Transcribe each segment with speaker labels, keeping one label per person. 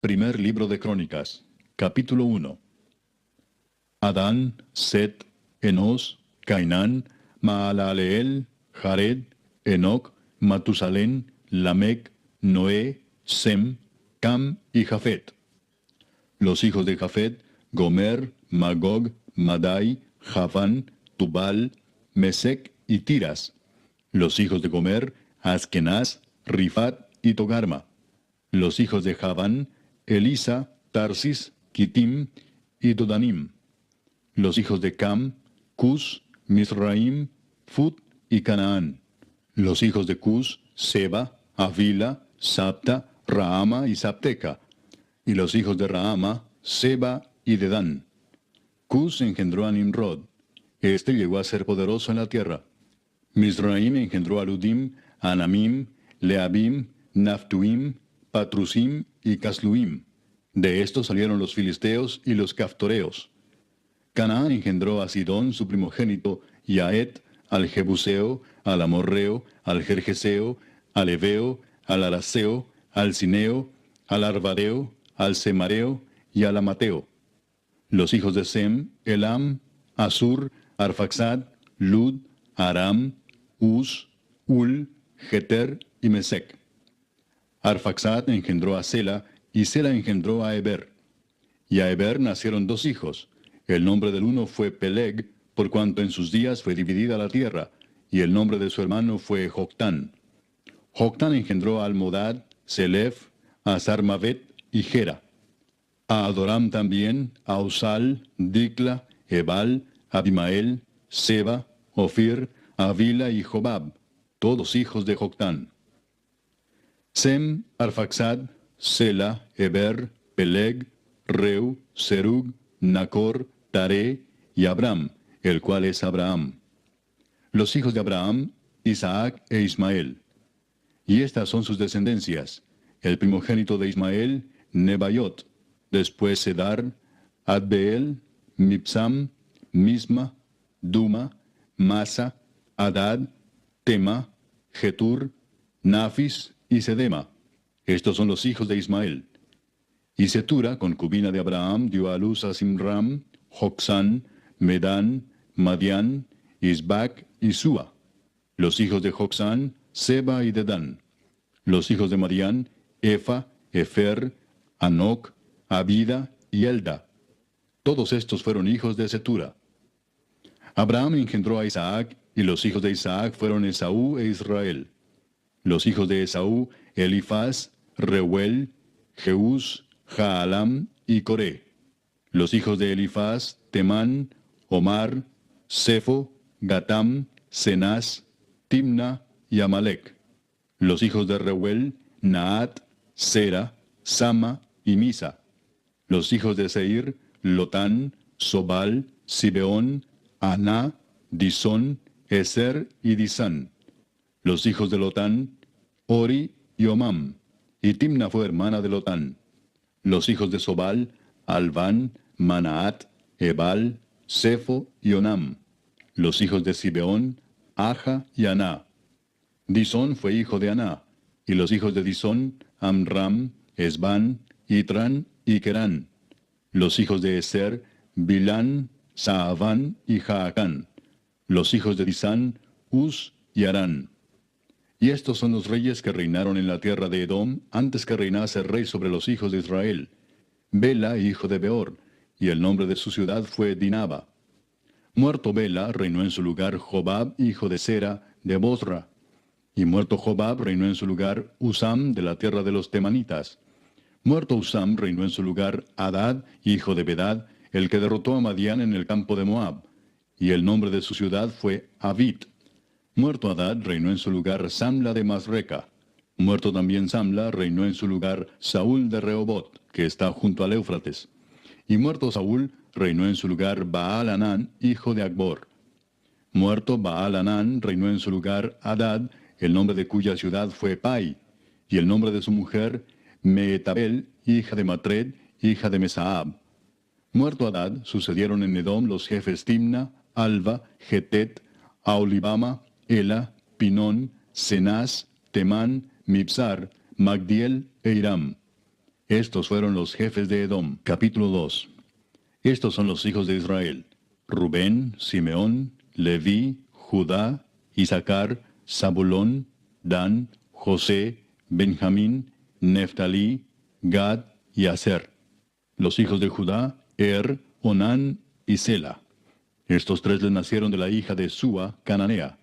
Speaker 1: Primer libro de Crónicas, capítulo 1. Adán, Set, Enos, Cainán, Maalaleel, Jared, Enoc, Matusalén, Lamec, Noé, Sem, Cam y Jafet. Los hijos de Jafet: Gomer, Magog, Madai, Javán, Tubal, Mesec y Tiras. Los hijos de Gomer: Askenaz, Rifat y Togarma. Los hijos de Javán: Elisa, Tarsis, Kitim y Dodanim. Los hijos de Cam: Cus, Misraim, Fut y Canaán. Los hijos de Cus: Seba, Avila, Sapta, Raama y Sapteca. Y los hijos de Raama: Seba y Dedán. Cus engendró a Nimrod. Este llegó a ser poderoso en la tierra. Misraim engendró a Ludim, Anamim, Leabim, Naftuim, Patrusim y Casluim. De estos salieron los filisteos y los caftoreos. Canaán engendró a Sidón, su primogénito, y a Et, al Jebuseo, al Amorreo, al Gergeseo, al Eveo, al Araseo, al Cineo, al Arvadeo, al Semareo y al Amateo. Los hijos de Sem: Elam, Asur, Arfaxad, Lud, Aram, Uz, Ul, Geter y Mesec. Arfaxad engendró a Sela, y Sela engendró a Eber. Y a Eber nacieron dos hijos. El nombre del uno fue Peleg, por cuanto en sus días fue dividida la tierra, y el nombre de su hermano fue Joctán. Joctán engendró a Almodad, Selef, a Sarmavet y Gera. A Adoram también, a Usal, Dicla, Ebal, Abimael, Seba, Ofir, Avila y Jobab, todos hijos de Joctán. Sem, Arfaxad, Sela, Eber, Peleg, Reu, Serug, Nacor, Taré y Abram, el cual es Abraham. Los hijos de Abraham: Isaac e Ismael. Y estas son sus descendencias: el primogénito de Ismael, Nebaiot; después Sedar, Adbeel, Mipsam, Misma, Duma, Masa, Adad, Tema, Getur, Nafis y Sedema. Estos son los hijos de Ismael. Y Setura, concubina de Abraham, dio a luz a Simram, Jocsán, Medán, Madián, Isbac y Sua. Los hijos de Jocsán: Seba y Dedán. Los hijos de Madián: Efa, Efer, Anoc, Abida y Elda. Todos estos fueron hijos de Setura. Abraham engendró a Isaac, y los hijos de Isaac fueron Esaú e Israel. Los hijos de Esaú: Elifaz, Reuel, Jeús, Jaalam y Coré. Los hijos de Elifaz: Temán, Omar, Sefo, Gatam, Cenaz, Timna y Amalec. Los hijos de Reuel: Naat, Sera, Sama y Misa. Los hijos de Seir: Lotán, Sobal, Sibeón, Aná, Disón, Eser y Disán. Los hijos de Lotán: Ori y Omam. Y Timna fue hermana de Lotán. Los hijos de Sobal: Alván, Manaat, Ebal, Sefo y Onam. Los hijos de Sibeón: Aja y Aná. Disón fue hijo de Aná. Y los hijos de Disón: Amram, Esbán, Itran y Kerán. Los hijos de Eser: Bilán, Saaván y Jaacán. Los hijos de Disán: Uz y Arán. Y estos son los reyes que reinaron en la tierra de Edom antes que reinase rey sobre los hijos de Israel: Bela, hijo de Beor, y el nombre de su ciudad fue Dinaba. Muerto Bela, reinó en su lugar Jobab, hijo de Sera, de Bosra. Y muerto Jobab, reinó en su lugar Usam, de la tierra de los Temanitas. Muerto Usam, reinó en su lugar Hadad, hijo de Bedad, el que derrotó a Madián en el campo de Moab. Y el nombre de su ciudad fue Avit. Muerto Hadad, reinó en su lugar Samla de Masreca. Muerto también Samla, reinó en su lugar Saúl de Rehobot, que está junto al Éufrates. Y muerto Saúl, reinó en su lugar Baal-Hanán, hijo de Acbor. Muerto Baal-Hanán, reinó en su lugar Hadad, el nombre de cuya ciudad fue Pai, y el nombre de su mujer Mehetabel, hija de Matred, hija de Mesaab. Muerto Hadad, sucedieron en Edom los jefes Timna, Alva, Getet, Aolibama, Ela, Pinón, Cenaz, Temán, Mibsar, Magdiel e Iram. Estos fueron los jefes de Edom. Capítulo 2. Estos son los hijos de Israel: Rubén, Simeón, Leví, Judá, Isaacar, Zabulón, Dan, José, Benjamín, Neftalí, Gad y Aser. Los hijos de Judá: Onán y Sela. Estos tres le nacieron de la hija de Súa, cananea.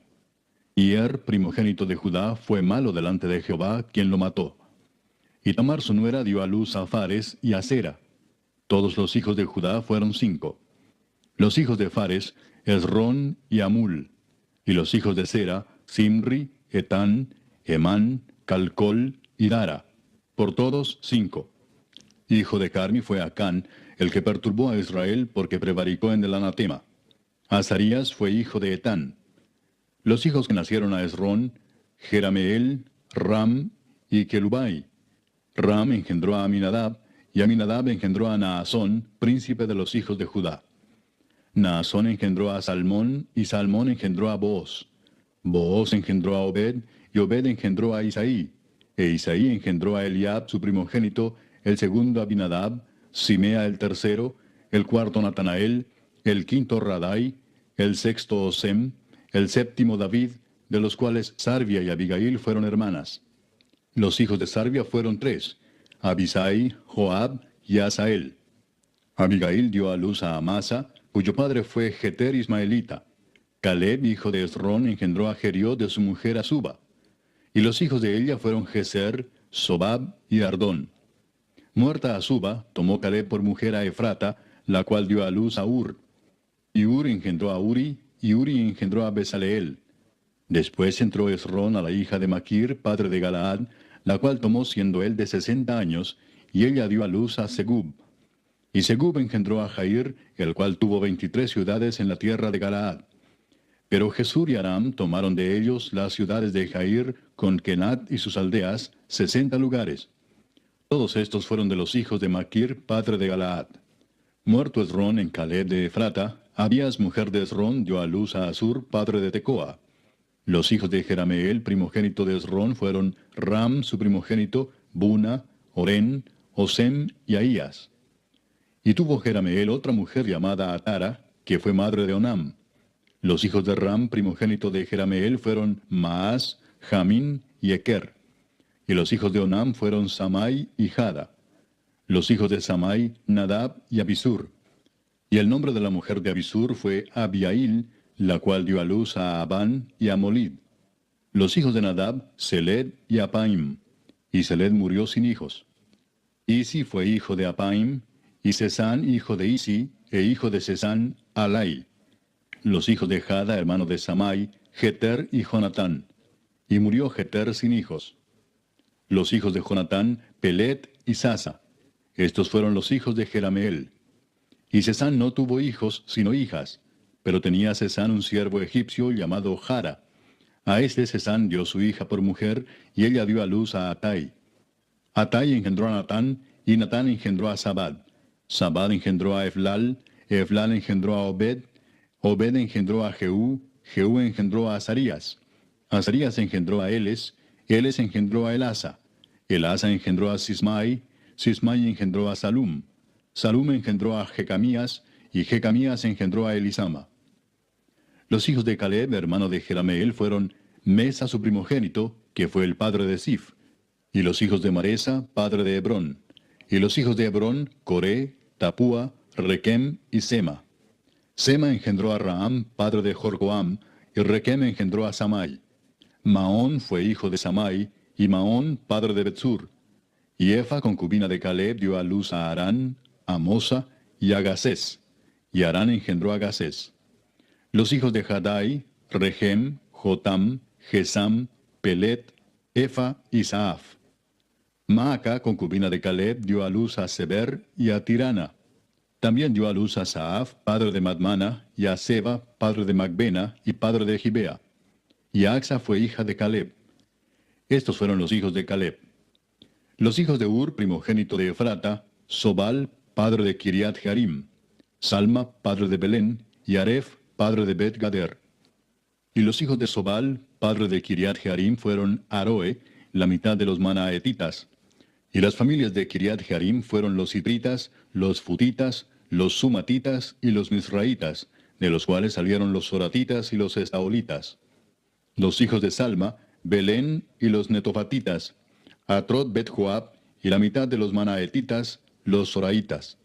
Speaker 1: Y primogénito de Judá, fue malo delante de Jehová, quien lo mató. Y Tamar su nuera dio a luz a Fares y a Sera. Todos los hijos de Judá fueron 5. Los hijos de Fares: Esrón y Amul. Y los hijos de Sera: Simri, Etán, Emán, Calcol y Dara. Por todos 5. Hijo de Carmi fue Acán, el que perturbó a Israel porque prevaricó en el anatema. Azarías fue hijo de Etán. Los hijos que nacieron a Esrón: Jerameel, Ram y Kelubai. Ram engendró a Aminadab, y Aminadab engendró a Naasón, príncipe de los hijos de Judá. Naasón engendró a Salmón, y Salmón engendró a Booz. Booz engendró a Obed, y Obed engendró a Isaí. E Isaí engendró a Eliab, su primogénito, el segundo Abinadab, Simea el tercero, el cuarto Natanael, el quinto Radai, el sexto Osem, el séptimo David, de los cuales Sarvia y Abigail fueron hermanas. Los hijos de Sarvia fueron 3, Abisai, Joab y Asael. Abigail dio a luz a Amasa, cuyo padre fue Jeter ismaelita. Caleb, hijo de Esrón, engendró a Jeriot de su mujer Azuba. Y los hijos de ella fueron Geser, Sobab y Ardón. Muerta Azuba, tomó Caleb por mujer a Efrata, la cual dio a luz a Ur. Y Ur engendró a Uri, y Uri engendró a Besaleel. Después entró Esrón a la hija de Maquir, padre de Galaad, la cual tomó siendo él de 60 años, y ella dio a luz a Segub. Y Segub engendró a Jair, el cual tuvo 23 ciudades en la tierra de Galaad. Pero Jesur y Aram tomaron de ellos las ciudades de Jair, con Kenat y sus aldeas, 60 lugares. Todos estos fueron de los hijos de Maquir, padre de Galaad. Muerto Esrón en Caleb de Efrata, Abías, mujer de Esrón, dio a luz a Asur, padre de Tecoa. Los hijos de Jerameel, primogénito de Esrón, fueron Ram, su primogénito, Buna, Orén, Osem y Ahías. Y tuvo Jerameel otra mujer llamada Atara, que fue madre de Onam. Los hijos de Ram, primogénito de Jerameel, fueron Maas, Jamín y Eker. Y los hijos de Onam fueron Samai y Jada. Los hijos de Samai, Nadab y Abisur. Y el nombre de la mujer de Abisur fue Abiail, la cual dio a luz a Abán y a Molid. Los hijos de Nadab, Seled y Apaim. Y Seled murió sin hijos. Isi fue hijo de Apaim, y Sesán hijo de Isi, e hijo de Sesán, Alai. Los hijos de Jada, hermano de Samai, Jeter y Jonatán. Y murió Jeter sin hijos. Los hijos de Jonatán, Pelet y Sasa. Estos fueron los hijos de Jerameel. Y Sesán no tuvo hijos, sino hijas. Pero tenía Sesán un siervo egipcio llamado Jara. A este Sesán dio su hija por mujer, y ella dio a luz a Atai. Atai engendró a Natán, y Natán engendró a Sabad. Sabad engendró a Eflal engendró a Obed. Obed engendró a Jehú engendró a Azarías. Azarías engendró a Eles engendró a Elasa. Elasa engendró a Sismai engendró a Salum. Salum engendró a Jecamías, y Jecamías engendró a Elisama. Los hijos de Caleb, hermano de Jerameel, fueron Mesa su primogénito, que fue el padre de Sif, y los hijos de Maresa, padre de Hebrón. Y los hijos de Hebrón, Coré, Tapúa, Requem y Sema. Sema engendró a Raam, padre de Jorgoam, y Requem engendró a Samai. Maón fue hijo de Samai, y Maón, padre de Betsur. Y Efa, concubina de Caleb, dio a luz a Arán, a Mosa y a Gasés. Y Arán engendró a Gasés. Los hijos de Jadai, Regem, Jotam, Gesam, Pelet, Efa y Saaf. Maaca, concubina de Caleb, dio a luz a Seber y a Tirana. También dio a luz a Saaf, padre de Madmana, y a Seba, padre de Macbena y padre de Gibea. Y Axa fue hija de Caleb. Estos fueron los hijos de Caleb. Los hijos de Ur, primogénito de Efrata, Sobal, padre de Kiriat Jearim, Salma, padre de Belén, y Aref, padre de Bet Gader. Y los hijos de Sobal, padre de Kiriat Jearim, fueron Aroe, la mitad de los manaetitas. Y las familias de Kiriat Jearim fueron los hibritas, los futitas, los sumatitas y los misraitas, de los cuales salieron los soratitas y los estaolitas. Los hijos de Salma, Belén y los netofatitas, Atrot Bet Joab y la mitad de los manaetitas, los soraitas.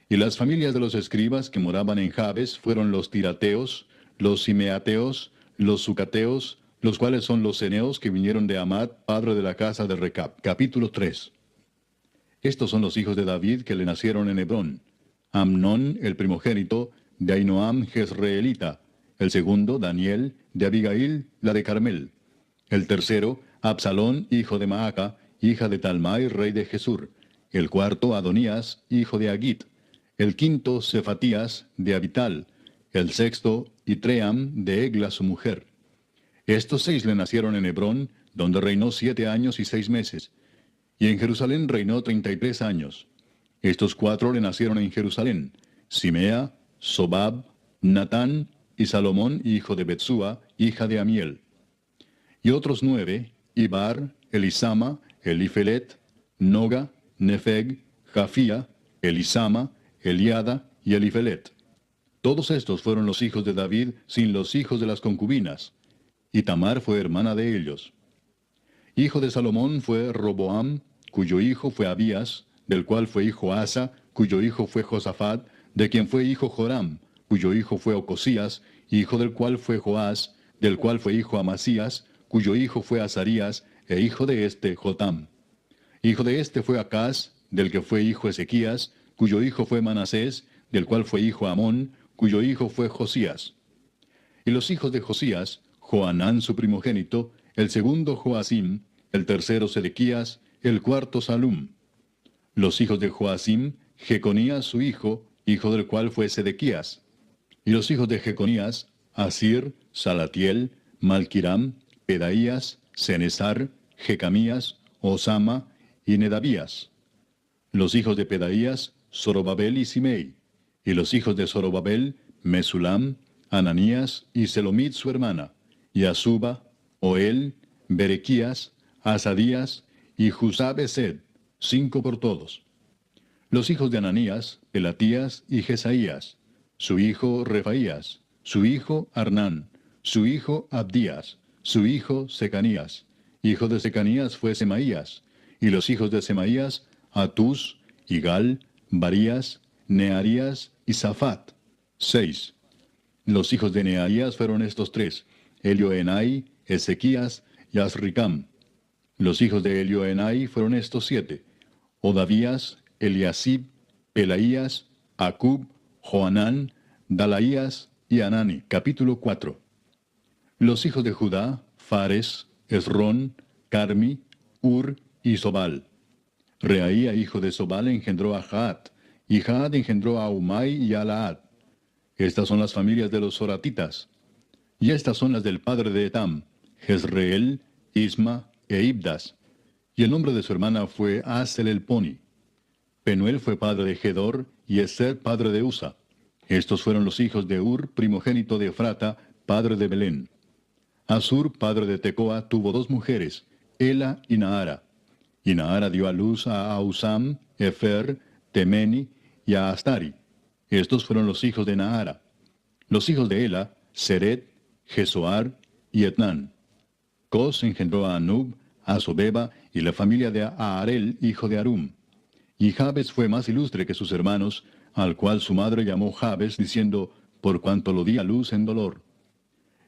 Speaker 1: Y las familias de los escribas que moraban en Jabes fueron los tirateos, los simeateos, los sucateos, los cuales son los ceneos que vinieron de Amad, padre de la casa de Recab. Capítulo 3. Estos son los hijos de David que le nacieron en Hebrón. Amnón, el primogénito, de Ahinoam Jezreelita. El segundo, Daniel, de Abigail, la de Carmel. El tercero, Absalón, hijo de Maaca, hija de Talmai, rey de Jesur. El cuarto, Adonías, hijo de Agit. El quinto, Cefatías, de Abital. El sexto, Itream, de Egla, su mujer. Estos 6 le nacieron en Hebrón, donde reinó 7 años y 6 meses. Y en Jerusalén reinó 33 años. Estos 4 le nacieron en Jerusalén: Simea, Sobab, Natán y Salomón, hijo de Betsúa, hija de Amiel. Y otros 9, Ibar, Elisama, Elifelet, Noga, Nefeg, Jafía, Elisama, Eliada y Elifelet. Todos estos fueron los hijos de David sin los hijos de las concubinas. Y Tamar fue hermana de ellos. Hijo de Salomón fue Roboam, cuyo hijo fue Abías, del cual fue hijo Asa, cuyo hijo fue Josafat, de quien fue hijo Joram, cuyo hijo fue Ocosías, hijo del cual fue Joás, del cual fue hijo Amasías, cuyo hijo fue Azarías, e hijo de este Jotam. Hijo de este fue Acaz, del que fue hijo Ezequías, cuyo hijo fue Manasés, del cual fue hijo Amón, cuyo hijo fue Josías. Y los hijos de Josías, Joanán su primogénito, el segundo Joacim, el tercero Sedequías, el cuarto Salum. Los hijos de Joacim, Jeconías su hijo del cual fue Sedequías. Y los hijos de Jeconías, Asir, Salatiel, Malquiram, Pedaías, Cenesar, Jecamías, Osama y Nedabías. Los hijos de Pedaías, Zorobabel y Simei. Y los hijos de Zorobabel, Mesulam, Ananías y Selomit su hermana, y Asuba, Oel, Berequías, Asadías y Jusabesed, 5 por todos. Los hijos de Ananías, Pelatías y Jesaías, su hijo Refaías, su hijo Arnán, su hijo Abdías, su hijo Secanías. Hijo de Secanías fue Semaías, y los hijos de Semaías, Atús, Igal, Barías, Nearías y Safat, 6. Los hijos de Nearías fueron estos 3, Elioenai, Ezequías y Azricam. Los hijos de Elioenai fueron estos 7, Odavías, Eliasib, Pelaías, Acub, Joanán, Dalaías y Anani. Capítulo 4. Los hijos de Judá, Fares, Esrón, Carmi, Ur y Sobal. Reaía, hijo de Sobal, engendró a Jaat, y Jaat engendró a Umai y a Laad. Estas son las familias de los soratitas. Y estas son las del padre de Etam, Jezreel, Isma e Ibdas. Y el nombre de su hermana fue Asel el Poni. Penuel fue padre de Gedor, y Eser padre de Usa. Estos fueron los hijos de Ur, primogénito de Efrata, padre de Belén. Asur, padre de Tecoa, tuvo 2 mujeres, Ela y Naara. Y Naara dio a luz a Ausam, Efer, Temeni y a Astari. Estos fueron los hijos de Naara. Los hijos de Ela, Seret, Jesoar y Etnán. Cos engendró a Anub, a Sobeba y la familia de Aarel, hijo de Arum. Y Jabes fue más ilustre que sus hermanos, al cual su madre llamó Jabes, diciendo, por cuanto lo di a luz en dolor.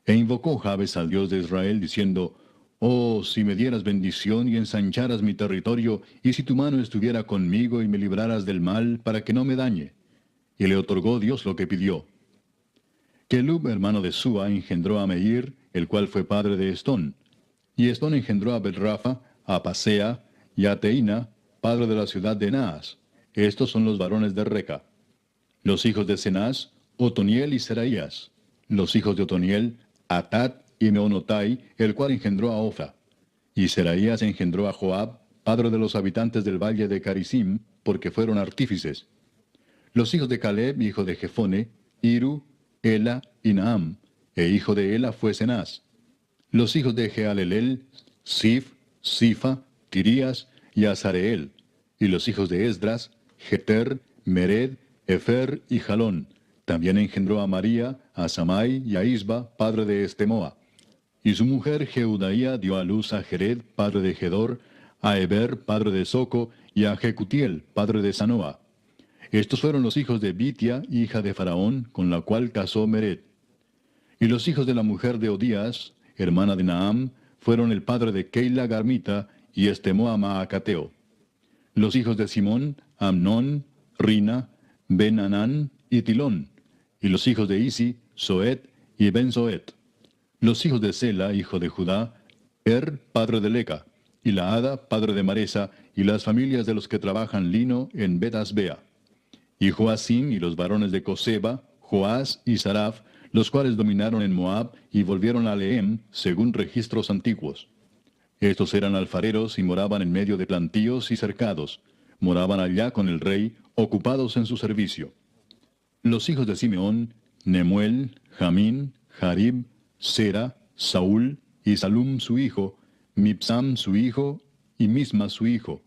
Speaker 1: E invocó Jabes al Dios de Israel, diciendo, oh, si me dieras bendición y ensancharas mi territorio, y si tu mano estuviera conmigo y me libraras del mal, para que no me dañe. Y le otorgó Dios lo que pidió. Kelub, hermano de Sua, engendró a Meir, el cual fue padre de Estón. Y Estón engendró a Betrafa, a Pasea y a Teina, padre de la ciudad de Naas. Estos son los varones de Reca. Los hijos de Cenaz, Otoniel y Seraías. Los hijos de Otoniel, Atat y Meonotai, el cual engendró a Ofra. Y Seraías engendró a Joab, padre de los habitantes del valle de Carisim, porque fueron artífices. Los hijos de Caleb, hijo de Jefone, Iru, Ela y Naam, e hijo de Ela fue Cenaz. Los hijos de Jealelel, Sif, Sifa, Tirías y Azareel. Y los hijos de Esdras, Jeter, Mered, Efer y Jalón. También engendró a María, a Samai y a Isba, padre de Estemoa. Y su mujer Jeudaía dio a luz a Jered, padre de Gedor, a Eber, padre de Soco, y a Jecutiel, padre de Sanoa. Estos fueron los hijos de Bitia, hija de Faraón, con la cual casó Mered. Y los hijos de la mujer de Odías, hermana de Naam, fueron el padre de Keila Garmita y Estemoa Maacateo. Los hijos de Simón, Amnón, Rina, Ben-Anán y Tilón. Y los hijos de Isi, Soet y Ben-Soet. Los hijos de Sela, hijo de Judá, padre de Leca, y Laada, padre de Maresa, y las familias de los que trabajan lino en Bet-Asbea. Y Joacim y los varones de Coseba, Joás y Saraf, los cuales dominaron en Moab y volvieron a Lehem, según registros antiguos. Estos eran alfareros y moraban en medio de plantíos y cercados. Moraban allá con el rey, ocupados en su servicio. Los hijos de Simeón, Nemuel, Jamín, Jarib, Sera, Saúl y Salum su hijo, Mibsam su hijo y Misma su hijo.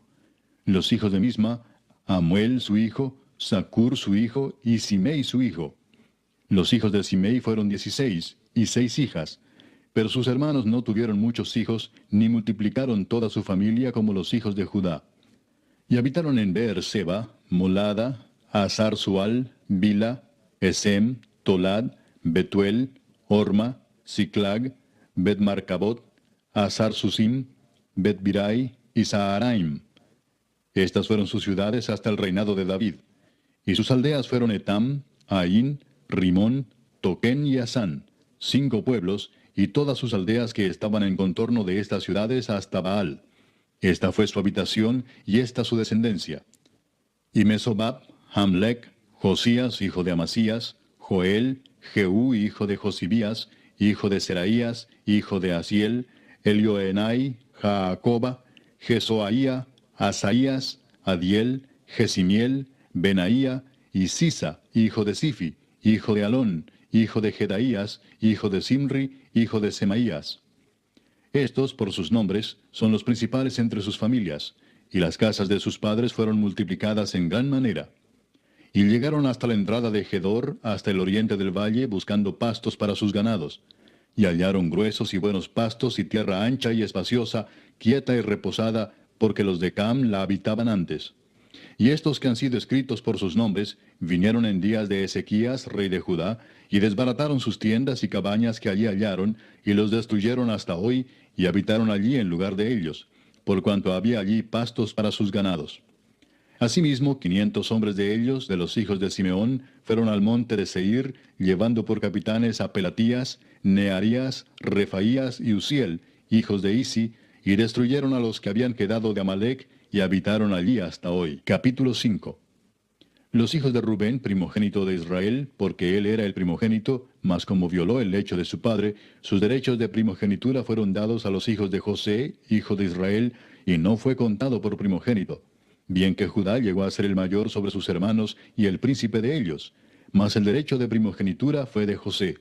Speaker 1: Los hijos de Misma, Amuel su hijo, Zacur su hijo y Simei su hijo. Los hijos de Simei fueron 16, y 6 hijas. Pero sus hermanos no tuvieron muchos hijos, ni multiplicaron toda su familia como los hijos de Judá. Y habitaron en Beer-seba, Molada, Hazar-Sual, Bila, Esem, Tolad, Betuel, Orma, Siclag, Bet-Marcabot, Hazar-Susim, Bet-Birai y Saharaim. Estas fueron sus ciudades hasta el reinado de David. Y sus aldeas fueron Etam, Ain, Rimón, Toquén y Asán, 5 pueblos, y todas sus aldeas que estaban en contorno de estas ciudades hasta Baal. Esta fue su habitación, y esta su descendencia. Y Mesobab, Hamlec, Josías, hijo de Amasías, Joel, Jehú, hijo de Josibías, hijo de Seraías, hijo de Asiel, Elioenai, Jaacoba, Jesoaía, Asaías, Adiel, Jesimiel, Benaía, y Sisa, hijo de Sifi, hijo de Alón, hijo de Jedaías, hijo de Simri, hijo de Semaías. Estos, por sus nombres, son los principales entre sus familias, y las casas de sus padres fueron multiplicadas en gran manera. Y llegaron hasta la entrada de Gedor, hasta el oriente del valle, buscando pastos para sus ganados. Y hallaron gruesos y buenos pastos y tierra ancha y espaciosa, quieta y reposada, porque los de Cam la habitaban antes. Y estos que han sido escritos por sus nombres, vinieron en días de Ezequías, rey de Judá, y desbarataron sus tiendas y cabañas que allí hallaron, y los destruyeron hasta hoy, y habitaron allí en lugar de ellos, por cuanto había allí pastos para sus ganados. Asimismo, 500 hombres de ellos, de los hijos de Simeón, fueron al monte de Seir, llevando por capitanes a Pelatías, Nearías, Refaías y Uziel, hijos de Isi, y destruyeron a los que habían quedado de Amalec, y habitaron allí hasta hoy. Capítulo 5. Los hijos de Rubén, primogénito de Israel, porque él era el primogénito, mas como violó el lecho de su padre, sus derechos de primogenitura fueron dados a los hijos de José, hijo de Israel, y no fue contado por primogénito. Bien que Judá llegó a ser el mayor sobre sus hermanos y el príncipe de ellos, mas el derecho de primogenitura fue de José.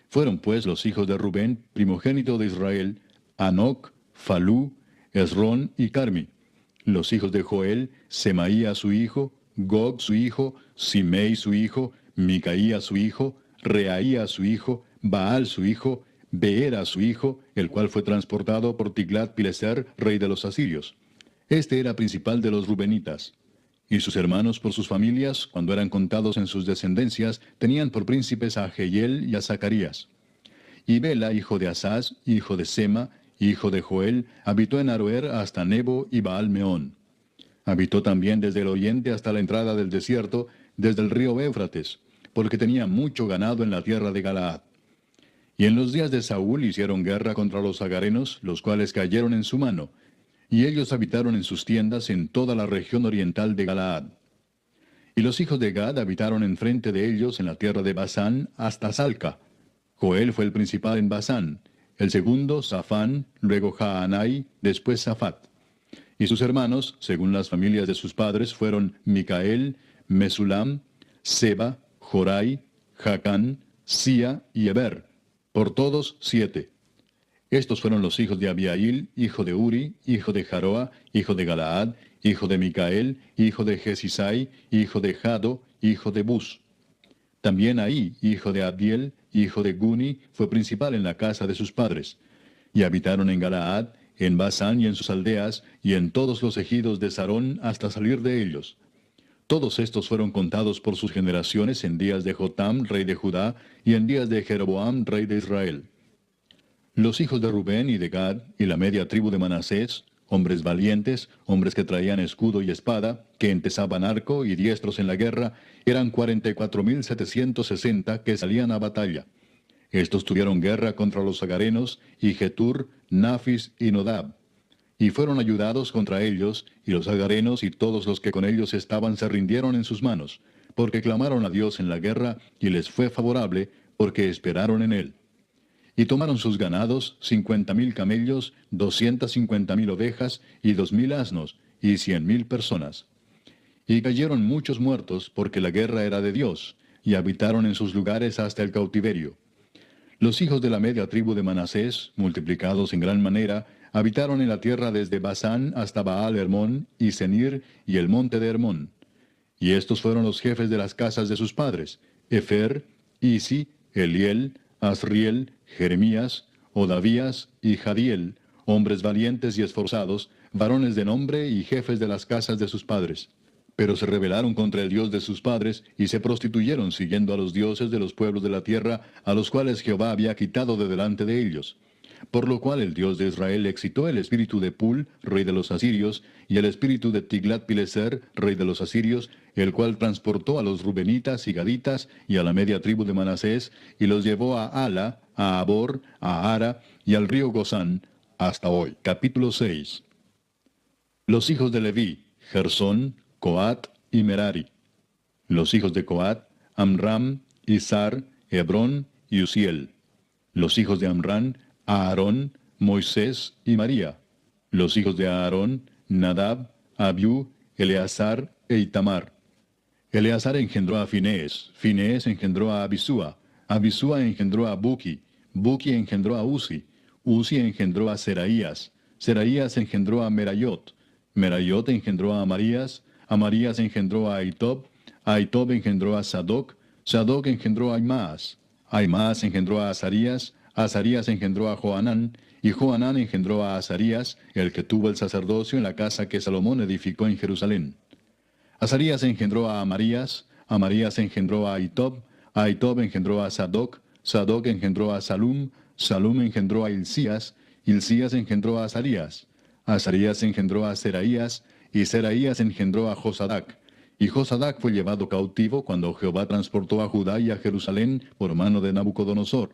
Speaker 1: Fueron pues los hijos de Rubén, primogénito de Israel, Anoc, Falú, Esrón y Carmi. Los hijos de Joel, Semaía su hijo, Gog su hijo, Simei su hijo, Micaía su hijo, Reaía su hijo, Baal su hijo, Beera su hijo, el cual fue transportado por Tiglat-Pileser, rey de los asirios. Este era principal de los rubenitas. Y sus hermanos por sus familias, cuando eran contados en sus descendencias, tenían por príncipes a Jehiel y a Zacarías. Y Bela, hijo de Asaz, hijo de Sema, hijo de Joel, habitó en Aroer hasta Nebo y Baal-Meón. Habitó también desde el oriente hasta la entrada del desierto, desde el río Éufrates, porque tenía mucho ganado en la tierra de Galaad. Y en los días de Saúl hicieron guerra contra los agarenos, los cuales cayeron en su mano, y ellos habitaron en sus tiendas en toda la región oriental de Galaad. Y los hijos de Gad habitaron enfrente de ellos en la tierra de Basán hasta Salca. Joel fue el principal en Basán, el segundo Safán, luego Jaanai, después Safat. Y sus hermanos, según las familias de sus padres, fueron Micael, Mesulam, Seba, Jorai, Jacán, Sia y Eber, por todos 7. Estos fueron los hijos de Abiail, hijo de Uri, hijo de Jaroa, hijo de Galaad, hijo de Micael, hijo de Jesisai, hijo de Jado, hijo de Bus. También Ahí, hijo de Abdiel, hijo de Guni, fue principal en la casa de sus padres. Y habitaron en Galaad, en Basán y en sus aldeas, y en todos los ejidos de Sarón hasta salir de ellos. Todos estos fueron contados por sus generaciones en días de Jotam, rey de Judá, y en días de Jeroboam, rey de Israel. Los hijos de Rubén y de Gad, y la media tribu de Manasés, hombres valientes, hombres que traían escudo y espada, que entesaban arco y diestros en la guerra, eran 44,760 que salían a batalla. Estos tuvieron guerra contra los agarenos, y Getur, Nafis y Nodab. Y fueron ayudados contra ellos, y los agarenos y todos los que con ellos estaban se rindieron en sus manos, porque clamaron a Dios en la guerra, y les fue favorable, porque esperaron en él. Y tomaron sus ganados, 50,000 camellos, 250,000 ovejas, y 2,000 asnos, y 100,000 personas. Y cayeron muchos muertos, porque la guerra era de Dios, y habitaron en sus lugares hasta el cautiverio. Los hijos de la media tribu de Manasés, multiplicados en gran manera, habitaron en la tierra desde Basán hasta Baal Hermón, y Senir, y el monte de Hermón. Y estos fueron los jefes de las casas de sus padres: Efer, Isi, Eliel, Asriel, Jeremías, Odavías y Jadiel, hombres valientes y esforzados, varones de nombre y jefes de las casas de sus padres. Pero se rebelaron contra el Dios de sus padres, y se prostituyeron siguiendo a los dioses de los pueblos de la tierra, a los cuales Jehová había quitado de delante de ellos. Por lo cual el Dios de Israel excitó el espíritu de Pul, rey de los asirios, y el espíritu de Tiglat-Pileser, rey de los asirios, el cual transportó a los rubenitas y gaditas y a la media tribu de Manasés, y los llevó a Ala, a Abor, a Ara y al río Gozán, hasta hoy. Capítulo 6. Los hijos de Leví: Gersón, Coat y Merari. Los hijos de Coat: Amram, Izar, Hebrón y Uziel. Los hijos de Amram: Aarón, Moisés y María. Los hijos de Aarón: Nadab, Abiú, Eleazar e Itamar. Eleazar engendró a Finés, Finés engendró a Abisúa, Abisúa engendró a Buki, Buki engendró a Uzi, Uzi engendró a Seraías, Seraías engendró a Merayot, Merayot engendró a Amarías engendró a Ahitob, Ahitob engendró a Sadoc, Sadoc engendró a Aimaas, Aimaas engendró a Azarías, Azarías engendró a Johanán, y Johanán engendró a Azarías, el que tuvo el sacerdocio en la casa que Salomón edificó en Jerusalén. Azarías engendró a Amarías engendró a Ahitob, Ahitob engendró a Sadoc, Sadoc engendró a Salum, Salum engendró a Hilcías, Hilcías engendró a Azarías, Azarías engendró a Seraías, y Seraías engendró a Josadac. Y Josadac fue llevado cautivo cuando Jehová transportó a Judá y a Jerusalén por mano de Nabucodonosor.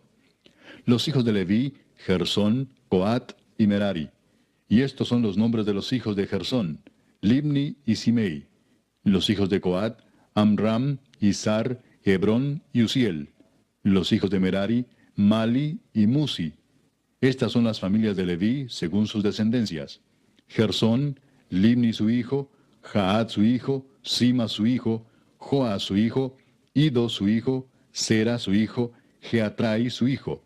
Speaker 1: Los hijos de Leví: Gersón, Coat y Merari. Y estos son los nombres de los hijos de Gersón: Libni y Simei. Los hijos de Coat: Amram, Izar, Hebrón y Uziel. Los hijos de Merari: Mali y Musi. Estas son las familias de Leví según sus descendencias: Gersón, Libni su hijo, Jaat su hijo, Sima su hijo, Joa su hijo, Ido su hijo, Sera su hijo, Geatrai su hijo.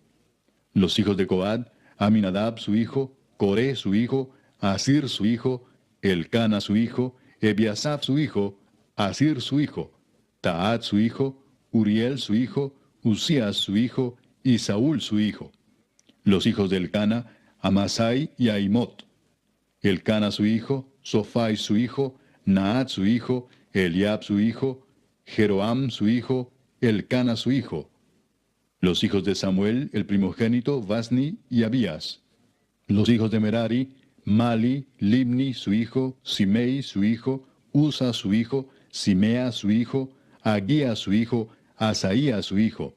Speaker 1: Los hijos de Coat: Aminadab su hijo, Coré su hijo, Asir su hijo, Elcana su hijo, Ebiasaf su hijo, Asir su hijo, Taat su hijo, Uriel su hijo, Usías su hijo, y Saúl su hijo. Los hijos de Elcana: Amasai y Aimot. Elcana su hijo, Sofai su hijo, Naat su hijo, Eliab su hijo, Jeroam su hijo, Elcana su hijo. Los hijos de Samuel, el primogénito, Vasni y Abías. Los hijos de Merari: Mali, Libni su hijo, Simei su hijo, Usa su hijo, Simea su hijo, Agía su hijo, Asaía su hijo.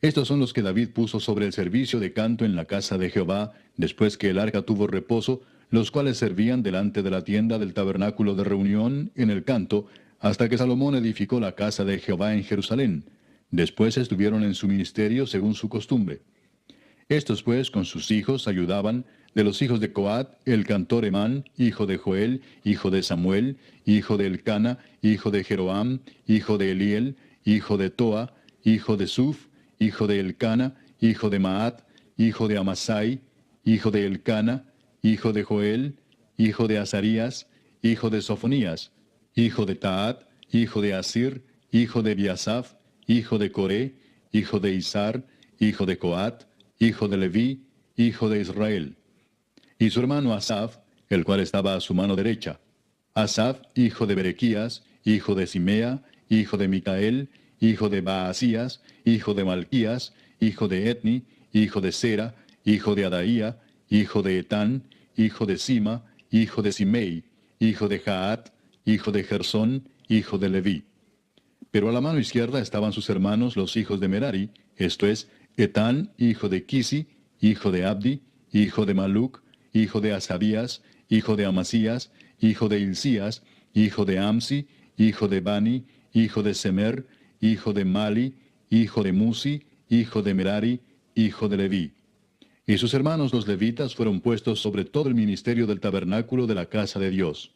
Speaker 1: Estos son los que David puso sobre el servicio de canto en la casa de Jehová, después que el arca tuvo reposo, los cuales servían delante de la tienda del tabernáculo de reunión en el canto, hasta que Salomón edificó la casa de Jehová en Jerusalén. Después estuvieron en su ministerio según su costumbre. Estos pues con sus hijos ayudaban: de los hijos de Coat, el cantor Emán, hijo de Joel, hijo de Samuel, hijo de Elcana, hijo de Jeroam, hijo de Eliel, hijo de Toa, hijo de Suf, hijo de Elcana, hijo de Maat, hijo de Amasai, hijo de Elcana, hijo de Joel, hijo de Azarías, hijo de Sofonías, hijo de Taat, hijo de Asir, hijo de Biasaf, hijo de Coré, hijo de Izar, hijo de Coat, hijo de Leví, hijo de Israel. Y su hermano Asaf, el cual estaba a su mano derecha. Asaf, hijo de Berequías, hijo de Simea, hijo de Micael, hijo de Baasías, hijo de Malquías, hijo de Etni, hijo de Sera, hijo de Adaía, hijo de Etán, hijo de Sima, hijo de Simei, hijo de Jaat, hijo de Gersón, hijo de Leví. Pero a la mano izquierda estaban sus hermanos los hijos de Merari, esto es, Etán, hijo de Kisi, hijo de Abdi, hijo de Maluc, hijo de Asabías, hijo de Amasías, hijo de Hilcías, hijo de Amsi, hijo de Bani, hijo de Semer, hijo de Mali, hijo de Musi, hijo de Merari, hijo de Leví. Y sus hermanos los levitas fueron puestos sobre todo el ministerio del tabernáculo de la casa de Dios.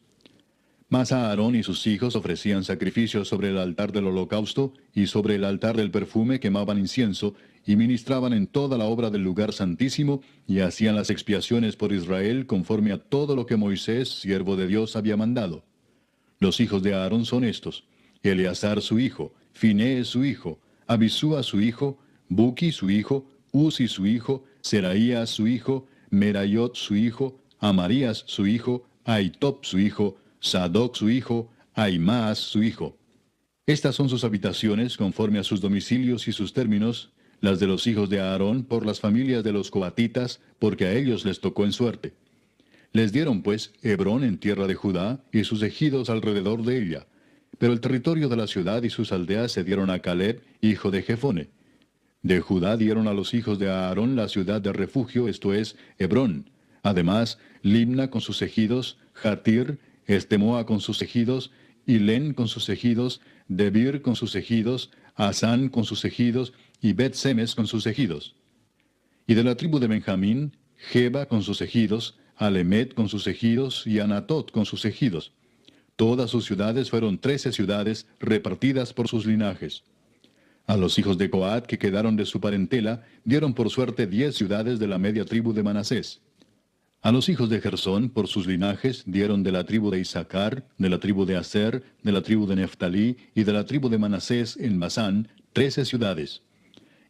Speaker 1: Mas Aarón y sus hijos ofrecían sacrificios sobre el altar del holocausto y sobre el altar del perfume quemaban incienso y ministraban en toda la obra del lugar santísimo y hacían las expiaciones por Israel conforme a todo lo que Moisés, siervo de Dios, había mandado. Los hijos de Aarón son estos: Eleazar su hijo, Finés su hijo, Abisúa su hijo, Buki su hijo, Uzi su hijo, Seraías su hijo, Merayot su hijo, Amarías su hijo, Ahitob su hijo, Sadoc su hijo, Ahimaas su hijo. Estas son sus habitaciones conforme a sus domicilios y sus términos, las de los hijos de Aarón por las familias de los coatitas, porque a ellos les tocó en suerte. Les dieron pues Hebrón en tierra de Judá y sus ejidos alrededor de ella. Pero el territorio de la ciudad y sus aldeas se dieron a Caleb, hijo de Jefone. De Judá dieron a los hijos de Aarón la ciudad de refugio, esto es, Hebrón. Además, Limna con sus ejidos, Jatir, Estemoa con sus ejidos, Hilén con sus ejidos, Debir con sus ejidos, Asán con sus ejidos, y Bet-Semes con sus ejidos. Y de la tribu de Benjamín, Geba con sus ejidos, Alemet con sus ejidos, y Anatot con sus ejidos. Todas sus ciudades fueron 13 ciudades, repartidas por sus linajes. A los hijos de Coat que quedaron de su parentela, dieron por suerte 10 ciudades de la media tribu de Manasés. A los hijos de Gersón, por sus linajes, dieron de la tribu de Isaacar, de la tribu de Aser, de la tribu de Neftalí y de la tribu de Manasés en Basán, 13 ciudades.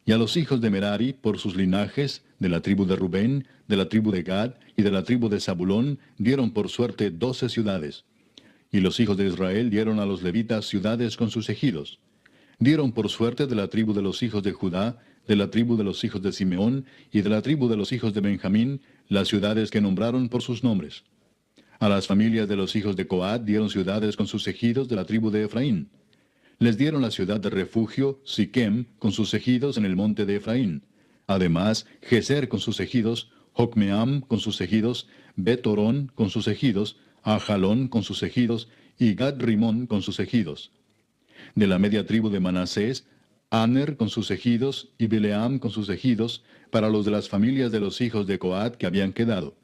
Speaker 1: Y a los hijos de Merari, por sus linajes, de la tribu de Rubén, de la tribu de Gad y de la tribu de Zabulón, dieron por suerte 12 ciudades. Y los hijos de Israel dieron a los levitas ciudades con sus ejidos. Dieron por suerte de la tribu de los hijos de Judá, de la tribu de los hijos de Simeón y de la tribu de los hijos de Benjamín, las ciudades que nombraron por sus nombres. A las familias de los hijos de Coat dieron ciudades con sus ejidos de la tribu de Efraín. Les dieron la ciudad de refugio, Siquem, con sus ejidos en el monte de Efraín. Además, Geser con sus ejidos, Jocmeam con sus ejidos, Bet-Orón con sus ejidos, Ajalón con sus ejidos, y Gad-Rimón con sus ejidos. De la media tribu de Manasés, Aner con sus ejidos, y Bileam con sus ejidos, para los de las familias de los hijos de Coat que habían quedado.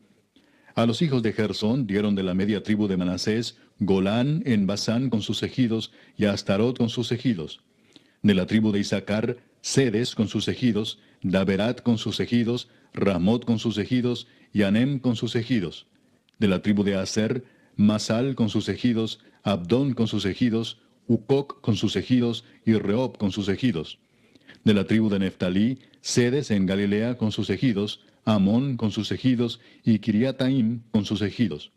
Speaker 1: A los hijos de Gersón dieron de la media tribu de Manasés, Golán en Basán con sus ejidos, y Astarot con sus ejidos. De la tribu de Isaacar, Sedes con sus ejidos, Daberat con sus ejidos, Ramot con sus ejidos, y Anem con sus ejidos. De la tribu de Aser, Masal con sus ejidos, Abdón con sus ejidos, Ucoc con sus ejidos, y Rehob con sus ejidos. De la tribu de Neftalí, Sedes en Galilea con sus ejidos, Amón con sus ejidos, y Kiriataim con sus ejidos.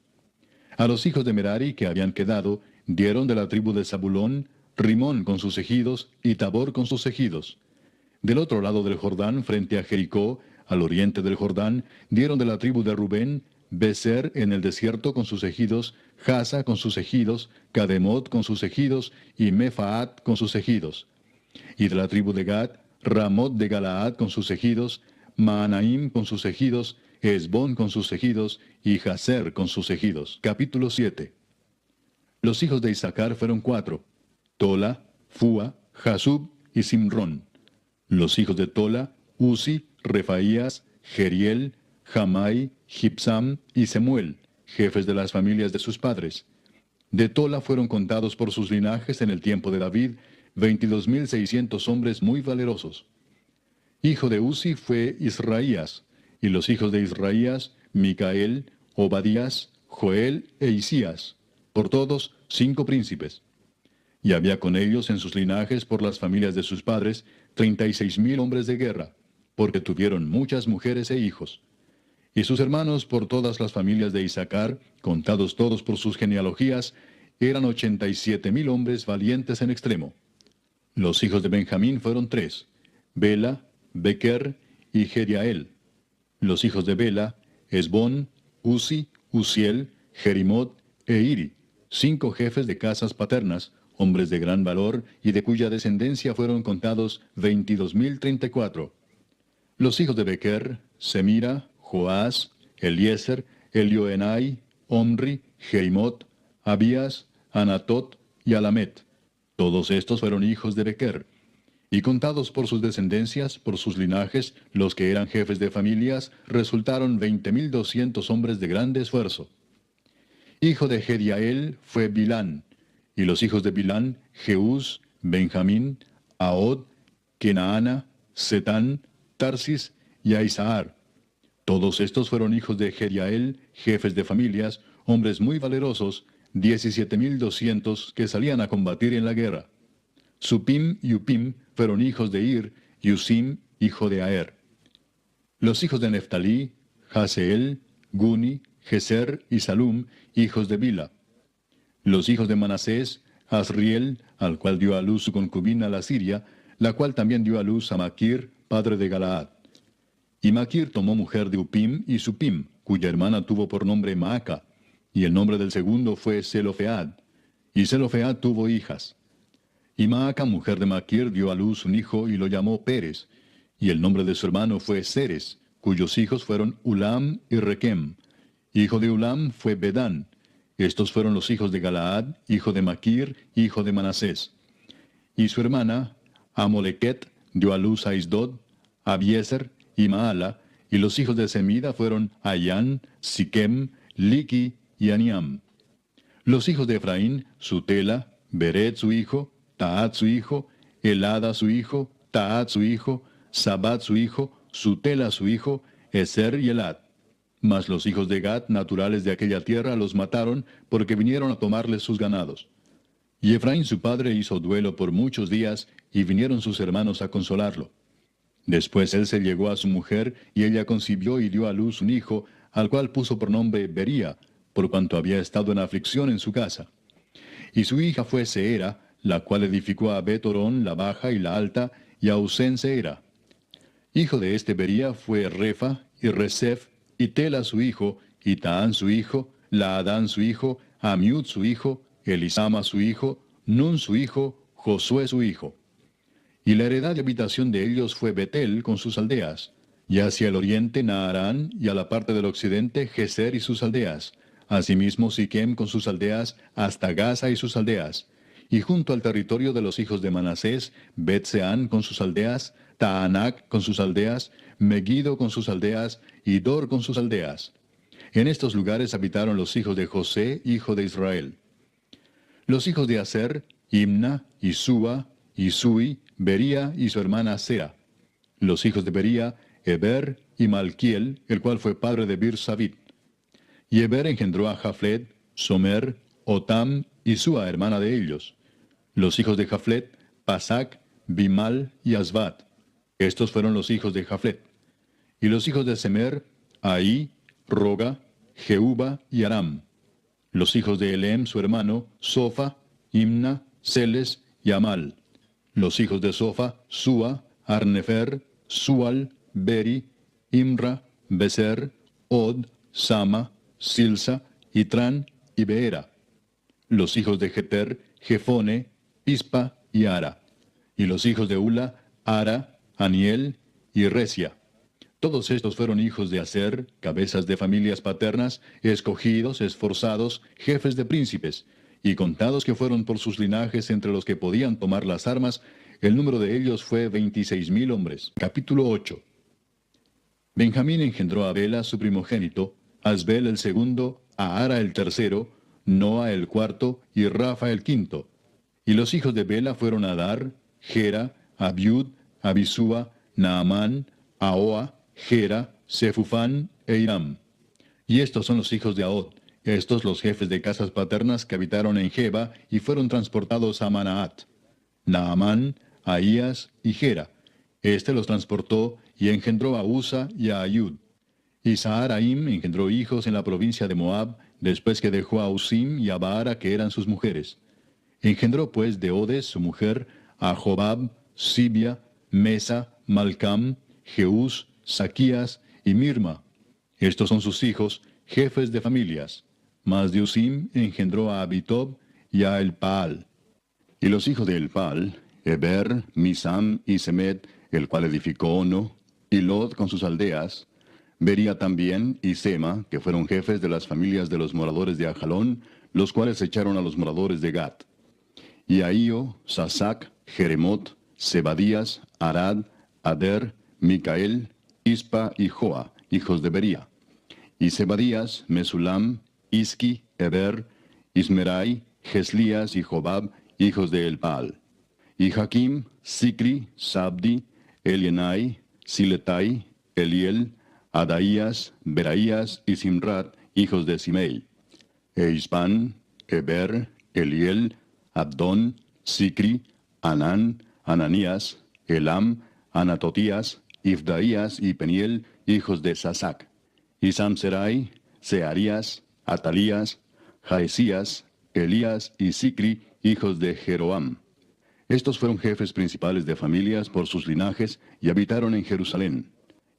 Speaker 1: A los hijos de Merari que habían quedado, dieron de la tribu de Zabulón, Rimón con sus ejidos, y Tabor con sus ejidos. Del otro lado del Jordán, frente a Jericó, al oriente del Jordán, dieron de la tribu de Rubén, Beser en el desierto con sus ejidos, Jasa con sus ejidos, Cademot con sus ejidos, y Mefaat con sus ejidos. Y de la tribu de Gad, Ramot de Galaad con sus ejidos, Maanaim con sus ejidos, Esbón con sus ejidos, y Jaser con sus ejidos. Capítulo 7. Los hijos de Isaacar fueron 4, Tola, Fua, Jasub y Simrón. Los hijos de Tola, Uzi, Refaías, Jeriel, Jamai, Gibsam y Semuel, jefes de las familias de sus padres. De Tola fueron contados por sus linajes en el tiempo de David 22,600 hombres muy valerosos. Hijo de Uzi fue Israías, y los hijos de Israías, Micael, Obadías, Joel e Isías, por todos 5 príncipes. Y había con ellos en sus linajes por las familias de sus padres 36,000 hombres de guerra, porque tuvieron muchas mujeres e hijos. Y sus hermanos por todas las familias de Isaacar, contados todos por sus genealogías, eran 87,000 hombres valientes en extremo. Los hijos de Benjamín fueron 3, Bela, Bequer y Jediael. Los hijos de Bela, Esbón, Uzi, Uziel, Jerimot e Iri, 5 jefes de casas paternas, hombres de gran valor, y de cuya descendencia fueron contados 22,034. Los hijos de Bequer, Semira, Joás, Eliezer, Elioenai, Omri, Jerimot, Abías, Anatot y Alamet. Todos estos fueron hijos de Bequer. Y contados por sus descendencias, por sus linajes, los que eran jefes de familias, resultaron 20,200 hombres de grande esfuerzo. Hijo de Jediael fue Bilán, y los hijos de Bilán, Jeús, Benjamín, Ahod, Kenaana, Setán, Tarsis y Aizahar. Todos estos fueron hijos de Jediael, jefes de familias, hombres muy valerosos, 17,200 que salían a combatir en la guerra. Supim y Upim fueron hijos de Ir, y Usim, hijo de Aer. Los hijos de Neftalí, Jaseel, Guni, Geser y Salum, hijos de Bila. Los hijos de Manasés, Asriel, al cual dio a luz su concubina la Siria, la cual también dio a luz a Maquir, padre de Galaad. Y Maquir tomó mujer de Upim y Supim, cuya hermana tuvo por nombre Maaca, y el nombre del segundo fue Zelofead. Y Zelofead tuvo hijas. Y Maaca, mujer de Maquir, dio a luz un hijo y lo llamó Pérez, y el nombre de su hermano fue Seres, cuyos hijos fueron Ulam y Requem. Hijo de Ulam fue Bedán. Estos fueron los hijos de Galaad, hijo de Maquir, hijo de Manasés. Y su hermana, Amolequet, dio a luz a Isdod, Abiezer y Maala, y los hijos de Semida fueron Ayán, Siquem, Liqui y Aniam. Los hijos de Efraín, Sutela, Beret su hijo, Taat su hijo, Elada su hijo, Taat su hijo, Sabat su hijo, Sutela su hijo, Eser y Elad. Mas los hijos de Gad, naturales de aquella tierra, los mataron, porque vinieron a tomarles sus ganados. Y Efraín su padre hizo duelo por muchos días, y vinieron sus hermanos a consolarlo. Después él se llegó a su mujer, y ella concibió y dio a luz un hijo, al cual puso por nombre Bería, por cuanto había estado en aflicción en su casa. Y su hija fue Seera, la cual edificó a Bet-Orón, la baja y la alta, y a Usén Seera. Hijo de este Bería fue Refa, y Resef, y Tela su hijo, y Taán su hijo, Laadán su hijo, Amiud su hijo, Elisama su hijo, Nun su hijo, Josué su hijo. Y la heredad de habitación de ellos fue Betel con sus aldeas, y hacia el oriente Naarán, y a la parte del occidente Geser y sus aldeas, asimismo Siquem con sus aldeas, hasta Gaza y sus aldeas, y junto al territorio de los hijos de Manasés, Bet-Seán con sus aldeas, Taanac con sus aldeas, Megiddo con sus aldeas, y Dor con sus aldeas. En estos lugares habitaron los hijos de José, hijo de Israel. Los hijos de Aser, Imna, Isúa, Isui, Bería y su hermana Sera. Los hijos de Bería, Eber y Malquiel, el cual fue padre de Bir-Sabit. Y Eber engendró a Jaflet, Somer, Otam y Sua, hermana de ellos. Los hijos de Jaflet, Pasac, Bimal y Asbat. Estos fueron los hijos de Jaflet. Y los hijos de Semer, Ahí, Roga, Jehuba y Aram. Los hijos de Elem, su hermano, Sofa, Imna, Celes y Amal. Los hijos de Sofa, Sua, Arnefer, Sual, Beri, Imra, Beser, Od, Sama, Silsa, Itran y Beera. Los hijos de Jeter, Jefone, Pispa y Ara. Y los hijos de Ula, Ara, Aniel y Resia. Todos estos fueron hijos de Aser, cabezas de familias paternas, escogidos, esforzados, jefes de príncipes, y contados que fueron por sus linajes entre los que podían tomar las armas, el número de ellos fue 26,000 hombres. Capítulo 8. Benjamín engendró a Bela su primogénito, Asbel el segundo, a Ara el tercero, Noa el cuarto y Rafa el quinto. Y los hijos de Bela fueron Adar, Gera, Abiud, Abisúa, Naamán, Ahoa, Gera, Sefufán e Iram. Y estos son los hijos de Ahod, estos los jefes de casas paternas que habitaron en Geba y fueron transportados a Manaat. Naamán, Ahías y Gera. Este los transportó y engendró a Usa y a Ayud. Y Saharaim engendró hijos en la provincia de Moab, después que dejó a Usim y a Baara, que eran sus mujeres. Engendró pues de Odes, su mujer, a Jobab, Sibia, Mesa, Malcam, Jeús, Saquías y Mirma. Estos son sus hijos, jefes de familias. Mas de Usim engendró a Abitob y a Elpaal. Y los hijos de Elpaal, Eber, Misam y Semed, el cual edificó Ono, y Lod con sus aldeas, Bería también y Sema, que fueron jefes de las familias de los moradores de Ajalón, los cuales echaron a los moradores de Gat. Y Ahío, Sasac, Jeremot, Zebadías, Arad, Ader, Micael, Ispa y Joa, hijos de Bería. Y Zebadías, Mesulam, Isqui, Eber, Ismerai, Geslías y Jobab, hijos de Elpaal. Y Jaquim, Sicri, Sabdi, Elienai, Siletai, Eliel, Adaías, Beraías y Simrat, hijos de Simei. E Ispan, Eber, Eliel, Abdón, Sicri, Anán, Ananías, Elam, Anatotías, Ifdaías y Peniel, hijos de Sasac. Y Samserai, Searías, Atalías, Jaesías, Elías y Sicri, hijos de Jeroam. Estos fueron jefes principales de familias por sus linajes y habitaron en Jerusalén.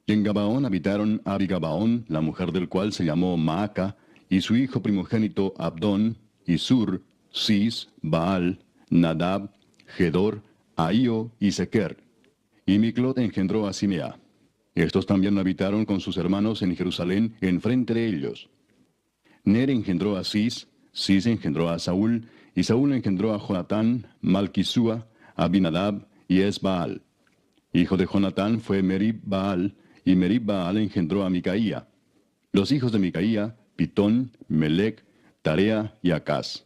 Speaker 1: Y en Gabaón habitaron Abigabaón, la mujer del cual se llamó Maaca, y su hijo primogénito Abdón, y Sur, Cis, Baal, Nadab, Gedor, Ahío y Sequer. Y Miclot engendró a Simea. Estos también habitaron con sus hermanos en Jerusalén, enfrente de ellos. Ner engendró a Cis, Cis engendró a Saúl, y Saúl engendró a Jonatán, Malquisúa, Abinadab y Esbaal. Hijo de Jonatán fue Merib Baal, y Merib Baal engendró a Micaía. Los hijos de Micaía, Pitón, Melec, Tarea y Acaz.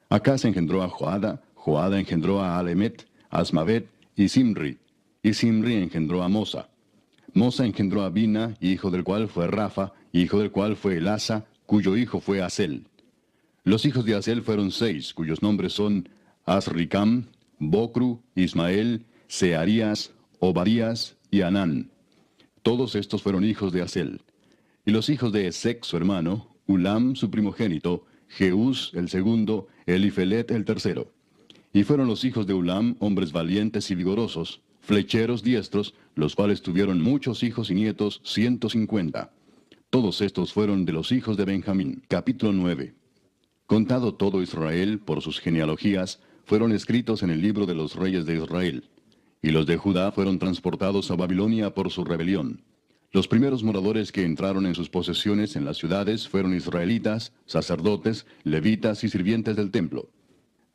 Speaker 1: Acaz engendró a Joada, Joada engendró a Alemet, Asmavet y Simri engendró a Mosa. Mosa engendró a Bina, hijo del cual fue Rafa, hijo del cual fue Elasa, cuyo hijo fue Asel. Los hijos de Asel fueron 6, cuyos nombres son Asricam, Bocru, Ismael, Searías, Obadías y Anán. Todos estos fueron hijos de Asel. Y los hijos de Esec, su hermano, Ulam, su primogénito, Jeús, el segundo, Elifelet, el tercero. Y fueron los hijos de Ulam hombres valientes y vigorosos, flecheros diestros, los cuales tuvieron muchos hijos y nietos, 150. Todos estos fueron de los hijos de Benjamín. Capítulo 9. Contado todo Israel por sus genealogías, fueron escritos en el libro de los reyes de Israel. Y los de Judá fueron transportados a Babilonia por su rebelión. Los primeros moradores que entraron en sus posesiones en las ciudades fueron israelitas, sacerdotes, levitas y sirvientes del templo.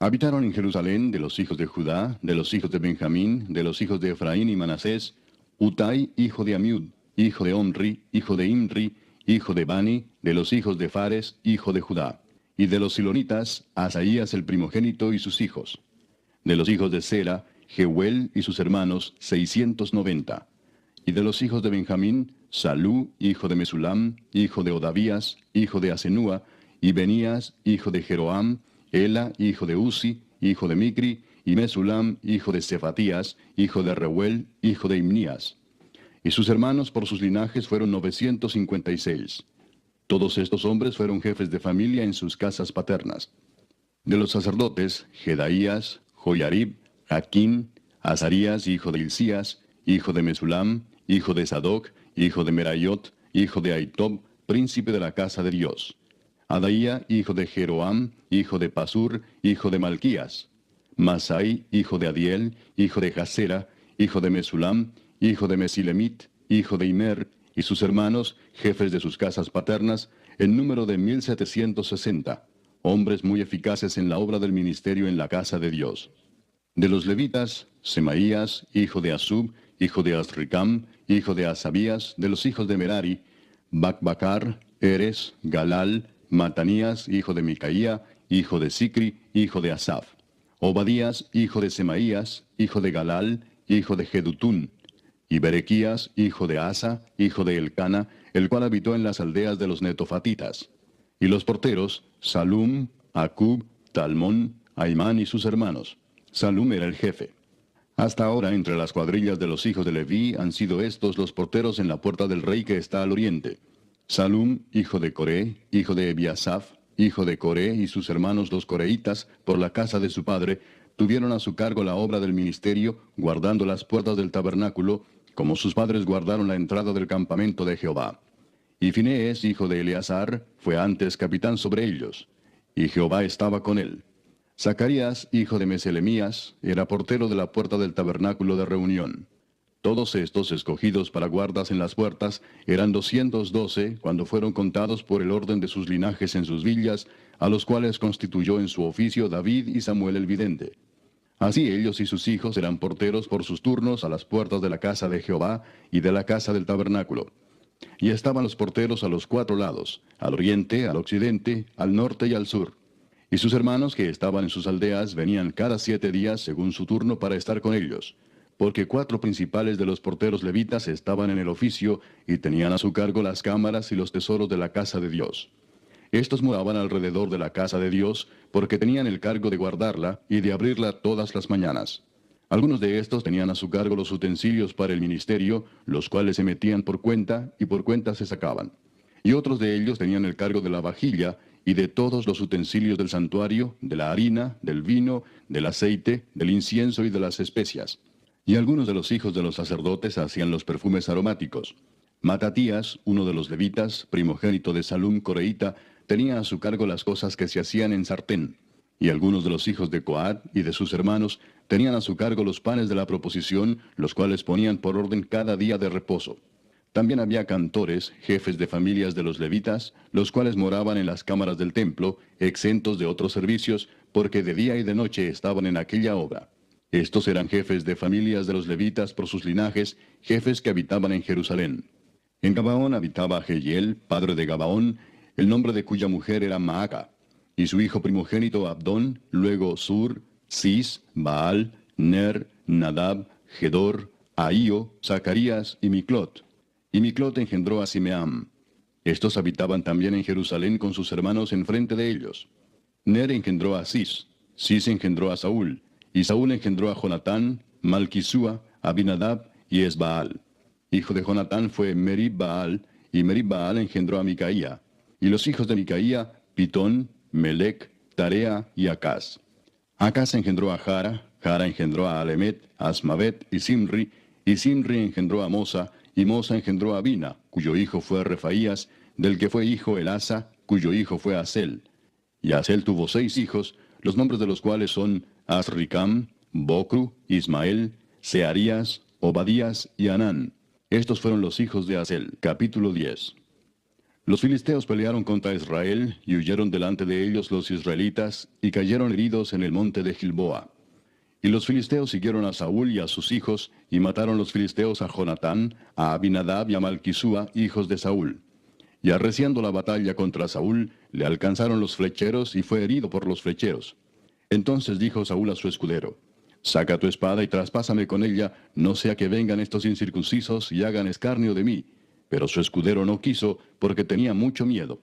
Speaker 1: Habitaron en Jerusalén de los hijos de Judá, de los hijos de Benjamín, de los hijos de Efraín y Manasés, Utai, hijo de Amiud, hijo de Omri, hijo de Imri, hijo de Bani, de los hijos de Fares, hijo de Judá. Y de los silonitas, Asaías el primogénito y sus hijos. De los hijos de Sela, Jehuel y sus hermanos, 690. Y de los hijos de Benjamín, Salú, hijo de Mesulam, hijo de Odavías, hijo de Asenúa, y Benías, hijo de Jeroam, Ela, hijo de Uzi, hijo de Micri, y Mesulam, hijo de Cefatías, hijo de Reuel, hijo de Imnías. Y sus hermanos por sus linajes fueron 956. Todos estos hombres fueron jefes de familia en sus casas paternas. De los sacerdotes, Jedaías, Joyarib, Jaquín, Azarías, hijo de Hilcías, hijo de Mesulam, hijo de Sadoc, hijo de Merayot, hijo de Aitob, príncipe de la casa de Dios. Adaía, hijo de Jeroam, hijo de Pasur, hijo de Malquías. Masai, hijo de Adiel, hijo de Jasera, hijo de Mesulam, hijo de Mesilemit, hijo de Imer, y sus hermanos, jefes de sus casas paternas, en número de 1760, hombres muy eficaces en la obra del ministerio en la casa de Dios. De los levitas, Semaías, hijo de Asub, hijo de Asricam, hijo de Asabías, de los hijos de Merari, Bacbacar, Eres, Galal, Matanías, hijo de Micaía, hijo de Sicri, hijo de Asaf. Obadías, hijo de Semaías, hijo de Galal, hijo de Jedutún. y Berequías, hijo de Asa, hijo de Elcana, el cual habitó en las aldeas de los netofatitas. Y los porteros, Salum, Acub, Talmón, Aimán y sus hermanos. Salum era el jefe. Hasta ahora, entre las cuadrillas de los hijos de Leví, han sido estos los porteros en la puerta del rey que está al oriente. Salum, hijo de Coré, hijo de Ebiasaf, hijo de Coré y sus hermanos los coreitas, por la casa de su padre, tuvieron a su cargo la obra del ministerio, guardando las puertas del tabernáculo, como sus padres guardaron la entrada del campamento de Jehová. Y Finees, hijo de Eleazar, fue antes capitán sobre ellos, y Jehová estaba con él. Zacarías, hijo de Meselemías, era portero de la puerta del tabernáculo de reunión. Todos estos, escogidos para guardas en las puertas, eran 212 cuando fueron contados por el orden de sus linajes en sus villas, a los cuales constituyó en su oficio David y Samuel el vidente. Así ellos y sus hijos eran porteros por sus turnos a las puertas de la casa de Jehová y de la casa del tabernáculo. Y estaban los porteros a los 4 lados, al oriente, al occidente, al norte y al sur. Y sus hermanos que estaban en sus aldeas venían cada 7 días según su turno para estar con ellos, porque 4 principales de los porteros levitas estaban en el oficio y tenían a su cargo las cámaras y los tesoros de la casa de Dios. Estos moraban alrededor de la casa de Dios, porque tenían el cargo de guardarla y de abrirla todas las mañanas. Algunos de estos tenían a su cargo los utensilios para el ministerio, los cuales se metían por cuenta y por cuenta se sacaban. Y otros de ellos tenían el cargo de la vajilla y de todos los utensilios del santuario, de la harina, del vino, del aceite, del incienso y de las especias. Y algunos de los hijos de los sacerdotes hacían los perfumes aromáticos. Matatías, uno de los levitas, primogénito de Salum coreíta, tenía a su cargo las cosas que se hacían en sartén. Y algunos de los hijos de Coat y de sus hermanos tenían a su cargo los panes de la proposición, los cuales ponían por orden cada día de reposo. También había cantores, jefes de familias de los levitas, los cuales moraban en las cámaras del templo, exentos de otros servicios, porque de día y de noche estaban en aquella obra. Estos eran jefes de familias de los levitas por sus linajes, jefes que habitaban en Jerusalén. En Gabaón habitaba Jehiel, padre de Gabaón, el nombre de cuya mujer era Maaca, y su hijo primogénito Abdón, luego Sur, Cis, Baal, Ner, Nadab, Gedor, Ahío, Zacarías y Miclot. Y Miclot engendró a Simeam. Estos habitaban también en Jerusalén con sus hermanos enfrente de ellos. Ner engendró a Cis, Cis engendró a Saúl, y Saúl engendró a Jonatán, Malquisúa, Abinadab y Esbaal. Hijo de Jonatán fue Merib-Baal, y Merib-Baal engendró a Micaía. Y los hijos de Micaía, Pitón, Melec, Tarea y Acaz. Acaz engendró a Jara, Jara engendró a Alemet, Asmavet y Simri engendró a Mosa, y Mosa engendró a Bina, cuyo hijo fue Refaías, del que fue hijo Elasa, cuyo hijo fue Asel. Y Asel tuvo 6 hijos, los nombres de los cuales son Asricam, Bocru, Ismael, Searías, Obadías y Anán. Estos fueron los hijos de Asel. Capítulo 10. Los filisteos pelearon contra Israel, y huyeron delante de ellos los israelitas, y cayeron heridos en el monte de Gilboa. Y los filisteos siguieron a Saúl y a sus hijos, y mataron los filisteos a Jonatán, a Abinadab y a Malquisúa, hijos de Saúl. Y arreciando la batalla contra Saúl, le alcanzaron los flecheros, y fue herido por los flecheros. Entonces dijo Saúl a su escudero: Saca tu espada y traspásame con ella, no sea que vengan estos incircuncisos y hagan escarnio de mí. Pero su escudero no quiso, porque tenía mucho miedo.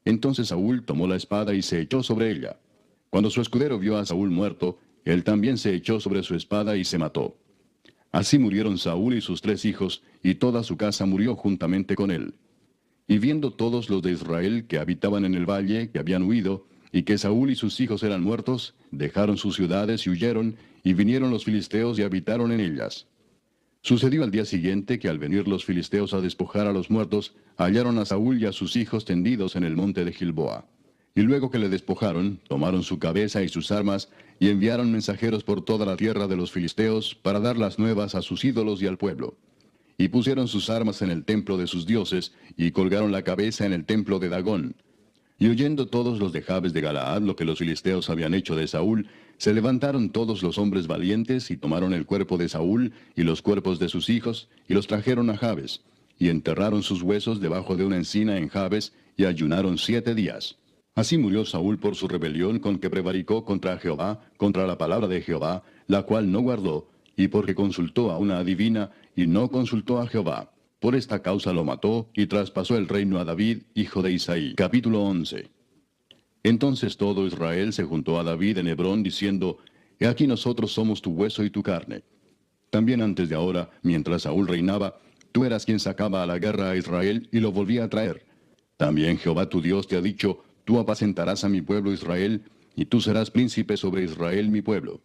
Speaker 1: Entonces Saúl tomó la espada y se echó sobre ella. Cuando su escudero vio a Saúl muerto, él también se echó sobre su espada y se mató. Así murieron Saúl y sus 3 hijos, y toda su casa murió juntamente con él. Y viendo todos los de Israel que habitaban en el valle, que habían huido, y que Saúl y sus hijos eran muertos, dejaron sus ciudades y huyeron, y vinieron los filisteos y habitaron en ellas. Sucedió al día siguiente que al venir los filisteos a despojar a los muertos, hallaron a Saúl y a sus hijos tendidos en el monte de Gilboa. Y luego que le despojaron, tomaron su cabeza y sus armas, y enviaron mensajeros por toda la tierra de los filisteos para dar las nuevas a sus ídolos y al pueblo. Y pusieron sus armas en el templo de sus dioses, y colgaron la cabeza en el templo de Dagón. Y oyendo todos los de Jabes de Galaad lo que los filisteos habían hecho de Saúl, se levantaron todos los hombres valientes, y tomaron el cuerpo de Saúl, y los cuerpos de sus hijos, y los trajeron a Jabes, y enterraron sus huesos debajo de una encina en Jabes, y ayunaron 7 días. Así murió Saúl por su rebelión con que prevaricó contra Jehová, contra la palabra de Jehová, la cual no guardó, y porque consultó a una adivina y no consultó a Jehová. Por esta causa lo mató y traspasó el reino a David, hijo de Isaí. Capítulo 11. Entonces todo Israel se juntó a David en Hebrón, diciendo: He aquí nosotros somos tu hueso y tu carne. También antes de ahora, mientras Saúl reinaba, tú eras quien sacaba a la guerra a Israel y lo volvía a traer. También Jehová tu Dios te ha dicho: Tú apacentarás a mi pueblo Israel, y tú serás príncipe sobre Israel mi pueblo.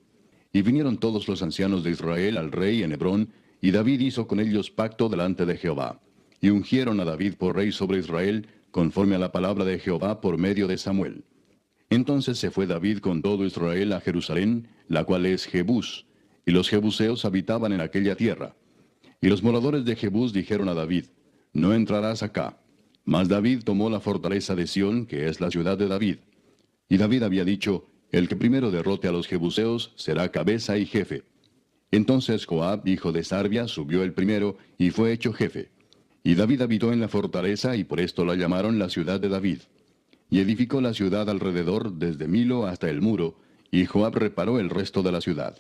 Speaker 1: Y vinieron todos los ancianos de Israel al rey en Hebrón, y David hizo con ellos pacto delante de Jehová. Y ungieron a David por rey sobre Israel, conforme a la palabra de Jehová por medio de Samuel. Entonces se fue David con todo Israel a Jerusalén, la cual es Jebús, y los jebuseos habitaban en aquella tierra. Y los moradores de Jebús dijeron a David: No entrarás acá. Mas David tomó la fortaleza de Sión, que es la ciudad de David. Y David había dicho: El que primero derrote a los jebuseos será cabeza y jefe. Entonces Joab, hijo de Sarvia, subió el primero, y fue hecho jefe. Y David habitó en la fortaleza, y por esto la llamaron la ciudad de David. Y edificó la ciudad alrededor, desde Milo hasta el muro, y Joab reparó el resto de la ciudad.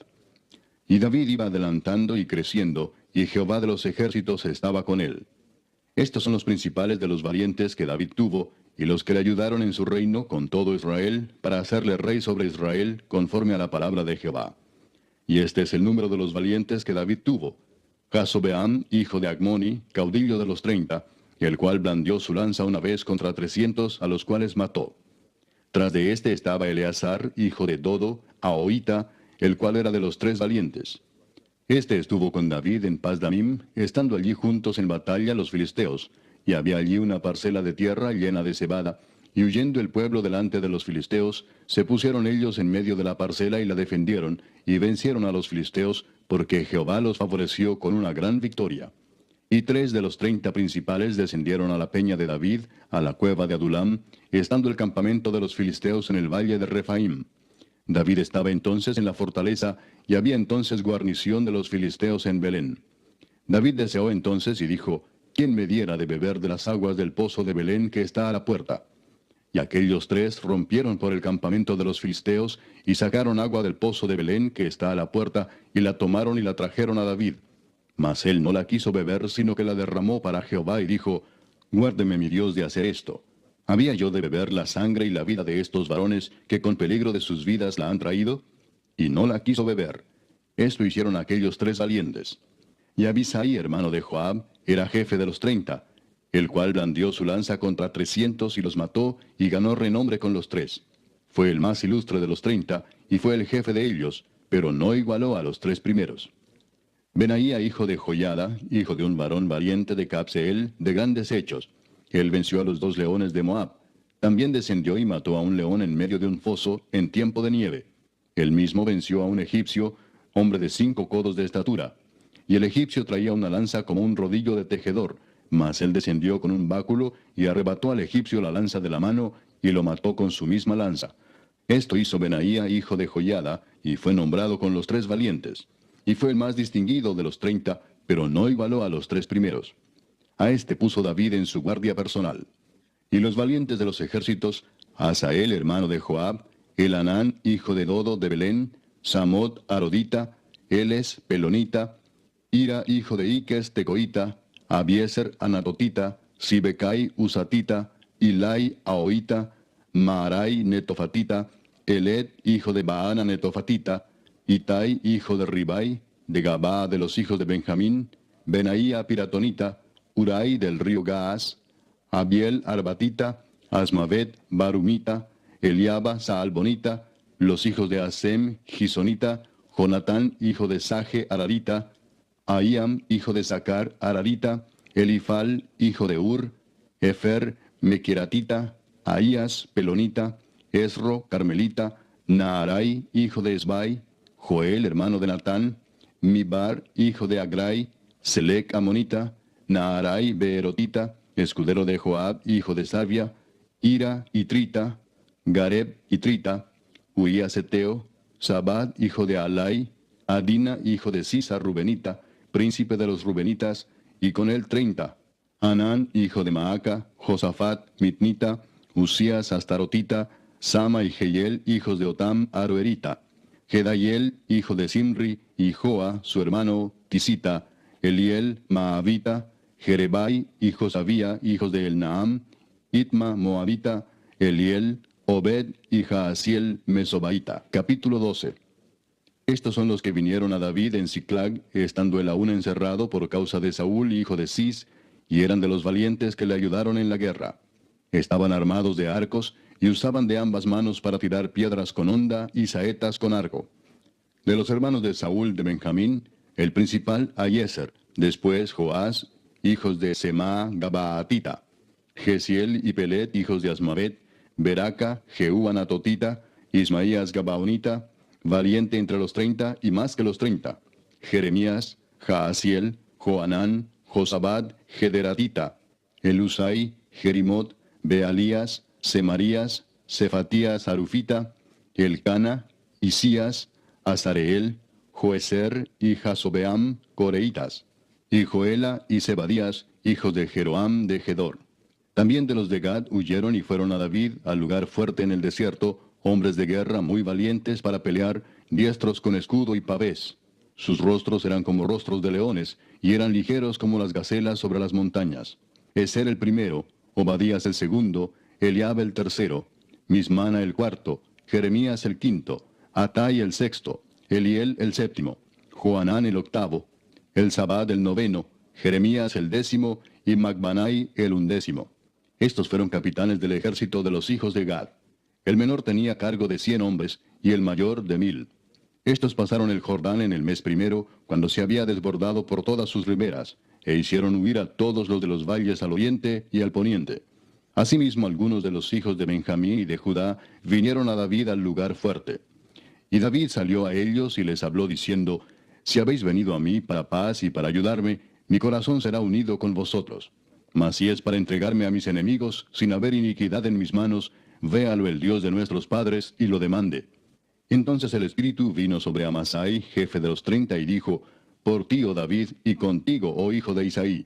Speaker 1: Y David iba adelantando y creciendo, y Jehová de los ejércitos estaba con él. Estos son los principales de los valientes que David tuvo, y los que le ayudaron en su reino con todo Israel, para hacerle rey sobre Israel, conforme a la palabra de Jehová. Y este es el número de los valientes que David tuvo: Jasobeam, hijo de Agmoni, caudillo de los 30, el cual blandió su lanza una vez contra 300, a los cuales mató. Tras de este estaba Eleazar, hijo de Dodo, Ahoita, el cual era de los 3 valientes. Este estuvo con David en Pasdamim, estando allí juntos en batalla los filisteos, y había allí una parcela de tierra llena de cebada, y huyendo el pueblo delante de los filisteos, se pusieron ellos en medio de la parcela y la defendieron, y vencieron a los filisteos, porque Jehová los favoreció con una gran victoria. Y 3 de los 30 principales descendieron a la peña de David, a la cueva de Adulam, estando el campamento de los filisteos en el valle de Refaim. David estaba entonces en la fortaleza, y había entonces guarnición de los filisteos en Belén. David deseó entonces y dijo: ¿Quién me diera de beber de las aguas del pozo de Belén que está a la puerta? Y aquellos 3 rompieron por el campamento de los filisteos, y sacaron agua del pozo de Belén que está a la puerta, y la tomaron y la trajeron a David. Mas él no la quiso beber, sino que la derramó para Jehová, y dijo: Guárdeme mi Dios de hacer esto. ¿Había yo de beber la sangre y la vida de estos varones, que con peligro de sus vidas la han traído? Y no la quiso beber. Esto hicieron aquellos 3 valientes. Y Abisai, hermano de Joab, era jefe de los 30, el cual blandió su lanza contra 300 y los mató, y ganó renombre con los 3. Fue el más ilustre de los 30, y fue el jefe de ellos, pero no igualó a los 3 primeros. Benaía, hijo de Joiada, hijo de un varón valiente de Capseel, de grandes hechos. Él venció a los 2 leones de Moab. También descendió y mató a un león en medio de un foso, en tiempo de nieve. Él mismo venció a un egipcio, hombre de 5 codos de estatura. Y el egipcio traía una lanza como un rodillo de tejedor, mas él descendió con un báculo, y arrebató al egipcio la lanza de la mano, y lo mató con su misma lanza. Esto hizo Benaía, hijo de Joiada, y fue nombrado con los 3 valientes. Y fue el más distinguido de los 30, pero no igualó a los 3 primeros. A este puso David en su guardia personal. Y los valientes de los ejércitos: Asael, hermano de Joab, Elanán, hijo de Dodo de Belén, Samot, Arodita, Eles, Pelonita, Ira, hijo de Iques, Tecoita, Abieser, Anatotita, Sibecai, Usatita, Ilai, Ahoita, Maarai, Netofatita, Eled, hijo de Baana, Netofatita, Itai, hijo de Ribai, de Gabaa de los hijos de Benjamín, Benaía, Piratonita, Urai del río Gaas, Abiel, Arbatita, Asmavet, Barumita, Eliaba, Saalbonita, los hijos de Asem, Gisonita, Jonatán, hijo de Saje, Ararita, Ahiam, hijo de Sacar, Ararita, Elifal, hijo de Ur, Efer, Mequiratita, Ahías, Pelonita, Esro, Carmelita, Naarai, hijo de Esbai, Joel, hermano de Natán, Mibar, hijo de Agrai, Selec, Amonita, Naarai, Beerotita, escudero de Joab, hijo de Sarvia, Ira, Itrita, Gareb, Itrita, Uías Eteo, Sabad, hijo de Alai, Adina, hijo de Sisa, Rubenita, príncipe de los Rubenitas, y con él 30, Anán, hijo de Maaca, Josafat, Mitnita, Usías, Astarotita, Sama y Jehiel, hijos de Otam, Aroerita,
Speaker 2: Gedaiel, hijo de Simri, y Joa, su hermano, Tisita, Eliel, Maavita, Jerebai, hijo Sabía, hijos de Elnaam, Itma, Moabita, Eliel, Obed y Jaasiel, Mesobaita. Capítulo 12. Estos son los que vinieron a David en Siclag, estando él aún encerrado por causa de Saúl, hijo de Cis, y eran de los valientes que le ayudaron en la guerra. Estaban armados de arcos, y usaban de ambas manos para tirar piedras con honda y saetas con arco. De los hermanos de Saúl de Benjamín, el principal Ahiezer, después Joás, hijos de Semá Gabaatita, Gesiel y Pelet, hijos de Asmavet, Beraca, Jehú Anatotita, Ismaías Gabaonita, valiente entre los 30 y más que los 30, Jeremías, Jaasiel, Joanán, Josabad, Gederatita, Elusai, Jerimot, Bealías, Semarías, Cefatías Arufita, Elcana, Isías, Azareel, Joeser y Jasobeam, Coreitas, y Joela y Zebadías, hijos de Jeroam de Gedor. También de los de Gad huyeron y fueron a David al lugar fuerte en el desierto, hombres de guerra muy valientes para pelear, diestros con escudo y pavés. Sus rostros eran como rostros de leones, y eran ligeros como las gacelas sobre las montañas. Eser el primero, Obadías el segundo, Eliab el tercero, Mismana el cuarto, Jeremías el quinto, Atai el sexto, Eliel el séptimo, Joanán el octavo, Elzabad el noveno, Jeremías el décimo y Macbanai el undécimo. Estos fueron capitanes del ejército de los hijos de Gad. El menor tenía cargo de 100 hombres y el mayor de 1000. Estos pasaron el Jordán en el mes primero, cuando se había desbordado por todas sus riberas, e hicieron huir a todos los de los valles al oriente y al poniente. Asimismo, algunos de los hijos de Benjamín y de Judá vinieron a David al lugar fuerte. Y David salió a ellos y les habló diciendo, Si habéis venido a mí para paz y para ayudarme, mi corazón será unido con vosotros. Mas si es para entregarme a mis enemigos, sin haber iniquidad en mis manos, véalo el Dios de nuestros padres y lo demande. Entonces el Espíritu vino sobre Amasai, jefe de los 30, y dijo, Por ti, oh David, y contigo, oh hijo de Isaí.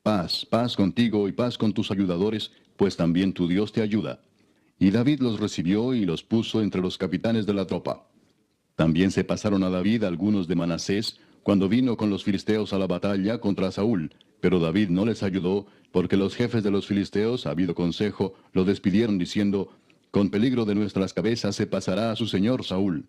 Speaker 2: Paz, paz contigo y paz con tus ayudadores, pues también tu Dios te ayuda. Y David los recibió y los puso entre los capitanes de la tropa. También se pasaron a David algunos de Manasés, cuando vino con los filisteos a la batalla contra Saúl, pero David no les ayudó, porque los jefes de los filisteos, habido consejo, lo despidieron diciendo, Con peligro de nuestras cabezas se pasará a su señor Saúl.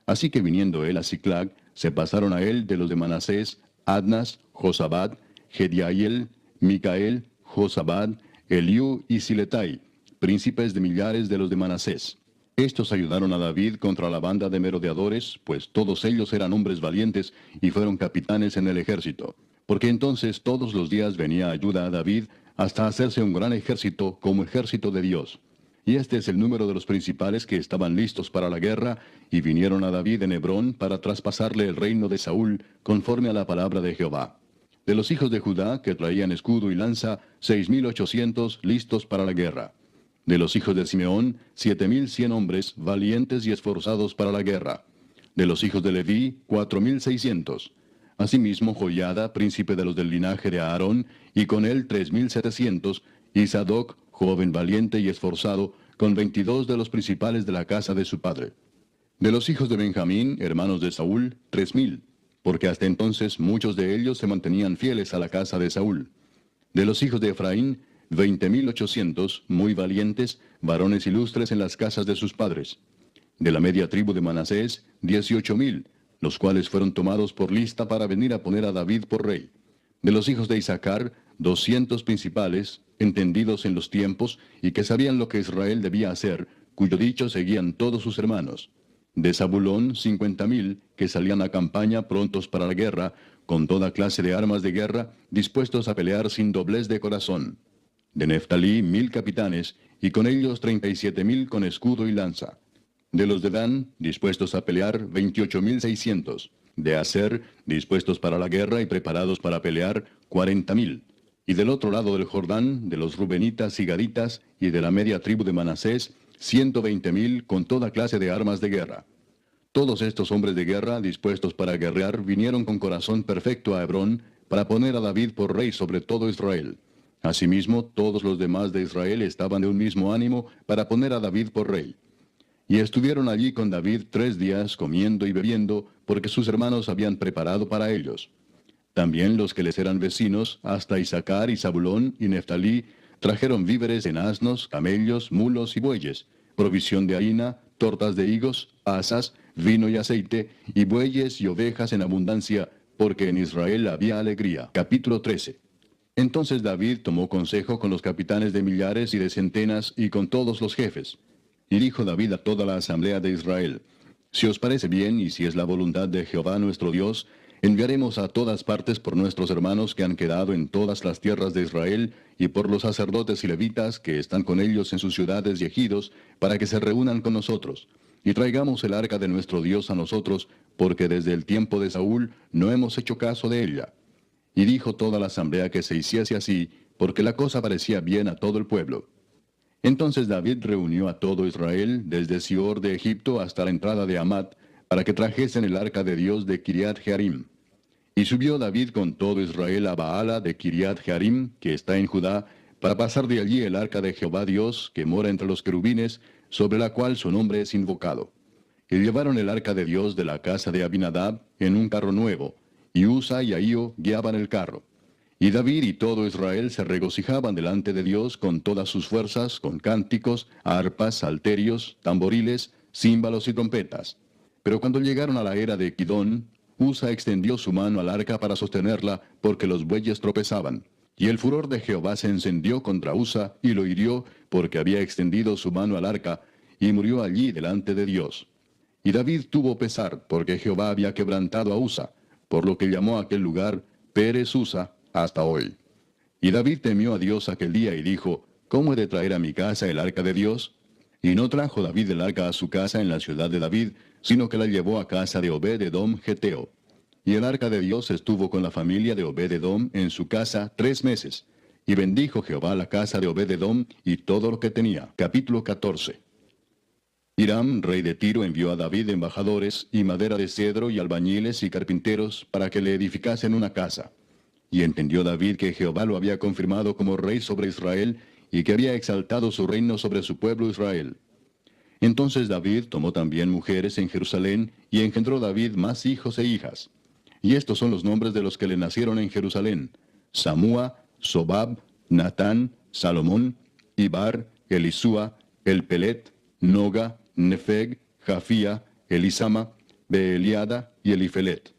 Speaker 2: Así que viniendo él a Siclag, se pasaron a él de los de Manasés, Adnas, Josabad, Gediael, Micael, Josabad, Eliú y Siletai, príncipes de millares de los de Manasés. Estos ayudaron a David contra la banda de merodeadores, pues todos ellos eran hombres valientes y fueron capitanes en el ejército. Porque entonces todos los días venía ayuda a David hasta hacerse un gran ejército como ejército de Dios. Y este es el número de los principales que estaban listos para la guerra y vinieron a David en Hebrón para traspasarle el reino de Saúl conforme a la palabra de Jehová. De los hijos de Judá, que traían escudo y lanza, 6,800 listos para la guerra. De los hijos de Simeón, 7,100 hombres, valientes y esforzados para la guerra. De los hijos de Leví, 4,600. Asimismo, Joiada, príncipe de los del linaje de Aarón, y con él 3,700, y Sadoc, joven valiente y esforzado, con 22 de los principales de la casa de su padre. De los hijos de Benjamín, hermanos de Saúl, 3,000, porque hasta entonces muchos de ellos se mantenían fieles a la casa de Saúl. De los hijos de Efraín, 20,800, muy valientes, varones ilustres en las casas de sus padres. De la media tribu de Manasés, 18,000, los cuales fueron tomados por lista para venir a poner a David por rey. De los hijos de Isaacar, 200 principales, entendidos en los tiempos, y que sabían lo que Israel debía hacer, cuyo dicho seguían todos sus hermanos. De Zabulón, 50,000, que salían a campaña prontos para la guerra, con toda clase de armas de guerra, dispuestos a pelear sin doblez de corazón. De Neftalí, 1,000 capitanes, y con ellos 37,000 con escudo y lanza. De los de Dan, dispuestos a pelear, 28,600. De Aser, dispuestos para la guerra y preparados para pelear, 40,000. Y del otro lado del Jordán, de los Rubenitas y Gaditas, y de la media tribu de Manasés, 120,000 con toda clase de armas de guerra. Todos estos hombres de guerra, dispuestos para guerrear, vinieron con corazón perfecto a Hebrón, para poner a David por rey sobre todo Israel. Asimismo, todos los demás de Israel estaban de un mismo ánimo para poner a David por rey. Y estuvieron allí con David 3 días comiendo y bebiendo, porque sus hermanos habían preparado para ellos. También los que les eran vecinos, hasta Isaacar y Zabulón y Neftalí, trajeron víveres en asnos, camellos, mulos y bueyes, provisión de harina, tortas de higos, asas, vino y aceite, y bueyes y ovejas en abundancia, porque en Israel había alegría. Capítulo 13. Entonces David tomó consejo con los capitanes de millares y de centenas y con todos los jefes. Y dijo David a toda la asamblea de Israel: Si os parece bien y si es la voluntad de Jehová nuestro Dios, enviaremos a todas partes por nuestros hermanos que han quedado en todas las tierras de Israel, y por los sacerdotes y levitas que están con ellos en sus ciudades y ejidos, para que se reúnan con nosotros. Y traigamos el arca de nuestro Dios a nosotros, porque desde el tiempo de Saúl no hemos hecho caso de ella. Y dijo toda la asamblea que se hiciese así, porque la cosa parecía bien a todo el pueblo. Entonces David reunió a todo Israel, desde Sior de Egipto hasta la entrada de Hamat, para que trajesen el arca de Dios de Kiriat Jearim. Y subió David con todo Israel a Baala de Kiriat Jearim, que está en Judá, para pasar de allí el arca de Jehová Dios, que mora entre los querubines, sobre la cual su nombre es invocado. Y llevaron el arca de Dios de la casa de Abinadab en un carro nuevo, y Usa y Ahío guiaban el carro. Y David y todo Israel se regocijaban delante de Dios con todas sus fuerzas, con cánticos, arpas, salterios, tamboriles, címbalos y trompetas. Pero cuando llegaron a la era de Kidón, Usa extendió su mano al arca para sostenerla, porque los bueyes tropezaban. Y el furor de Jehová se encendió contra Usa, y lo hirió, porque había extendido su mano al arca, y murió allí delante de Dios. Y David tuvo pesar, porque Jehová había quebrantado a Usa, por lo que llamó a aquel lugar Pérez Usa hasta hoy. Y David temió a Dios aquel día y dijo: ¿Cómo he de traer a mi casa el arca de Dios? Y no trajo David el arca a su casa en la ciudad de David, sino que la llevó a casa de Obed-edom Geteo. Y el arca de Dios estuvo con la familia de Obed-edom en su casa 3 meses. Y bendijo Jehová la casa de Obed-edom y todo lo que tenía. Capítulo 14. Hiram, rey de Tiro, envió a David embajadores, y madera de cedro, y albañiles y carpinteros, para que le edificasen una casa. Y entendió David que Jehová lo había confirmado como rey sobre Israel, y que había exaltado su reino sobre su pueblo Israel. Entonces David tomó también mujeres en Jerusalén, y engendró David más hijos e hijas. Y estos son los nombres de los que le nacieron en Jerusalén: Samúa, Sobab, Natán, Salomón, Ibar, Elisúa, Elpelet, Noga, Nefeg, Jafía, Elisama, Beeliada y Elifelet.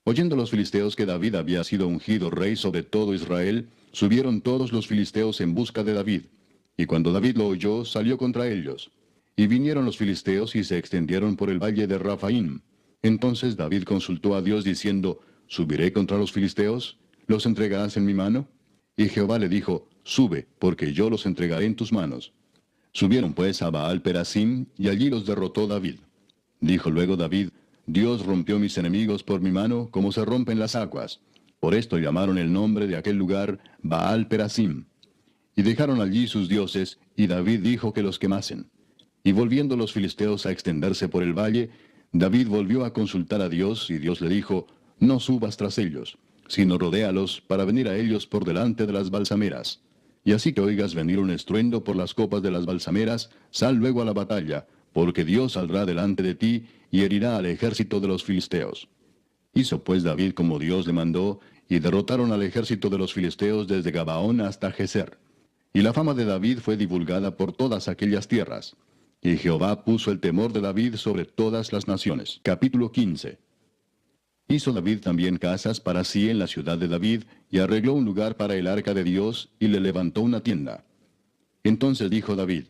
Speaker 2: Oyendo los filisteos que David había sido ungido rey sobre todo Israel, subieron todos los filisteos en busca de David. Y cuando David lo oyó, salió contra ellos. Y vinieron los filisteos y se extendieron por el valle de Rafaim. Entonces David consultó a Dios diciendo: ¿Subiré contra los filisteos? ¿Los entregarás en mi mano? Y Jehová le dijo: Sube, porque yo los entregaré en tus manos. Subieron pues a Baal Perasim, y allí los derrotó David. Dijo luego David: Dios rompió mis enemigos por mi mano, como se rompen las aguas. Por esto llamaron el nombre de aquel lugar Baal Perasim. Y dejaron allí sus dioses, y David dijo que los quemasen. Y volviendo los filisteos a extenderse por el valle, David volvió a consultar a Dios, y Dios le dijo: No subas tras ellos, sino rodéalos para venir a ellos por delante de las balsameras. Y así que oigas venir un estruendo por las copas de las balsameras, sal luego a la batalla, porque Dios saldrá delante de ti y herirá al ejército de los filisteos. Hizo pues David como Dios le mandó, y derrotaron al ejército de los filisteos desde Gabaón hasta Geser. Y la fama de David fue divulgada por todas aquellas tierras. Y Jehová puso el temor de David sobre todas las naciones. Capítulo 15. Hizo David también casas para sí en la ciudad de David, y arregló un lugar para el arca de Dios, y le levantó una tienda. Entonces dijo David: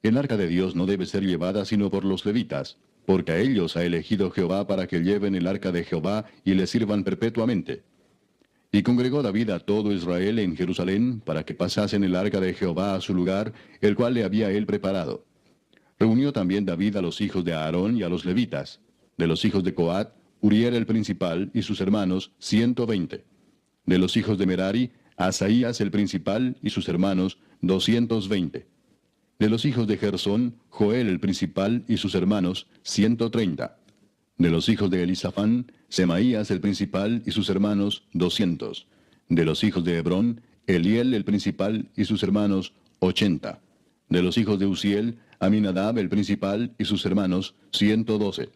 Speaker 2: El arca de Dios no debe ser llevada sino por los levitas, porque a ellos ha elegido Jehová para que lleven el arca de Jehová y le sirvan perpetuamente. Y congregó David a todo Israel en Jerusalén, para que pasasen el arca de Jehová a su lugar, el cual le había él preparado. Reunió también David a los hijos de Aarón y a los levitas. De los hijos de Coat, Uriel el principal y sus hermanos, 120. De los hijos de Merari, Asaías el principal y sus hermanos, 220. De los hijos de Gersón, Joel el principal y sus hermanos, 130. De los hijos de Elisafán, Semaías el principal y sus hermanos, 200. De los hijos de Hebrón, Eliel el principal y sus hermanos, 80. De los hijos de Uziel, Aminadab el principal y sus hermanos, 112.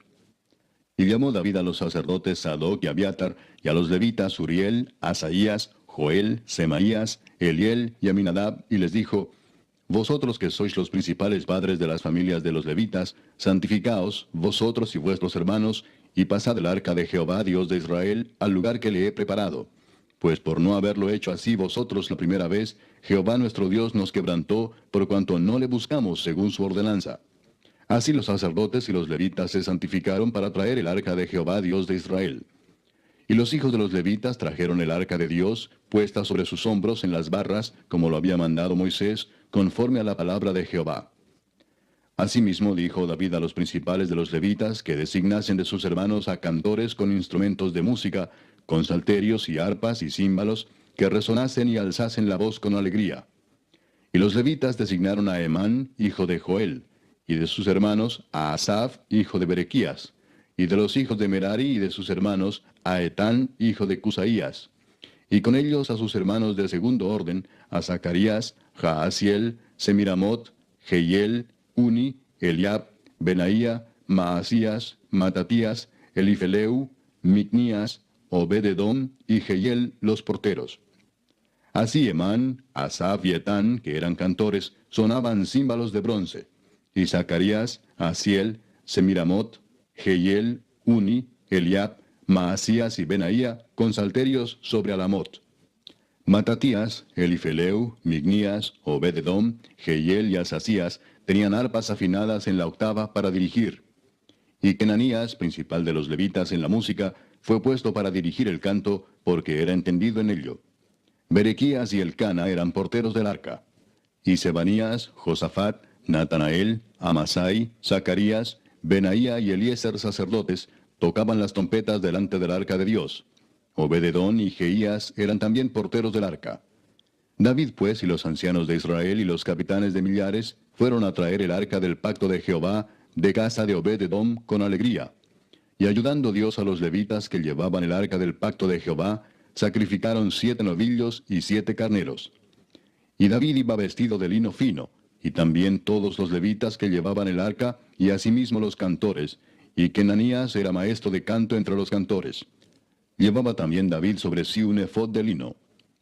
Speaker 2: Y llamó David a los sacerdotes Sadoc y Abiatar, y a los levitas Uriel, Asaías, Joel, Semaías, Eliel y Aminadab, y les dijo: Vosotros que sois los principales padres de las familias de los levitas, santificaos, vosotros y vuestros hermanos, y pasad el arca de Jehová, Dios de Israel, al lugar que le he preparado. Pues por no haberlo hecho así vosotros la primera vez, Jehová nuestro Dios nos quebrantó, por cuanto no le buscamos según su ordenanza. Así los sacerdotes y los levitas se santificaron para traer el arca de Jehová, Dios de Israel. Y los hijos de los levitas trajeron el arca de Dios, puesta sobre sus hombros en las barras, como lo había mandado Moisés, conforme a la palabra de Jehová. Asimismo dijo David a los principales de los levitas que designasen de sus hermanos a cantores con instrumentos de música, con salterios y arpas y címbalos, que resonasen y alzasen la voz con alegría. Y los levitas designaron a Emán, hijo de Joel, y de sus hermanos a Asaf, hijo de Berequías, y de los hijos de Merari y de sus hermanos a Etán, hijo de Cusaías, y con ellos a sus hermanos de segundo orden, a Zacarías, Jaasiel, Semiramot, Jehiel, Uni, Eliab, Benaía, Maasías, Matatías, Elifeleu, Micnías, Obed-edom y Jehiel los porteros. Así Emán, Asaf y Etán, que eran cantores, sonaban címbalos de bronce, y Zacarías, Asiel, Semiramot, Jehiel, Uni, Eliab, Maasías y Benaía, con salterios sobre Alamot. Matatías, Elifeleu, Micnías, Obed-edom, Jehiel y Asasías tenían arpas afinadas en la octava para dirigir. Y Kenanías, principal de los levitas en la música, fue puesto para dirigir el canto, porque era entendido en ello. Berequías y Elcana eran porteros del arca. Y Sebanías, Josafat, Natanael, Amasai, Zacarías, Benaía y Eliezer sacerdotes tocaban las trompetas delante del arca de Dios. Obed-edom y Jeías eran también porteros del arca. David pues y los ancianos de Israel y los capitanes de millares fueron a traer el arca del pacto de Jehová de casa de Obed-edom con alegría. Y ayudando Dios a los levitas que llevaban el arca del pacto de Jehová, sacrificaron 7 novillos y 7 carneros. Y David iba vestido de lino fino, y también todos los levitas que llevaban el arca, y asimismo los cantores, y Kenanías era maestro de canto entre los cantores. Llevaba también David sobre sí un efod de lino.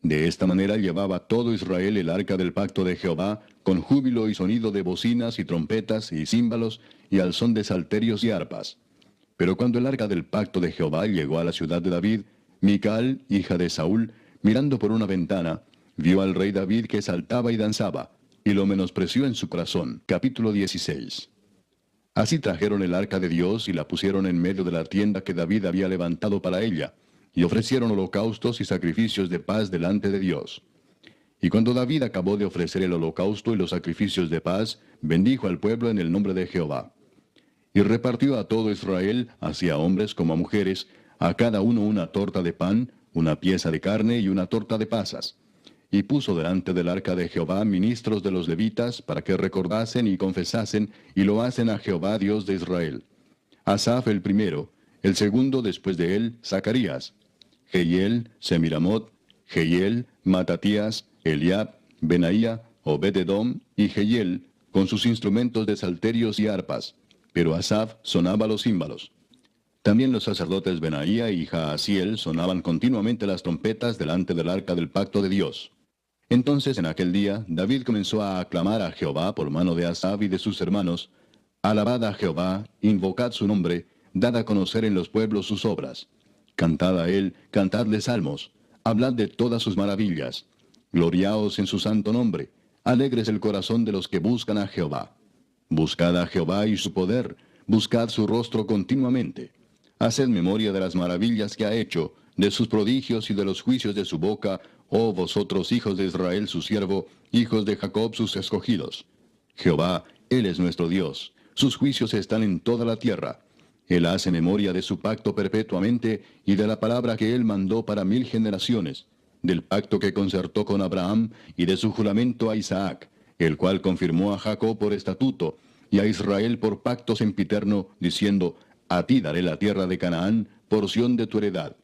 Speaker 2: De esta manera llevaba todo Israel el arca del pacto de Jehová, con júbilo y sonido de bocinas y trompetas y címbalos, y al son de salterios y arpas. Pero cuando el arca del pacto de Jehová llegó a la ciudad de David, Mical, hija de Saúl, mirando por una ventana, vio al rey David que saltaba y danzaba, y lo menospreció en su corazón. Capítulo 16. Así trajeron el arca de Dios y la pusieron en medio de la tienda que David había levantado para ella, y ofrecieron holocaustos y sacrificios de paz delante de Dios. Y cuando David acabó de ofrecer el holocausto y los sacrificios de paz, bendijo al pueblo en el nombre de Jehová. Y repartió a todo Israel, así a hombres como a mujeres, a cada uno una torta de pan, una pieza de carne y una torta de pasas. Y puso delante del arca de Jehová ministros de los levitas, para que recordasen y confesasen, y lo hacen a Jehová Dios de Israel. Asaf el primero, el segundo después de él, Zacarías, Jehiel, Semiramot, Jehiel, Matatías, Eliab, Benaía, Obed-edom y Jehiel, con sus instrumentos de salterios y arpas, pero Asaf sonaba los címbalos. También los sacerdotes Benaía y Jaasiel sonaban continuamente las trompetas delante del arca del pacto de Dios. Entonces en aquel día David comenzó a aclamar a Jehová por mano de Asaf y de sus hermanos: Alabad a Jehová, invocad su nombre, dad a conocer en los pueblos sus obras. Cantad a él, cantadle salmos, hablad de todas sus maravillas. Gloriaos en su santo nombre, alegres el corazón de los que buscan a Jehová. Buscad a Jehová y su poder, buscad su rostro continuamente. Haced memoria de las maravillas que ha hecho, de sus prodigios y de los juicios de su boca, oh vosotros hijos de Israel su siervo, hijos de Jacob sus escogidos. Jehová, Él es nuestro Dios, sus juicios están en toda la tierra. Él hace memoria de su pacto perpetuamente y de la palabra que Él mandó para 1000 generaciones, del pacto que concertó con Abraham y de su juramento a Isaac, el cual confirmó a Jacob por estatuto y a Israel por pacto sempiterno, diciendo: A ti daré la tierra de Canaán, porción de tu heredad.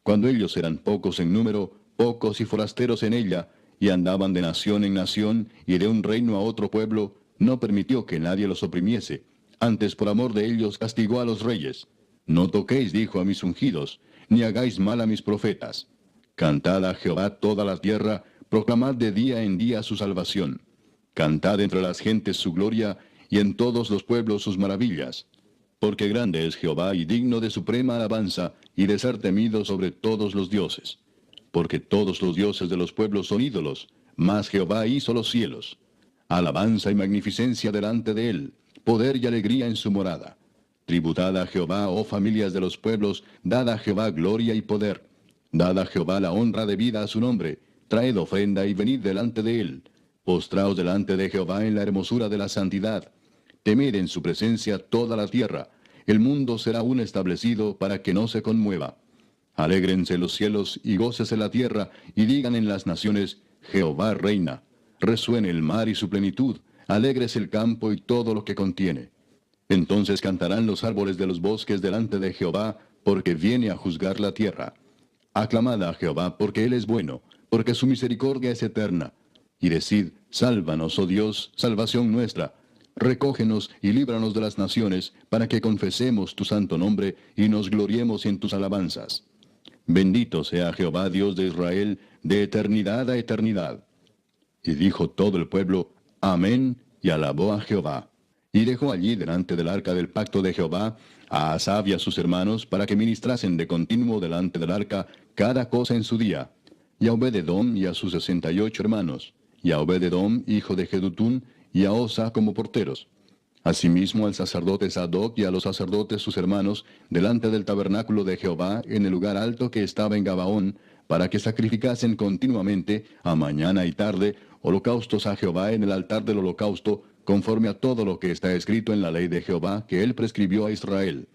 Speaker 2: Cuando ellos eran pocos en número, pocos y forasteros en ella, y andaban de nación en nación y de un reino a otro pueblo, no permitió que nadie los oprimiese. Antes por amor de ellos castigó a los reyes. No toquéis, dijo, a mis ungidos, ni hagáis mal a mis profetas. Cantad a Jehová toda la tierra, proclamad de día en día su salvación. Cantad entre las gentes su gloria, y en todos los pueblos sus maravillas. Porque grande es Jehová y digno de suprema alabanza, y de ser temido sobre todos los dioses. Porque todos los dioses de los pueblos son ídolos, mas Jehová hizo los cielos. Alabanza y magnificencia delante de él, poder y alegría en su morada. Tributad a Jehová, oh familias de los pueblos, dad a Jehová gloria y poder. Dad a Jehová la honra debida a su nombre, traed ofrenda y venid delante de él. Postraos delante de Jehová en la hermosura de la santidad. Temed en su presencia toda la tierra. El mundo será aún establecido para que no se conmueva. Alégrense los cielos y gócese la tierra, y digan en las naciones, Jehová reina. Resuene el mar y su plenitud, alégrese el campo y todo lo que contiene. Entonces cantarán los árboles de los bosques delante de Jehová, porque viene a juzgar la tierra. Aclamad a Jehová, porque él es bueno, porque su misericordia es eterna. Y decid, sálvanos, oh Dios, salvación nuestra. Recógenos y líbranos de las naciones, para que confesemos tu santo nombre y nos gloriemos en tus alabanzas. Bendito sea Jehová, Dios de Israel, de eternidad a eternidad. Y dijo todo el pueblo, Amén, y alabó a Jehová. Y dejó allí delante del arca del pacto de Jehová a Asaf y a sus hermanos, para que ministrasen de continuo delante del arca cada cosa en su día. Y a Obed-edom y a sus 68 hermanos, y a Obed-edom, hijo de Jedutún, y a Osa como porteros. Asimismo al sacerdote Sadoc y a los sacerdotes sus hermanos, delante del tabernáculo de Jehová, en el lugar alto que estaba en Gabaón, para que sacrificasen continuamente, a mañana y tarde, holocaustos a Jehová en el altar del holocausto, conforme a todo lo que está escrito en la ley de Jehová, que él prescribió a Israel.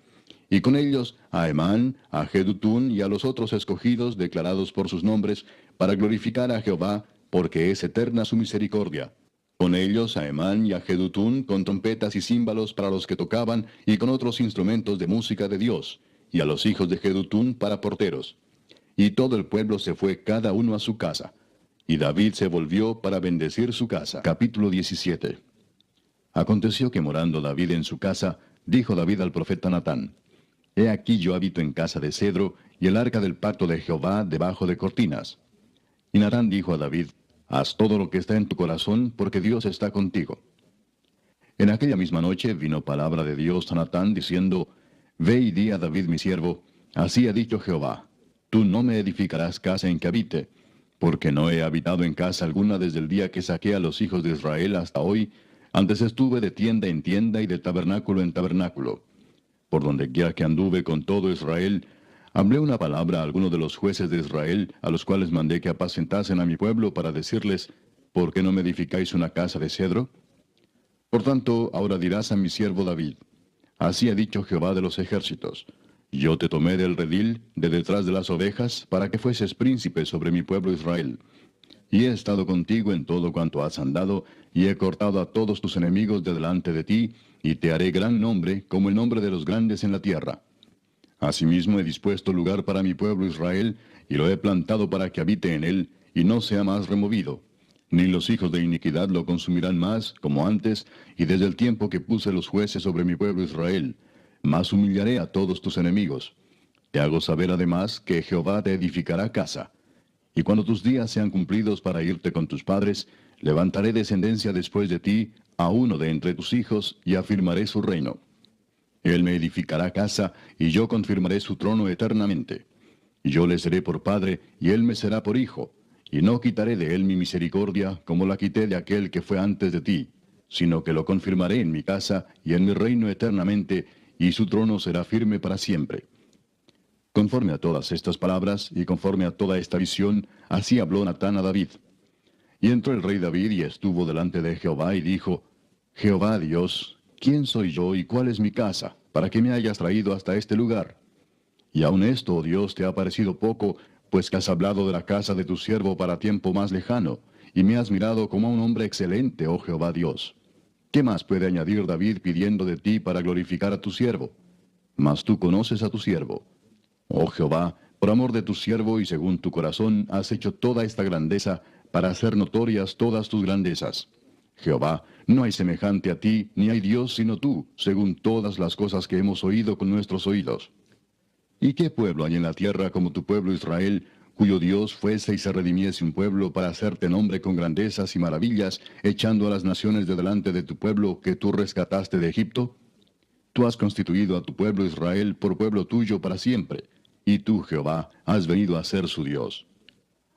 Speaker 2: Y con ellos a Emán, a Jedutún y a los otros escogidos declarados por sus nombres, para glorificar a Jehová, porque es eterna su misericordia. Con ellos a Emán y a Jedutún, con trompetas y címbalos para los que tocaban, y con otros instrumentos de música de Dios, y a los hijos de Jedutún para porteros. Y todo el pueblo se fue cada uno a su casa. Y David se volvió para bendecir su casa. Capítulo 17. Aconteció que morando David en su casa, dijo David al profeta Natán, He aquí yo habito en casa de cedro, y el arca del pacto de Jehová debajo de cortinas. Y Natán dijo a David, Haz todo lo que está en tu corazón, porque Dios está contigo. En aquella misma noche vino palabra de Dios a Natán, diciendo, Ve y di a David mi siervo, así ha dicho Jehová, tú no me edificarás casa en que habite, porque no he habitado en casa alguna desde el día que saqué a los hijos de Israel hasta hoy, antes estuve de tienda en tienda y de tabernáculo en tabernáculo. Por donde quiera que anduve con todo Israel, hablé una palabra a algunos de los jueces de Israel, a los cuales mandé que apacentasen a mi pueblo para decirles, ¿por qué no me edificáis una casa de cedro? Por tanto, ahora dirás a mi siervo David, así ha dicho Jehová de los ejércitos, yo te tomé del redil, de detrás de las ovejas, para que fueses príncipe sobre mi pueblo Israel. Y he estado contigo en todo cuanto has andado, y he cortado a todos tus enemigos de delante de ti, y te haré gran nombre, como el nombre de los grandes en la tierra. Asimismo he dispuesto lugar para mi pueblo Israel, y lo he plantado para que habite en él, y no sea más removido. Ni los hijos de iniquidad lo consumirán más, como antes, y desde el tiempo que puse los jueces sobre mi pueblo Israel. Mas humillaré a todos tus enemigos. Te hago saber además que Jehová te edificará casa. Y cuando tus días sean cumplidos para irte con tus padres, levantaré descendencia después de ti, a uno de entre tus hijos, y afirmaré su reino. Él me edificará casa, y yo confirmaré su trono eternamente. Y yo le seré por padre, y él me será por hijo. Y no quitaré de él mi misericordia, como la quité de aquel que fue antes de ti, sino que lo confirmaré en mi casa, y en mi reino eternamente, y su trono será firme para siempre. Conforme a todas estas palabras, y conforme a toda esta visión, así habló Natán a David. Y entró el rey David, y estuvo delante de Jehová, y dijo, Jehová Dios, ¿quién soy yo, y cuál es mi casa, para que me hayas traído hasta este lugar? Y aun esto, oh Dios, te ha parecido poco, pues que has hablado de la casa de tu siervo para tiempo más lejano, y me has mirado como a un hombre excelente, oh Jehová Dios. ¿Qué más puede añadir David pidiendo de ti para glorificar a tu siervo? Mas tú conoces a tu siervo. Oh Jehová, por amor de tu siervo y según tu corazón has hecho toda esta grandeza, para hacer notorias todas tus grandezas. Jehová, no hay semejante a ti, ni hay Dios sino tú, según todas las cosas que hemos oído con nuestros oídos. ¿Y qué pueblo hay en la tierra como tu pueblo Israel, cuyo Dios fuese y se redimiese un pueblo para hacerte nombre con grandezas y maravillas, echando a las naciones de delante de tu pueblo que tú rescataste de Egipto? Tú has constituido a tu pueblo Israel por pueblo tuyo para siempre, y tú, Jehová, has venido a ser su Dios.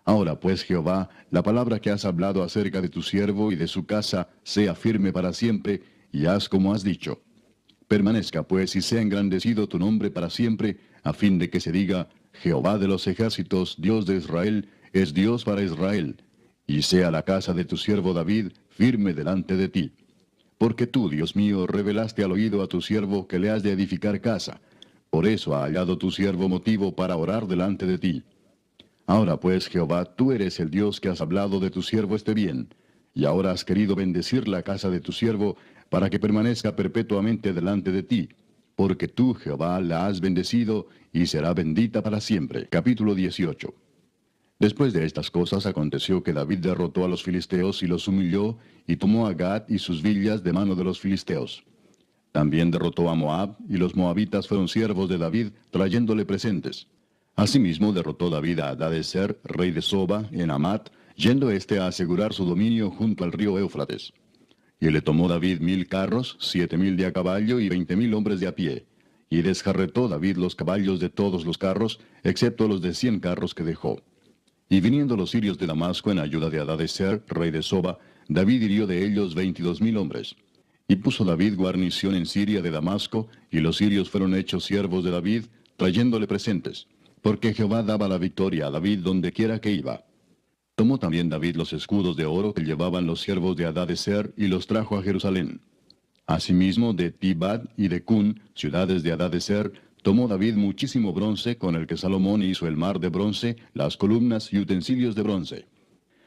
Speaker 2: Ahora pues, Jehová, la palabra que has hablado acerca de tu siervo y de su casa sea firme para siempre, y haz como has dicho. Permanezca pues y sea engrandecido tu nombre para siempre, a fin de que se diga, Jehová de los ejércitos, Dios de Israel, es Dios para Israel, y sea la casa de tu siervo David firme delante de ti. Porque tú, Dios mío, revelaste al oído a tu siervo que le has de edificar casa. Por eso ha hallado tu siervo motivo para orar delante de ti. Ahora pues, Jehová, tú eres el Dios que has hablado de tu siervo este bien, y ahora has querido bendecir la casa de tu siervo, para que permanezca perpetuamente delante de ti, porque tú, Jehová, la has bendecido, y será bendita para siempre. Capítulo 18. Después de estas cosas aconteció que David derrotó a los filisteos y los humilló, y tomó a Gad y sus villas de mano de los filisteos. También derrotó a Moab, y los moabitas fueron siervos de David, trayéndole presentes. Asimismo derrotó David a Hadadezer, rey de Soba, en Amat, yendo éste a asegurar su dominio junto al río Éufrates. Y le tomó David 1000 carros, 7000 de a caballo y 20,000 hombres de a pie. Y desjarretó David los caballos de todos los carros, excepto los de 100 carros que dejó. Y viniendo los sirios de Damasco en ayuda de Hadadezer, rey de Soba, David hirió de ellos 22,000 hombres. Y puso David guarnición en Siria de Damasco, y los sirios fueron hechos siervos de David, trayéndole presentes, porque Jehová daba la victoria a David donde quiera que iba. Tomó también David los escudos de oro que llevaban los siervos de Hadadezer, y los trajo a Jerusalén. Asimismo de Tibad y de Cun, ciudades de Hadadezer, tomó David muchísimo bronce, con el que Salomón hizo el mar de bronce, las columnas y utensilios de bronce.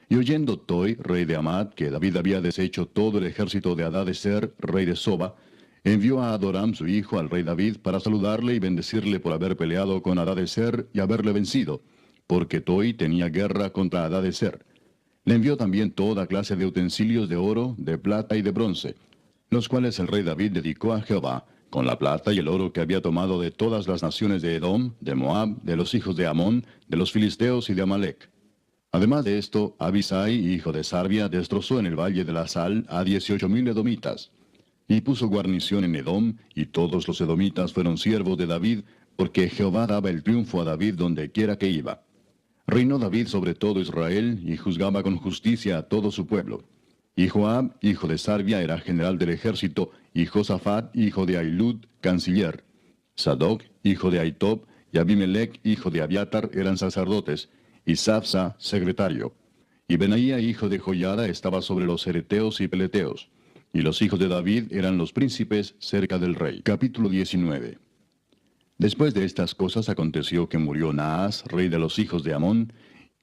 Speaker 2: Y oyendo Toi, rey de Amad, que David había deshecho todo el ejército de Hadadezer, rey de Soba, envió a Adoram su hijo al rey David para saludarle y bendecirle por haber peleado con Hadadezer y haberle vencido, porque Toi tenía guerra contra Hadadezer. Le envió también toda clase de utensilios de oro, de plata y de bronce, los cuales el rey David dedicó a Jehová, con la plata y el oro que había tomado de todas las naciones de Edom, de Moab, de los hijos de Amón, de los filisteos y de Amalec. Además de esto, Abisai, hijo de Sarbia, destrozó en el valle de la Sal a 18,000 edomitas. Y puso guarnición en Edom, y todos los edomitas fueron siervos de David, porque Jehová daba el triunfo a David donde quiera que iba. Reinó David sobre todo Israel, y juzgaba con justicia a todo su pueblo. Y Joab, hijo de Sarbia, era general del ejército, y Josafat, hijo de Ahilud, canciller. Sadoc, hijo de Ahitob, y Abimelech, hijo de Abiatar, eran sacerdotes, y Sapsa, secretario. Y Benaía, hijo de Joiada, estaba sobre los cereteos y peleteos. Y los hijos de David eran los príncipes cerca del rey. Capítulo 19. Después de estas cosas aconteció que murió Naas, rey de los hijos de Amón,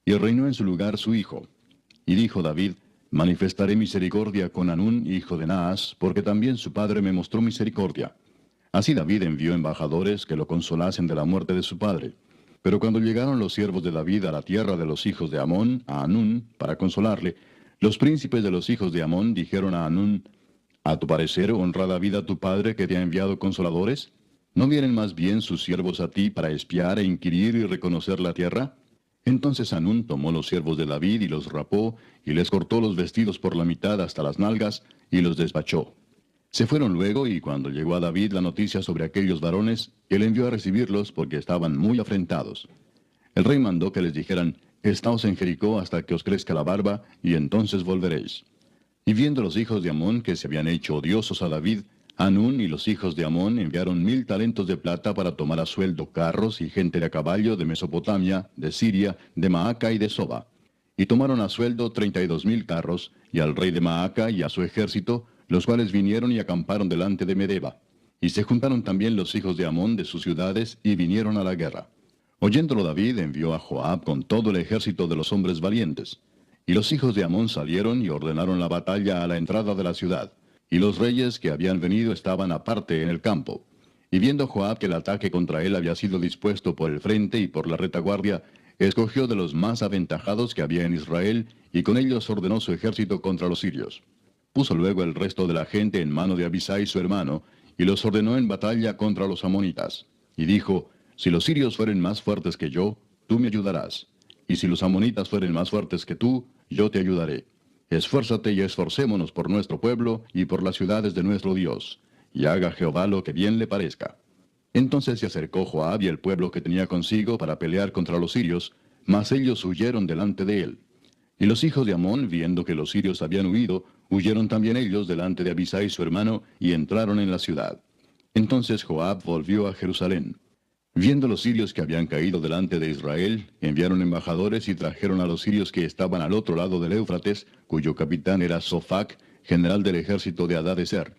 Speaker 2: y reinó en su lugar su hijo. Y dijo David, manifestaré misericordia con Hanún, hijo de Naas, porque también su padre me mostró misericordia. Así David envió embajadores que lo consolasen de la muerte de su padre. Pero cuando llegaron los siervos de David a la tierra de los hijos de Amón, a Hanún, para consolarle, los príncipes de los hijos de Amón dijeron a Hanún, ¿a tu parecer honra David a tu padre que te ha enviado consoladores? ¿No vienen más bien sus siervos a ti para espiar e inquirir y reconocer la tierra? Entonces Hanún tomó los siervos de David y los rapó, y les cortó los vestidos por la mitad hasta las nalgas, y los despachó. Se fueron luego, y cuando llegó a David la noticia sobre aquellos varones, él envió a recibirlos porque estaban muy afrentados. El rey mandó que les dijeran, estaos en Jericó hasta que os crezca la barba, y entonces volveréis. Y viendo los hijos de Amón que se habían hecho odiosos a David, Hanún y los hijos de Amón enviaron 1000 talentos de plata para tomar a sueldo carros y gente de a caballo de Mesopotamia, de Siria, de Maaca y de Soba. Y tomaron a sueldo 32,000 carros, y al rey de Maaca y a su ejército, los cuales vinieron y acamparon delante de Medeba. Y se juntaron también los hijos de Amón de sus ciudades, y vinieron a la guerra. Oyéndolo David envió a Joab con todo el ejército de los hombres valientes. Y los hijos de Amón salieron y ordenaron la batalla a la entrada de la ciudad. Y los reyes que habían venido estaban aparte en el campo. Y viendo Joab que el ataque contra él había sido dispuesto por el frente y por la retaguardia, escogió de los más aventajados que había en Israel, y con ellos ordenó su ejército contra los sirios. Puso luego el resto de la gente en mano de Abisai su hermano, y los ordenó en batalla contra los amonitas. Y dijo, si los sirios fueren más fuertes que yo, tú me ayudarás. Y si los amonitas fueren más fuertes que tú, yo te ayudaré. Esfuérzate y esforcémonos por nuestro pueblo y por las ciudades de nuestro Dios. Y haga Jehová lo que bien le parezca. Entonces se acercó Joab y el pueblo que tenía consigo para pelear contra los sirios, mas ellos huyeron delante de él. Y los hijos de Amón, viendo que los sirios habían huido, huyeron también ellos delante de Abisai su hermano, y entraron en la ciudad. Entonces Joab volvió a Jerusalén. Viendo los sirios que habían caído delante de Israel, enviaron embajadores y trajeron a los sirios que estaban al otro lado del Éufrates, cuyo capitán era Sofac, general del ejército de Hadadezer.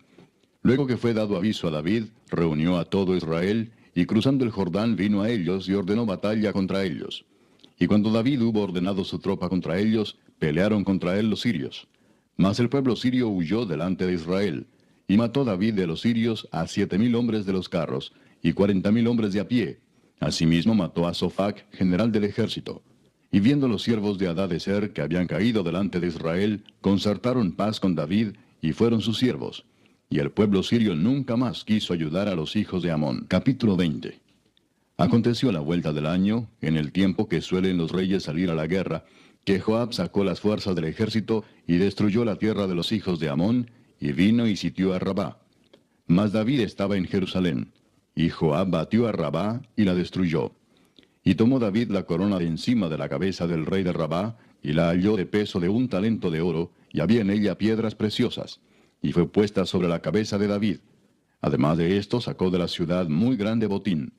Speaker 2: Luego que fue dado aviso a David, reunió a todo Israel, y cruzando el Jordán vino a ellos y ordenó batalla contra ellos. Y cuando David hubo ordenado su tropa contra ellos, pelearon contra él los sirios. Mas el pueblo sirio huyó delante de Israel, y mató David de los sirios a 7,000 hombres de los carros, y 40,000 hombres de a pie. Asimismo mató a Sofac, general del ejército. Y viendo los siervos de Hadadezer que habían caído delante de Israel, concertaron paz con David, y fueron sus siervos. Y el pueblo sirio nunca más quiso ayudar a los hijos de Amón. Capítulo 20. Aconteció a la vuelta del año, en el tiempo que suelen los reyes salir a la guerra, que Joab sacó las fuerzas del ejército y destruyó la tierra de los hijos de Amón, y vino y sitió a Rabá. Mas David estaba en Jerusalén, y Joab batió a Rabá y la destruyó. Y tomó David la corona de encima de la cabeza del rey de Rabá, y la halló de peso de 1 talento de oro, y había en ella piedras preciosas, y fue puesta sobre la cabeza de David. Además de esto, sacó de la ciudad muy grande botín.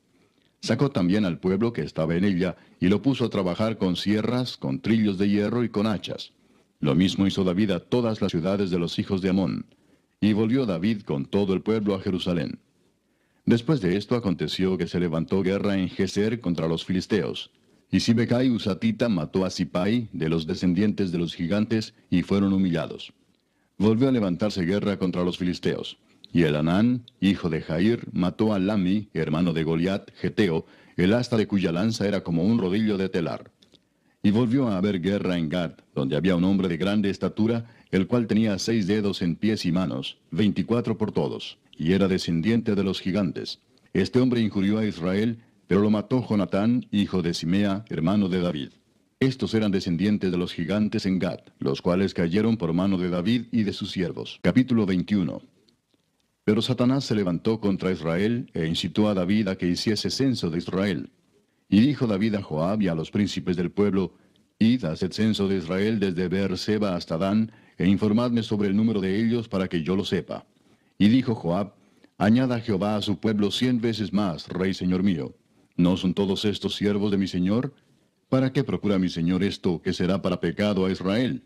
Speaker 2: Sacó también al pueblo que estaba en ella, y lo puso a trabajar con sierras, con trillos de hierro y con hachas. Lo mismo hizo David a todas las ciudades de los hijos de Amón. Y volvió David con todo el pueblo a Jerusalén. Después de esto aconteció que se levantó guerra en Geser contra los filisteos. Y Sibecai Husatita mató a Sipai, de los descendientes de los gigantes, y fueron humillados. Volvió a levantarse guerra contra los filisteos. Y Elanán, hijo de Jair, mató a Lami, hermano de Goliat, geteo, el asta de cuya lanza era como un rodillo de telar. Y volvió a haber guerra en Gad, donde había un hombre de grande estatura, el cual tenía 6 dedos en pies y manos, 24 por todos, y era descendiente de los gigantes. Este hombre injurió a Israel, pero lo mató Jonatán, hijo de Simea, hermano de David. Estos eran descendientes de los gigantes en Gad, los cuales cayeron por mano de David y de sus siervos. Capítulo 21. Pero Satanás se levantó contra Israel, e incitó a David a que hiciese censo de Israel. Y dijo David a Joab y a los príncipes del pueblo, id, haced censo de Israel desde Beerseba hasta Dan, e informadme sobre el número de ellos para que yo lo sepa. Y dijo Joab, añada Jehová a su pueblo 100 veces más, rey señor mío. ¿No son todos estos siervos de mi señor? ¿Para qué procura mi señor esto, que será para pecado a Israel?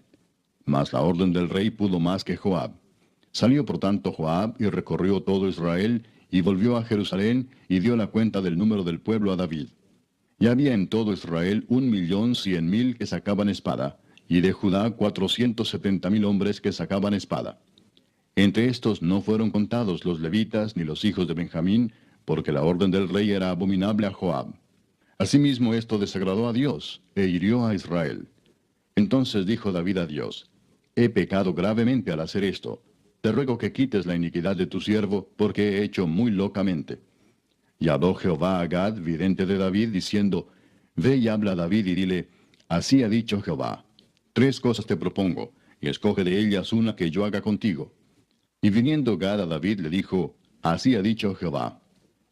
Speaker 2: Mas la orden del rey pudo más que Joab. Salió por tanto Joab y recorrió todo Israel, y volvió a Jerusalén, y dio la cuenta del número del pueblo a David. Y había en todo Israel 1,100,000 que sacaban espada, y de Judá 470,000 hombres que sacaban espada. Entre estos no fueron contados los levitas ni los hijos de Benjamín, porque la orden del rey era abominable a Joab. Asimismo esto desagradó a Dios, e hirió a Israel. Entonces dijo David a Dios, he pecado gravemente al hacer esto. Te ruego que quites la iniquidad de tu siervo, porque he hecho muy locamente. Y habló Jehová a Gad, vidente de David, diciendo, ve y habla a David y dile, así ha dicho Jehová, 3 cosas te propongo, y escoge de ellas una que yo haga contigo. Y viniendo Gad a David le dijo, así ha dicho Jehová,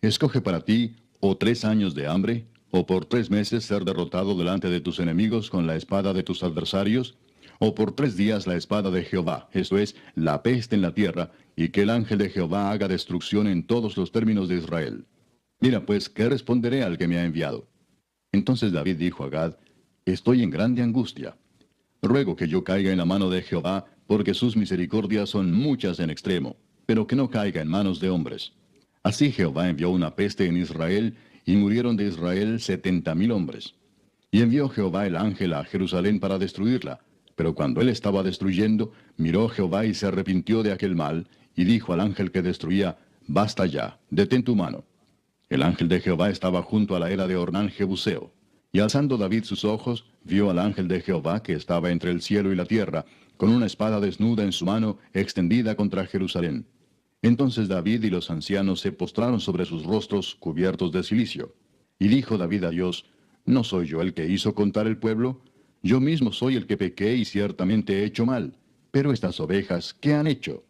Speaker 2: escoge para ti, o 3 años de hambre, o por 3 meses ser derrotado delante de tus enemigos con la espada de tus adversarios, o por 3 días la espada de Jehová, esto es, la peste en la tierra, y que el ángel de Jehová haga destrucción en todos los términos de Israel. Mira pues, ¿qué responderé al que me ha enviado? Entonces David dijo a Gad, estoy en grande angustia. Ruego que yo caiga en la mano de Jehová, porque sus misericordias son muchas en extremo, pero que no caiga en manos de hombres. Así Jehová envió una peste en Israel, y murieron de Israel 70,000 hombres. Y envió Jehová el ángel a Jerusalén para destruirla. Pero cuando él estaba destruyendo, miró Jehová y se arrepintió de aquel mal, y dijo al ángel que destruía, basta ya, detén tu mano. El ángel de Jehová estaba junto a la era de Ornán Jebuseo. Y alzando David sus ojos, vio al ángel de Jehová que estaba entre el cielo y la tierra, con una espada desnuda en su mano, extendida contra Jerusalén. Entonces David y los ancianos se postraron sobre sus rostros cubiertos de cilicio. Y dijo David a Dios, ¿no soy yo el que hizo contar el pueblo? Yo mismo soy el que pequé y ciertamente he hecho mal. Pero estas ovejas, ¿qué han hecho?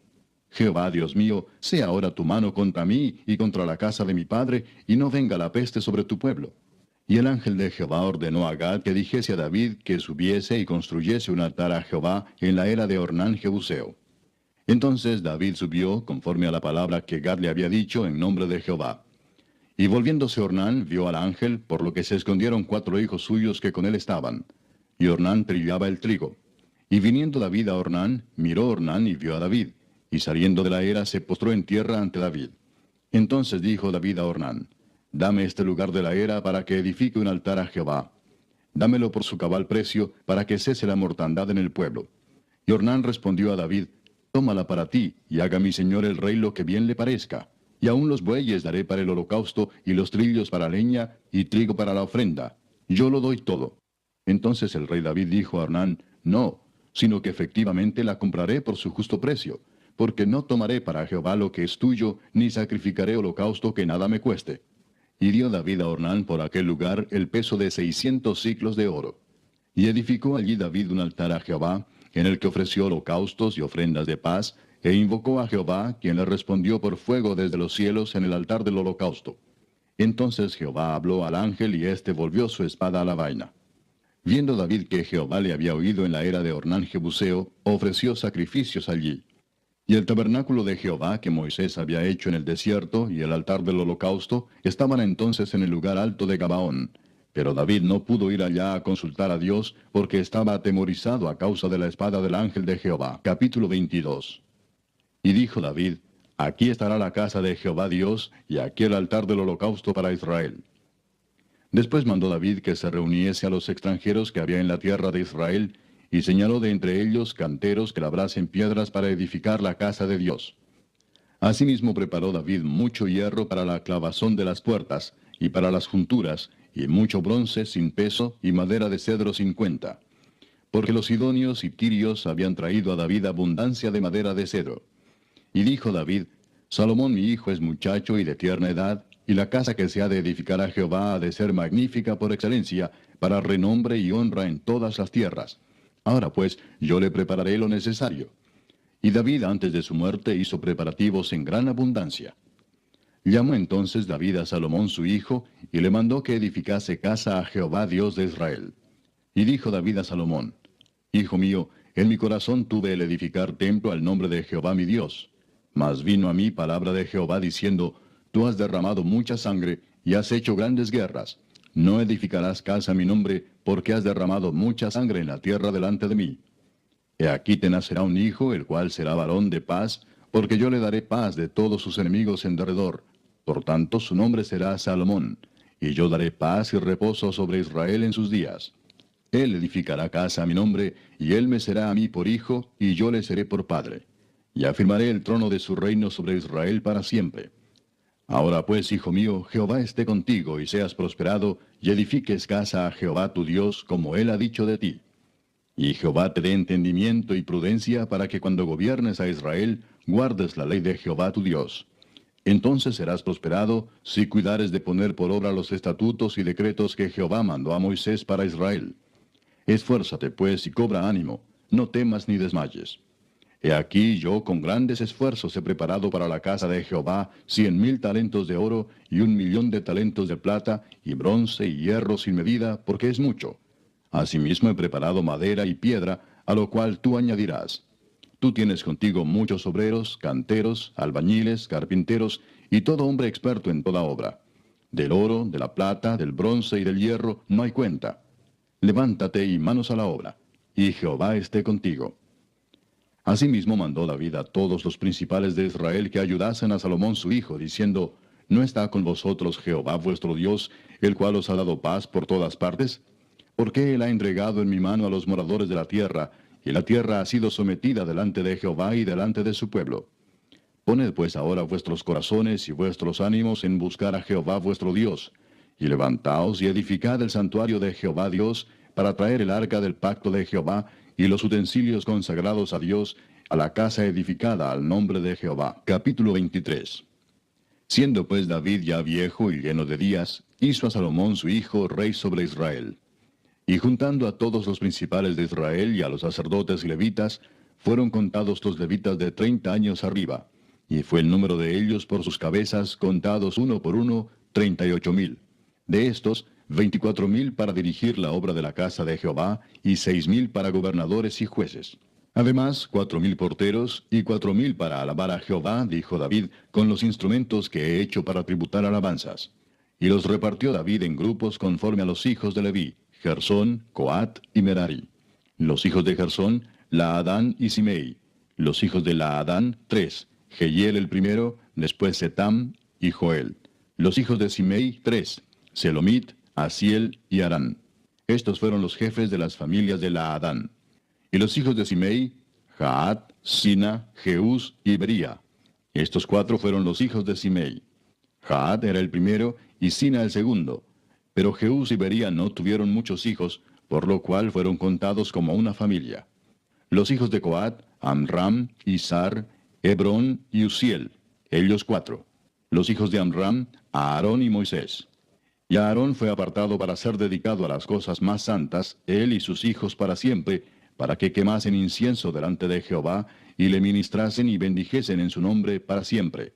Speaker 2: Jehová, Dios mío, sea ahora tu mano contra mí y contra la casa de mi padre, y no venga la peste sobre tu pueblo. Y el ángel de Jehová ordenó a Gad que dijese a David que subiese y construyese un altar a Jehová en la era de Ornán Jebuseo. Entonces David subió, conforme a la palabra que Gad le había dicho, en nombre de Jehová. Y volviéndose Ornán, vio al ángel, por lo que se escondieron 4 hijos suyos que con él estaban. Y Ornán trillaba el trigo. Y viniendo David a Ornán, miró Ornán y vio a David. Y saliendo de la era, se postró en tierra ante David. Entonces dijo David a Ornán, dame este lugar de la era para que edifique un altar a Jehová. Dámelo por su cabal precio, para que cese la mortandad en el pueblo. Y Ornán respondió a David, tómala para ti, y haga mi señor el rey lo que bien le parezca. Y aun los bueyes daré para el holocausto, y los trillos para leña, y trigo para la ofrenda. Yo lo doy todo. Entonces el rey David dijo a Ornán, no, sino que efectivamente la compraré por su justo precio, porque no tomaré para Jehová lo que es tuyo, ni sacrificaré holocausto que nada me cueste. Y dio David a Ornán por aquel lugar el peso de 600 siclos de oro. Y edificó allí David un altar a Jehová, en el que ofreció holocaustos y ofrendas de paz, e invocó a Jehová, quien le respondió por fuego desde los cielos en el altar del holocausto. Entonces Jehová habló al ángel, y éste volvió su espada a la vaina. Viendo David que Jehová le había oído en la era de Ornán Jebuseo, ofreció sacrificios allí. Y el tabernáculo de Jehová que Moisés había hecho en el desierto, y el altar del holocausto, estaban entonces en el lugar alto de Gabaón. Pero David no pudo ir allá a consultar a Dios, porque estaba atemorizado a causa de la espada del ángel de Jehová. Capítulo 22. Y dijo David, aquí estará la casa de Jehová Dios, y aquí el altar del holocausto para Israel. Después mandó David que se reuniese a los extranjeros que había en la tierra de Israel, y señaló de entre ellos canteros que labrasen piedras para edificar la casa de Dios. Asimismo preparó David mucho hierro para la clavazón de las puertas, y para las junturas, y mucho bronce sin peso, y madera de cedro sin cuenta. Porque los sidonios y tirios habían traído a David abundancia de madera de cedro. Y dijo David, Salomón mi hijo es muchacho y de tierna edad, y la casa que se ha de edificar a Jehová ha de ser magnífica por excelencia, para renombre y honra en todas las tierras. Ahora pues, yo le prepararé lo necesario. Y David antes de su muerte hizo preparativos en gran abundancia. Llamó entonces David a Salomón su hijo, y le mandó que edificase casa a Jehová Dios de Israel. Y dijo David a Salomón, Hijo mío, en mi corazón tuve el edificar templo al nombre de Jehová mi Dios. Mas vino a mí palabra de Jehová diciendo, Tú has derramado mucha sangre, y has hecho grandes guerras. No edificarás casa a mi nombre, porque has derramado mucha sangre en la tierra delante de mí. He aquí te nacerá un hijo, el cual será varón de paz, porque yo le daré paz de todos sus enemigos en derredor. Por tanto su nombre será Salomón, y yo daré paz y reposo sobre Israel en sus días. Él edificará casa a mi nombre, y él me será a mí por hijo, y yo le seré por padre. Y afirmaré el trono de su reino sobre Israel para siempre. Ahora pues, hijo mío, Jehová esté contigo, y seas prosperado, y edifiques casa a Jehová tu Dios, como él ha dicho de ti. Y Jehová te dé entendimiento y prudencia, para que cuando gobiernes a Israel, guardes la ley de Jehová tu Dios. Entonces serás prosperado, si cuidares de poner por obra los estatutos y decretos que Jehová mandó a Moisés para Israel. Esfuérzate pues y cobra ánimo, no temas ni desmayes. He aquí yo con grandes esfuerzos he preparado para la casa de Jehová 100,000 talentos de oro y 1,000,000 de talentos de plata, y bronce y hierro sin medida, porque es mucho. Asimismo he preparado madera y piedra, a lo cual tú añadirás. Tú tienes contigo muchos obreros, canteros, albañiles, carpinteros, y todo hombre experto en toda obra. Del oro, de la plata, del bronce y del hierro no hay cuenta. Levántate y manos a la obra, y Jehová esté contigo. Asimismo mandó David a todos los principales de Israel que ayudasen a Salomón su hijo, diciendo, ¿No está con vosotros Jehová vuestro Dios, el cual os ha dado paz por todas partes? ¿Por qué él ha entregado en mi mano a los moradores de la tierra, y la tierra ha sido sometida delante de Jehová y delante de su pueblo? Poned pues ahora vuestros corazones y vuestros ánimos en buscar a Jehová vuestro Dios, y levantaos y edificad el santuario de Jehová Dios, para traer el arca del pacto de Jehová, y los utensilios consagrados a Dios, a la casa edificada al nombre de Jehová. Capítulo 23. Siendo pues David ya viejo y lleno de días, hizo a Salomón su hijo rey sobre Israel. Y juntando a todos los principales de Israel y a los sacerdotes y levitas, fueron contados los levitas de 30 años arriba, y fue el número de ellos por sus cabezas, contados uno por uno, 38,000. De estos, 24,000 para dirigir la obra de la casa de Jehová, y 6,000 para gobernadores y jueces. Además, 4,000 porteros, y 4,000 para alabar a Jehová, dijo David, con los instrumentos que he hecho para tributar alabanzas. Y los repartió David en grupos conforme a los hijos de Leví, Gersón, Coat y Merari. Los hijos de Gersón, Laadán y Simei. Los hijos de Laadán, 3, Jehiel el primero, después Setam y Joel. Los hijos de Simei, 3, Selomit, Asiel y Arán. Estos fueron los jefes de las familias de Laadán. Y los hijos de Simei, Jaat, Sina, Jeús y Bería. Estos 4 fueron los hijos de Simei. Jaat era el primero y Sina el segundo. Pero Jeús y Bería no tuvieron muchos hijos, por lo cual fueron contados como una familia. Los hijos de Coat, Amram, Izar, Hebrón y Uziel, ellos 4. Los hijos de Amram, Aarón y Moisés. Y Aarón fue apartado para ser dedicado a las cosas más santas, él y sus hijos para siempre, para que quemasen incienso delante de Jehová, y le ministrasen y bendijesen en su nombre para siempre.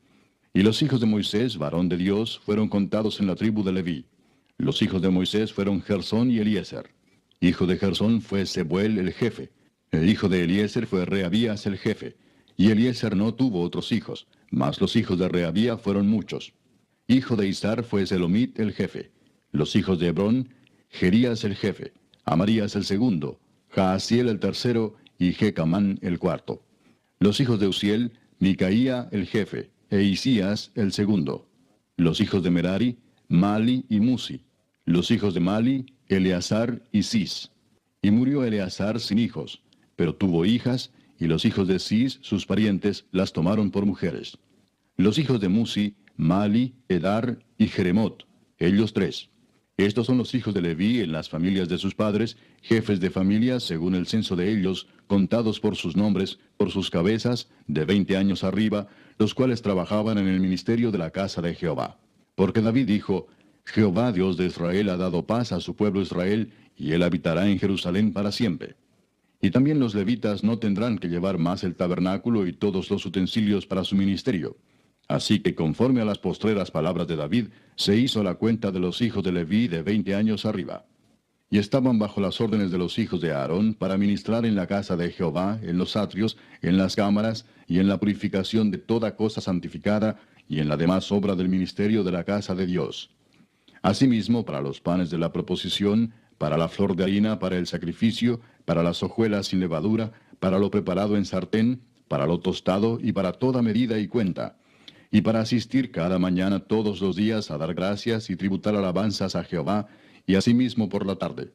Speaker 2: Y los hijos de Moisés, varón de Dios, fueron contados en la tribu de Leví. Los hijos de Moisés fueron Gersón y Eliezer. Hijo de Gersón fue Sebuel el jefe. El hijo de Eliezer fue Rehabías el jefe. Y Eliezer no tuvo otros hijos, mas los hijos de Rehabía fueron muchos. Hijo de Izar fue Selomit el jefe. Los hijos de Hebrón, Jerías el jefe, Amarías el segundo, Jaasiel el tercero y Jecamán el cuarto. Los hijos de Uziel, Micaía el jefe, e Isías el segundo. Los hijos de Merari, Mali y Musi. Los hijos de Mali, Eleazar y Cis. Y murió Eleazar sin hijos, pero tuvo hijas, y los hijos de Cis, sus parientes, las tomaron por mujeres. Los hijos de Musi, Mali, Edar y Jeremot, ellos 3. Estos son los hijos de Leví en las familias de sus padres, jefes de familias según el censo de ellos, contados por sus nombres, por sus cabezas, de 20 años arriba, los cuales trabajaban en el ministerio de la casa de Jehová. Porque David dijo, Jehová Dios de Israel ha dado paz a su pueblo Israel, y él habitará en Jerusalén para siempre. Y también los levitas no tendrán que llevar más el tabernáculo y todos los utensilios para su ministerio. Así que conforme a las postreras palabras de David, se hizo la cuenta de los hijos de Leví de 20 años arriba. Y estaban bajo las órdenes de los hijos de Aarón para ministrar en la casa de Jehová, en los atrios, en las cámaras, y en la purificación de toda cosa santificada, y en la demás obra del ministerio de la casa de Dios. Asimismo, para los panes de la proposición, para la flor de harina, para el sacrificio, para las hojuelas sin levadura, para lo preparado en sartén, para lo tostado y para toda medida y cuenta. Y para asistir cada mañana todos los días a dar gracias y tributar alabanzas a Jehová, y asimismo por la tarde.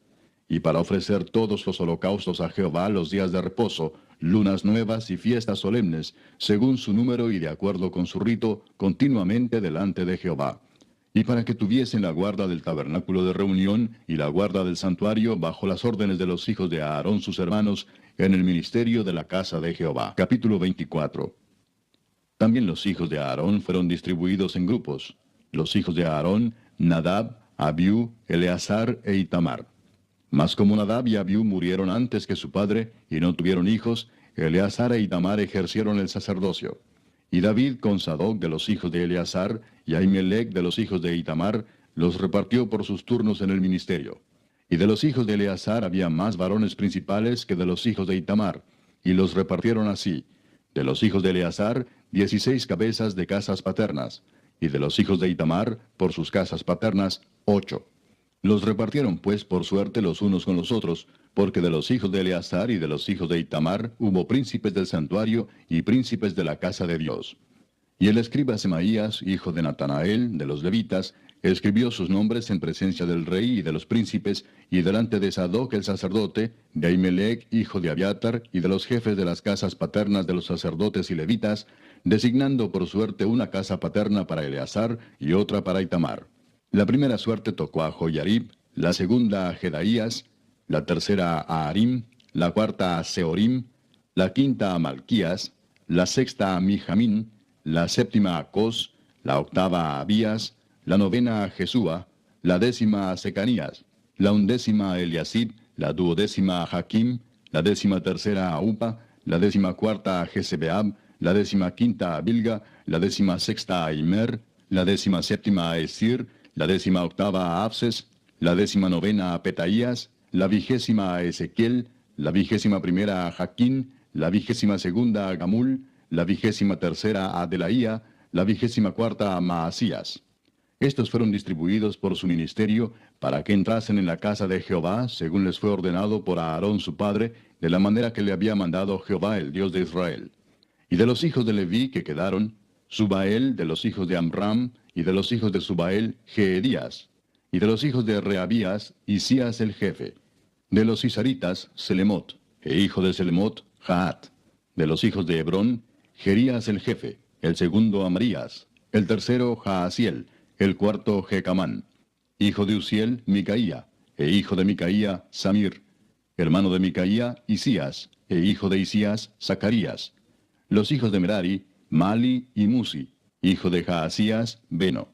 Speaker 2: Y para ofrecer todos los holocaustos a Jehová los días de reposo, lunas nuevas y fiestas solemnes, según su número y de acuerdo con su rito, continuamente delante de Jehová. Y para que tuviesen la guarda del tabernáculo de reunión y la guarda del santuario bajo las órdenes de los hijos de Aarón sus hermanos, en el ministerio de la casa de Jehová. Capítulo 24. También los hijos de Aarón fueron distribuidos en grupos. Los hijos de Aarón, Nadab, Abiú, Eleazar e Itamar. Mas como Nadab y Abiú murieron antes que su padre, y no tuvieron hijos, Eleazar e Itamar ejercieron el sacerdocio. Y David con Sadoc de los hijos de Eleazar, y Ahimelech de los hijos de Itamar, los repartió por sus turnos en el ministerio. Y de los hijos de Eleazar había más varones principales que de los hijos de Itamar, y los repartieron así. De los hijos de Eleazar, 16 cabezas de casas paternas, y de los hijos de Itamar, por sus casas paternas, 8. Los repartieron pues por suerte los unos con los otros, porque de los hijos de Eleazar y de los hijos de Itamar hubo príncipes del santuario y príncipes de la casa de Dios. Y el escriba Semaías, hijo de Natanael, de los levitas, escribió sus nombres en presencia del rey y de los príncipes, y delante de Sadoc el sacerdote, de Ahimelech, hijo de Abiatar, y de los jefes de las casas paternas de los sacerdotes y levitas, designando por suerte una casa paterna para Eleazar y otra para Itamar. La primera suerte tocó a Joyarib, la segunda a Jedaías, la tercera a Harim, la cuarta a Seorim, la quinta a Malquías, la sexta a Mijamín, la séptima a Cos, la octava a Abías, la novena a Jesúa, la décima a Secanías, la undécima a Eliasib, la duodécima a Jaquim, la décima tercera a Upa, la décima cuarta a Jesebeab, la décima quinta a Bilga, la décima sexta a Imer, la décima séptima a Esir, la décima octava a Abses, la décima novena a Petaías, la vigésima a Ezequiel, la vigésima primera a Jaquín, la vigésima segunda a Gamul, la vigésima tercera a Delaía, la vigésima cuarta a Maasías. Estos fueron distribuidos por su ministerio para que entrasen en la casa de Jehová, según les fue ordenado por Aarón su padre, de la manera que le había mandado Jehová, el Dios de Israel. Y de los hijos de Leví que quedaron, Subael de los hijos de Amram, y de los hijos de Subael, Jeedías. Y de los hijos de Reabías, Isías el jefe. De los Isaritas, Selemot, e hijo de Selemot, Jaat. De los hijos de Hebrón, Jerías el jefe, el segundo Amarías, el tercero Jaasiel, el cuarto Jecamán. Hijo de Uziel, Micaía, e hijo de Micaía, Samir. Hermano de Micaía, Isías, e hijo de Isías, Zacarías. Los hijos de Merari, Mali y Musi, hijo de Jaasías, Beno.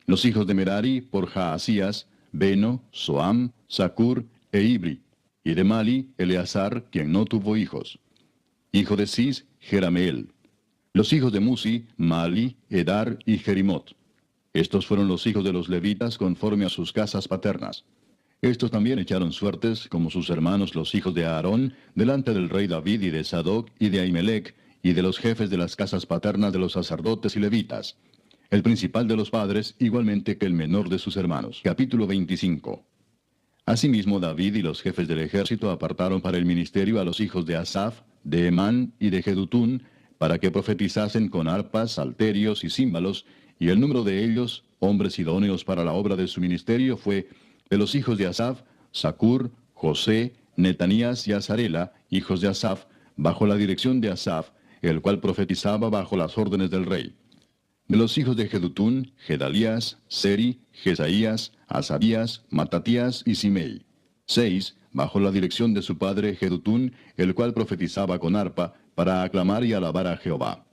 Speaker 2: Los hijos de Merari por Jaasías, Beno, Soam, Zacur e Ibri. Y de Mali, Eleazar, quien no tuvo hijos. Hijo de Cis, Jerameel. Los hijos de Musi, Mali, Edar y Jerimot. Estos fueron los hijos de los levitas conforme a sus casas paternas. Estos también echaron suertes, como sus hermanos los hijos de Aarón, delante del rey David y de Sadoc y de Ahimelech, y de los jefes de las casas paternas de los sacerdotes y levitas. El principal de los padres, igualmente que el menor de sus hermanos. Capítulo 25. Asimismo David y los jefes del ejército apartaron para el ministerio a los hijos de Asaf, de Emán y de Jedutún, para que profetizasen con arpas, salterios y címbalos, y el número de ellos, hombres idóneos para la obra de su ministerio, fue de los hijos de Asaf, Zacur, José, Netanías y Azarela, hijos de Asaf, bajo la dirección de Asaf, el cual profetizaba bajo las órdenes del rey. De los hijos de Jedutún, Gedalías, Seri, Jesaías, Asabías, Matatías y Simei. 6, bajo la dirección de su padre Jedutún, el cual profetizaba con arpa, para aclamar y alabar a Jehová.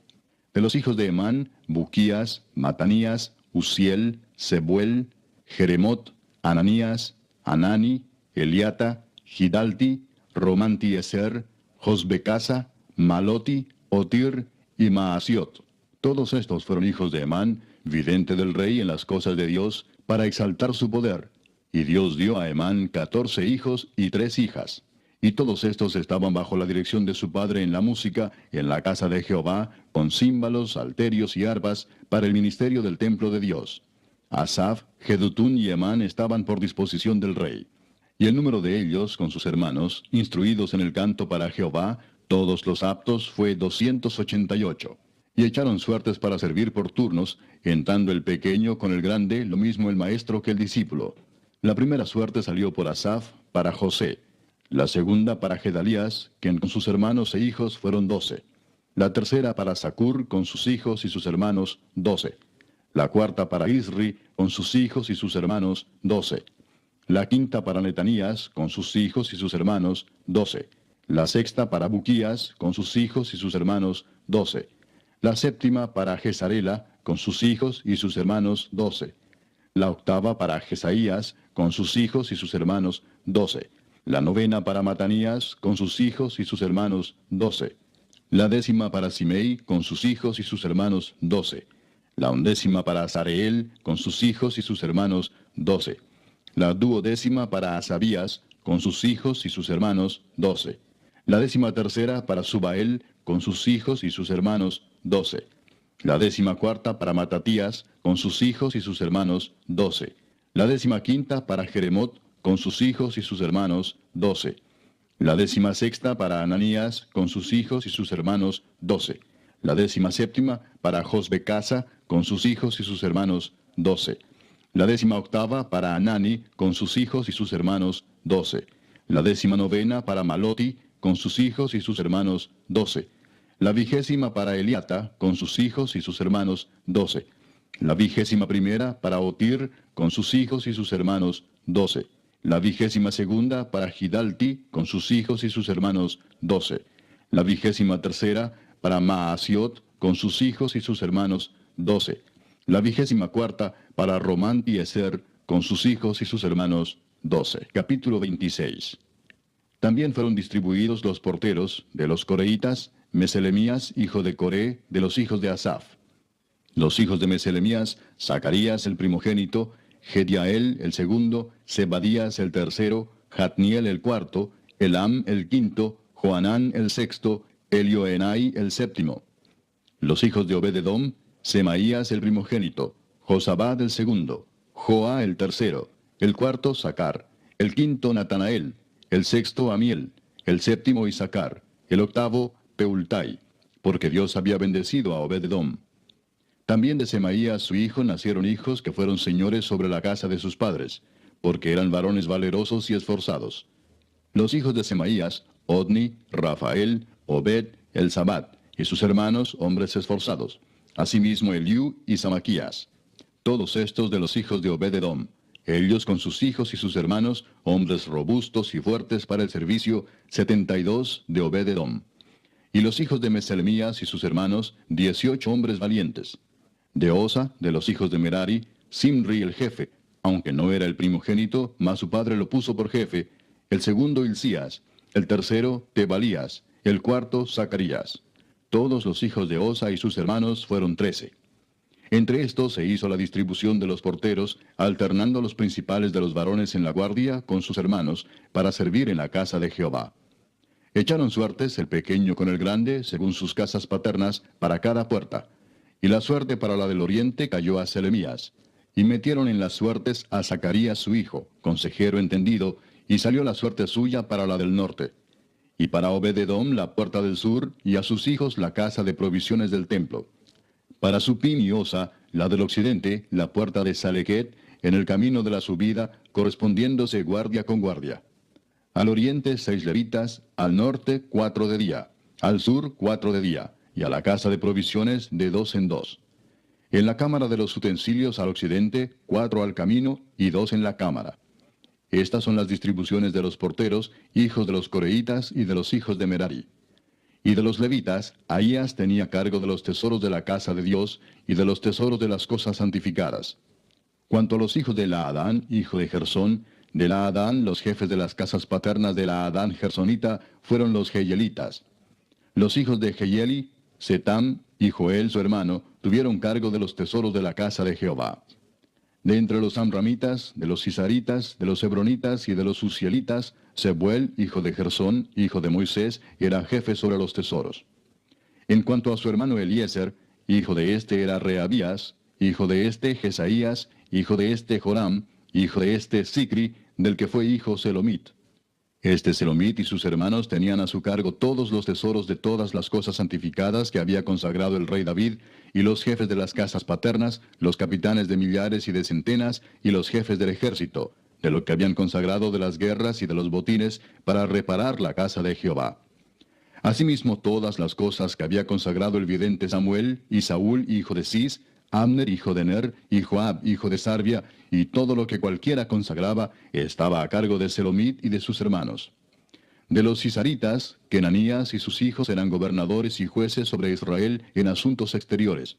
Speaker 2: De los hijos de Emán, Buquías, Matanías, Uziel, Sebuel, Jeremot, Ananías, Anani, Eliata, Gidalti, Romantieser, Josbecasa, Maloti, Otir y Maasiot. Todos estos fueron hijos de Emán, vidente del rey en las cosas de Dios, para exaltar su poder. Y Dios dio a Emán 14 hijos y 3 hijas. Y todos estos estaban bajo la dirección de su padre en la música, en la casa de Jehová, con címbalos, salterios y arpas, para el ministerio del templo de Dios. Asaf, Jedutún y Emán estaban por disposición del rey. Y el número de ellos, con sus hermanos, instruidos en el canto para Jehová, todos los aptos, fue 288. Y echaron suertes para servir por turnos, entrando el pequeño con el grande, lo mismo el maestro que el discípulo. La primera suerte salió por Asaf, para José. La segunda para Gedalías, quien con sus hermanos e hijos fueron 12. La tercera para Zacur, con sus hijos y sus hermanos, 12. La cuarta para Isri, con sus hijos y sus hermanos, 12. La quinta para Netanías, con sus hijos y sus hermanos, 12. La sexta para Buquías, con sus hijos y sus hermanos, 12. La séptima para Jezarela, con sus hijos y sus hermanos, 12. La octava para Jesaías, con sus hijos y sus hermanos, 12. La novena para Matanías, con sus hijos y sus hermanos, 12. La décima para Simei, con sus hijos y sus hermanos, 12. La undécima para Azareel, con sus hijos y sus hermanos, 12. La duodécima para Asabías, con sus hijos y sus hermanos, 12. La 13ª para Subael, con sus hijos y sus hermanos, 12. La 14ª para Matatías, con sus hijos y sus hermanos, 12. La 15ª para Jeremot, con sus hijos y sus hermanos, 12. La 16ª para Ananías, con sus hijos y sus hermanos, 12. La 17ª para Josbecasa, con sus hijos y sus hermanos, 12. La 18ª para Anani, con sus hijos y sus hermanos, 12. La 19ª para Maloti, con sus hijos y sus hermanos, 12. La 20ª para Eliata, con sus hijos y sus hermanos, 12. La 21ª para Otir, con sus hijos y sus hermanos, 12. La 22ª para Gidalti, con sus hijos y sus hermanos, 12. La 23ª para Maasiot, con sus hijos y sus hermanos, 12. La 24ª para Román-Tieser, con sus hijos y sus hermanos, 12. Capítulo 26. También fueron distribuidos los porteros de los coreitas, Meselemías, hijo de Coré, de los hijos de Asaf. Los hijos de Meselemías, Zacarías el primogénito, Gediael el segundo, Zebadías el tercero, Jatniel el cuarto, Elam el quinto, Joanán el sexto, Elioenai el séptimo. Los hijos de Obed-edom, Semaías el primogénito, Josabad el segundo, Joa el tercero, el cuarto Sacar, el quinto Natanael, el sexto Amiel, el séptimo Isacar, el octavo Peultai, porque Dios había bendecido a Obed-edom. También de Semaías su hijo nacieron hijos que fueron señores sobre la casa de sus padres, porque eran varones valerosos y esforzados. Los hijos de Semaías, Odni, Rafael, Obed, Elzabat, y sus hermanos, hombres esforzados. Asimismo Eliú y Samaquías. Todos estos de los hijos de Obed-edom, ellos con sus hijos y sus hermanos, hombres robustos y fuertes para el servicio, 72 de Obed-edom. Y los hijos de Meselemías y sus hermanos, 18 hombres valientes. De Osa, de los hijos de Merari, Simri el jefe, aunque no era el primogénito, mas su padre lo puso por jefe, el segundo Hilcías, el tercero Tebalías, el cuarto Zacarías. Todos los hijos de Osa y sus hermanos fueron 13. Entre estos se hizo la distribución de los porteros, alternando los principales de los varones en la guardia con sus hermanos, para servir en la casa de Jehová. Echaron suertes el pequeño con el grande, según sus casas paternas, para cada puerta. Y la suerte para la del oriente cayó a Selemías. Y metieron en las suertes a Zacarías su hijo, consejero entendido, y salió la suerte suya para la del norte. Y para Obed-edom la puerta del sur, y a sus hijos la casa de provisiones del templo. Para Supim y Osa, la del occidente, la puerta de Salequet, en el camino de la subida, correspondiéndose guardia con guardia. Al oriente 6 levitas, al norte 4 de día, al sur 4 de día, y a la casa de provisiones de 2 en 2. En la cámara de los utensilios al occidente, 4 al camino y 2 en la cámara. Estas son las distribuciones de los porteros, hijos de los coreitas y de los hijos de Merari. Y de los levitas, Ahías tenía cargo de los tesoros de la casa de Dios y de los tesoros de las cosas santificadas. Cuanto a los hijos de Laadán, hijo de Gersón, de Laadán los jefes de las casas paternas de Laadán Gersonita fueron los Jeyelitas. Los hijos de Jeyeli, Setam y Joel su hermano, tuvieron cargo de los tesoros de la casa de Jehová. De entre los amramitas, de los cisaritas, de los hebronitas y de los uzielitas, Sebuel, hijo de Gersón, hijo de Moisés, era jefe sobre los tesoros. En cuanto a su hermano Eliezer, hijo de este era Rehabías, hijo de este Jesaías, hijo de este Joram, hijo de este Sicri, del que fue hijo Selomit. Este Selomit y sus hermanos tenían a su cargo todos los tesoros de todas las cosas santificadas que había consagrado el rey David, y los jefes de las casas paternas, los capitanes de millares y de centenas, y los jefes del ejército, de lo que habían consagrado de las guerras y de los botines, para reparar la casa de Jehová. Asimismo todas las cosas que había consagrado el vidente Samuel, y Saúl hijo de Cis, Abner hijo de Ner, y Joab hijo de Sarvia, y todo lo que cualquiera consagraba, estaba a cargo de Selomit y de sus hermanos. De los cisaritas, Kenanías y sus hijos eran gobernadores y jueces sobre Israel en asuntos exteriores.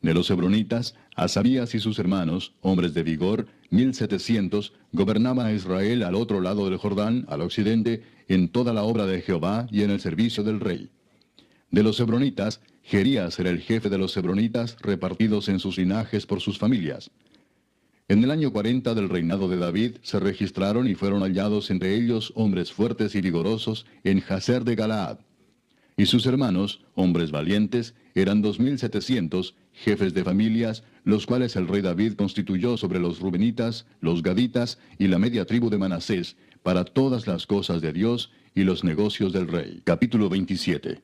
Speaker 2: De los hebronitas, Asabías y sus hermanos, hombres de vigor, 1700, gobernaban a Israel al otro lado del Jordán, al occidente, en toda la obra de Jehová y en el servicio del rey. De los hebronitas, Jerías era el jefe de los hebronitas, repartidos en sus linajes por sus familias. En el año 40 del reinado de David se registraron y fueron hallados entre ellos hombres fuertes y vigorosos en Jazer de Galaad. Y sus hermanos, hombres valientes, eran 2700, jefes de familias, los cuales el rey David constituyó sobre los rubenitas, los gaditas y la media tribu de Manasés, para todas las cosas de Dios y los negocios del rey. Capítulo 27.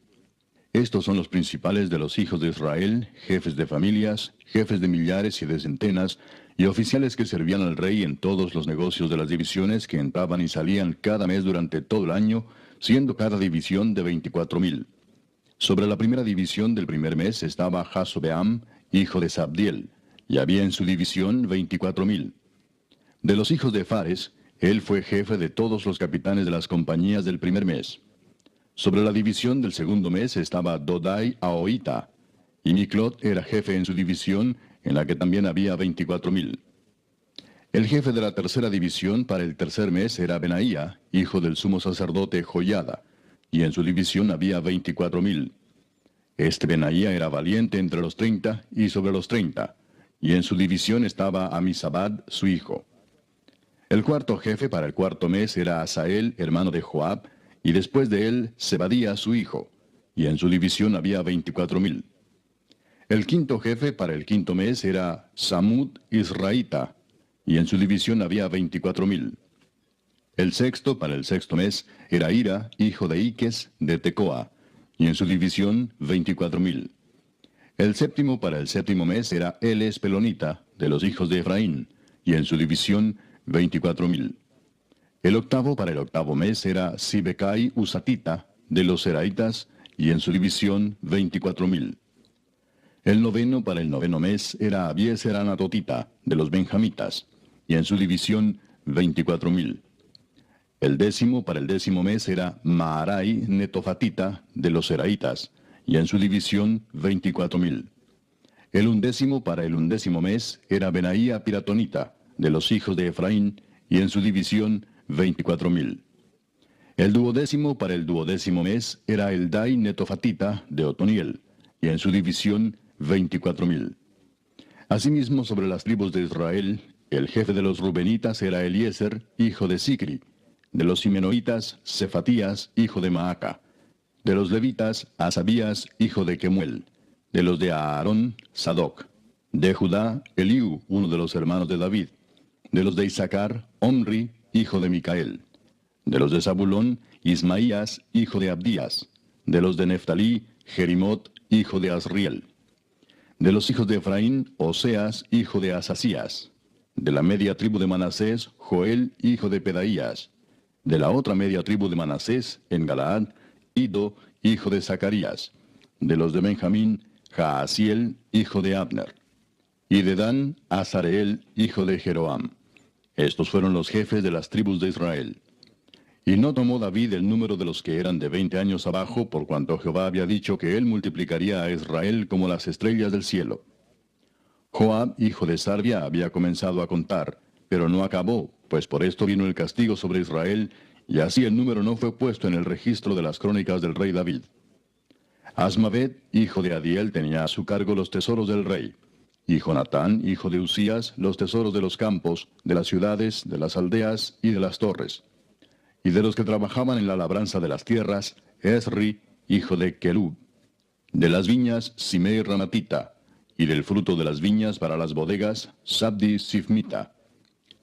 Speaker 2: Estos son los principales de los hijos de Israel, jefes de familias, jefes de millares y de centenas, y oficiales que servían al rey en todos los negocios de las divisiones que entraban y salían cada mes durante todo el año, siendo cada división de 24,000. Sobre la primera división del primer mes estaba Jasobeam, hijo de Sabdiel. y había en su división 24,000. De los hijos de Fares, él fue jefe de todos los capitanes de las compañías del primer mes. Sobre la división del segundo mes estaba Dodai Ahoita, y Miclot era jefe en su división, en la que también había 24,000. El jefe de la tercera división para el tercer mes era Benaía, hijo del sumo sacerdote Joiada, y en su división había 24,000. Este Benaía era valiente entre los 30 y sobre los 30, y en su división estaba Amisabad, su hijo. El cuarto jefe para el cuarto mes era Asael, hermano de Joab, y después de él Zebadía, su hijo, y en su división había 24,000. El quinto jefe para el quinto mes era Samud Israelita, y en su división había 24,000. El sexto para el sexto mes era Ira, hijo de Iques, de Tecoa, y en su división 24,000. El séptimo para el séptimo mes era Eles Pelonita, de los hijos de Efraín, y en su división 24,000. El octavo para el octavo mes era Sibecai Usatita, de los Seraitas, y en su división 24,000. El noveno para el noveno mes era Abieser Anatotita, de los Benjamitas, y en su división 24,000. El décimo para el décimo mes era Maarai Netofatita, de los Seraitas, y en su división 24,000. El undécimo para el undécimo mes era Benaía Piratonita, de los hijos de Efraín, y en su división 24,000. El duodécimo para el duodécimo mes era Eldai Netofatita, de Otoniel, y en su división 24,000. Asimismo, sobre las tribus de Israel, el jefe de los Rubenitas era Eliezer, hijo de Sicri; de los Simenoitas, Cefatías, hijo de Maaca; de los Levitas, Asabías, hijo de Kemuel; de los de Aarón, Sadoc; de Judá, Eliú, uno de los hermanos de David; de los de Isaacar, Omri, hijo de Micael; de los de Zabulón, Ismaías, hijo de Abdías; de los de Neftalí, Jerimot, hijo de Asriel; de los hijos de Efraín, Oseas, hijo de Asasías; de la media tribu de Manasés, Joel, hijo de Pedaías; de la otra media tribu de Manasés, en Galaad, Ido, hijo de Zacarías; de los de Benjamín, Jaasiel, hijo de Abner; y de Dan, Azareel, hijo de Jeroam. Estos fueron los jefes de las tribus de Israel. Y no tomó David el número de los que eran de 20 años abajo, por cuanto Jehová había dicho que él multiplicaría a Israel como las estrellas del cielo. Joab, hijo de Sarvia, había comenzado a contar, pero no acabó, pues por esto vino el castigo sobre Israel, y así el número no fue puesto en el registro de las crónicas del rey David. Asmavet, hijo de Adiel, tenía a su cargo los tesoros del rey, y Jonatán, hijo de Usías, los tesoros de los campos, de las ciudades, de las aldeas y de las torres. Y de los que trabajaban en la labranza de las tierras, Esri, hijo de Kelub; de las viñas, Simei Ramatita; y del fruto de las viñas para las bodegas, Sabdi Sifmita;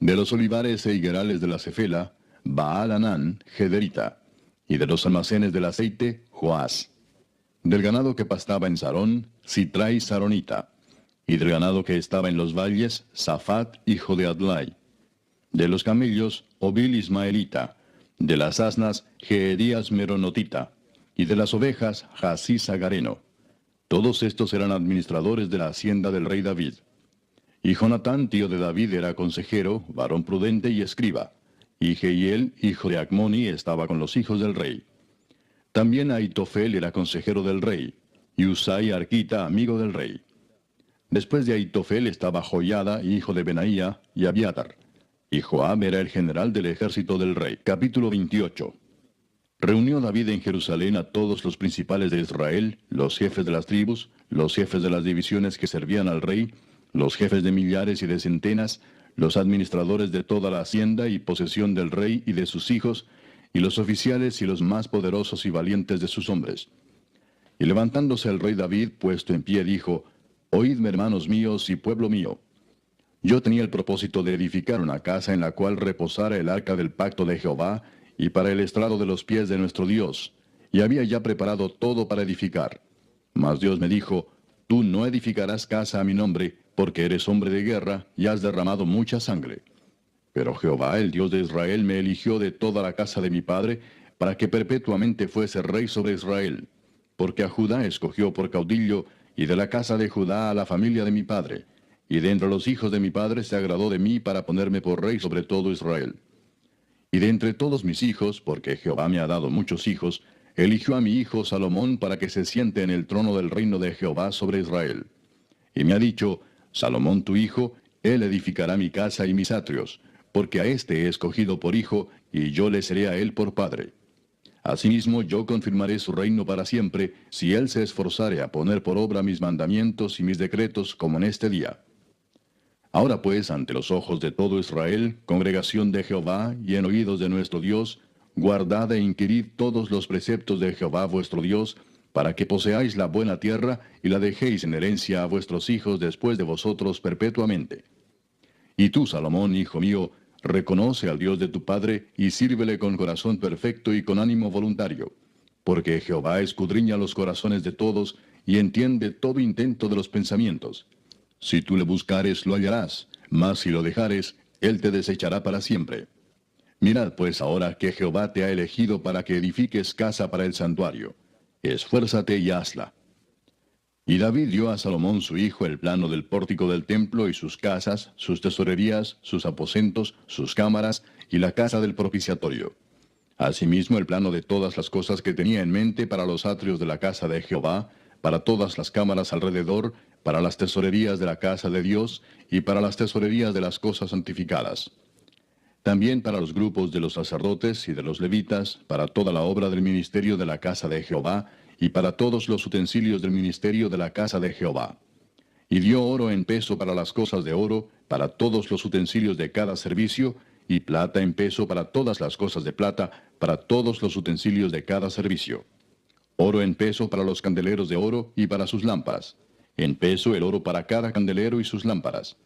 Speaker 2: de los olivares e higuerales de la Cefela, Baal Anán, Gederita; y de los almacenes del aceite, Joás; del ganado que pastaba en Sarón, Sitrai Saronita; y del ganado que estaba en los valles, Safat, hijo de Adlai; de los camellos, Obil Ismaelita; de las asnas, Geedías Meronotita; y de las ovejas, Jasís Agareno. Todos estos eran administradores de la hacienda del rey David. Y Jonatán, tío de David, era consejero, varón prudente y escriba. Y Jehiel, hijo de Acmoni, estaba con los hijos del rey. También Aitofel era consejero del rey, y Usai Arquita, amigo del rey. Después de Aitofel estaba Joiada, hijo de Benaía, y Abiatar. Y Joab era el general del ejército del rey. Capítulo 28. Reunió David en Jerusalén a todos los principales de Israel, los jefes de las tribus, los jefes de las divisiones que servían al rey, los jefes de millares y de centenas, los administradores de toda la hacienda y posesión del rey y de sus hijos, y los oficiales y los más poderosos y valientes de sus hombres. Y levantándose el rey David, puesto en pie, dijo: Oídme, hermanos míos y pueblo mío. Yo tenía el propósito de edificar una casa en la cual reposara el arca del pacto de Jehová, y para el estrado de los pies de nuestro Dios, y había ya preparado todo para edificar. Mas Dios me dijo: Tú no edificarás casa a mi nombre, porque eres hombre de guerra, y has derramado mucha sangre. Pero Jehová, el Dios de Israel, me eligió de toda la casa de mi padre, para que perpetuamente fuese rey sobre Israel. Porque a Judá escogió por caudillo, y de la casa de Judá a la familia de mi padre. y de entre los hijos de mi padre se agradó de mí para ponerme por rey sobre todo Israel. Y de entre todos mis hijos, porque Jehová me ha dado muchos hijos, eligió a mi hijo Salomón para que se siente en el trono del reino de Jehová sobre Israel. Y me ha dicho, Salomón tu hijo, él edificará mi casa y mis atrios, porque a éste he escogido por hijo, y yo le seré a él por padre. Asimismo yo confirmaré su reino para siempre, si él se esforzare a poner por obra mis mandamientos y mis decretos como en este día. Ahora pues, ante los ojos de todo Israel, congregación de Jehová, y en oídos de nuestro Dios, guardad e inquirid todos los preceptos de Jehová vuestro Dios, para que poseáis la buena tierra, y la dejéis en herencia a vuestros hijos después de vosotros perpetuamente. Y tú, Salomón, hijo mío, reconoce al Dios de tu padre, y sírvele con corazón perfecto y con ánimo voluntario, porque Jehová escudriña los corazones de todos, y entiende todo intento de los pensamientos. Si tú le buscares, lo hallarás, mas si lo dejares, él te desechará para siempre. Mirad pues ahora que Jehová te ha elegido para que edifiques casa para el santuario. Esfuérzate y hazla. Y David dio a Salomón su hijo el plano del pórtico del templo y sus casas, sus tesorerías, sus aposentos, sus cámaras y la casa del propiciatorio. Asimismo el plano de todas las cosas que tenía en mente para los atrios de la casa de Jehová, para todas las cámaras alrededor, para las tesorerías de la casa de Dios y para las tesorerías de las cosas santificadas. También para los grupos de los sacerdotes y de los levitas, para toda la obra del ministerio de la casa de Jehová, y para todos los utensilios del ministerio de la casa de Jehová. Y dio oro en peso para las cosas de oro, para todos los utensilios de cada servicio, y plata en peso para todas las cosas de plata, para todos los utensilios de cada servicio. Oro en peso para los candeleros de oro y para sus lámparas. En peso el oro para cada candelero y sus lámparas.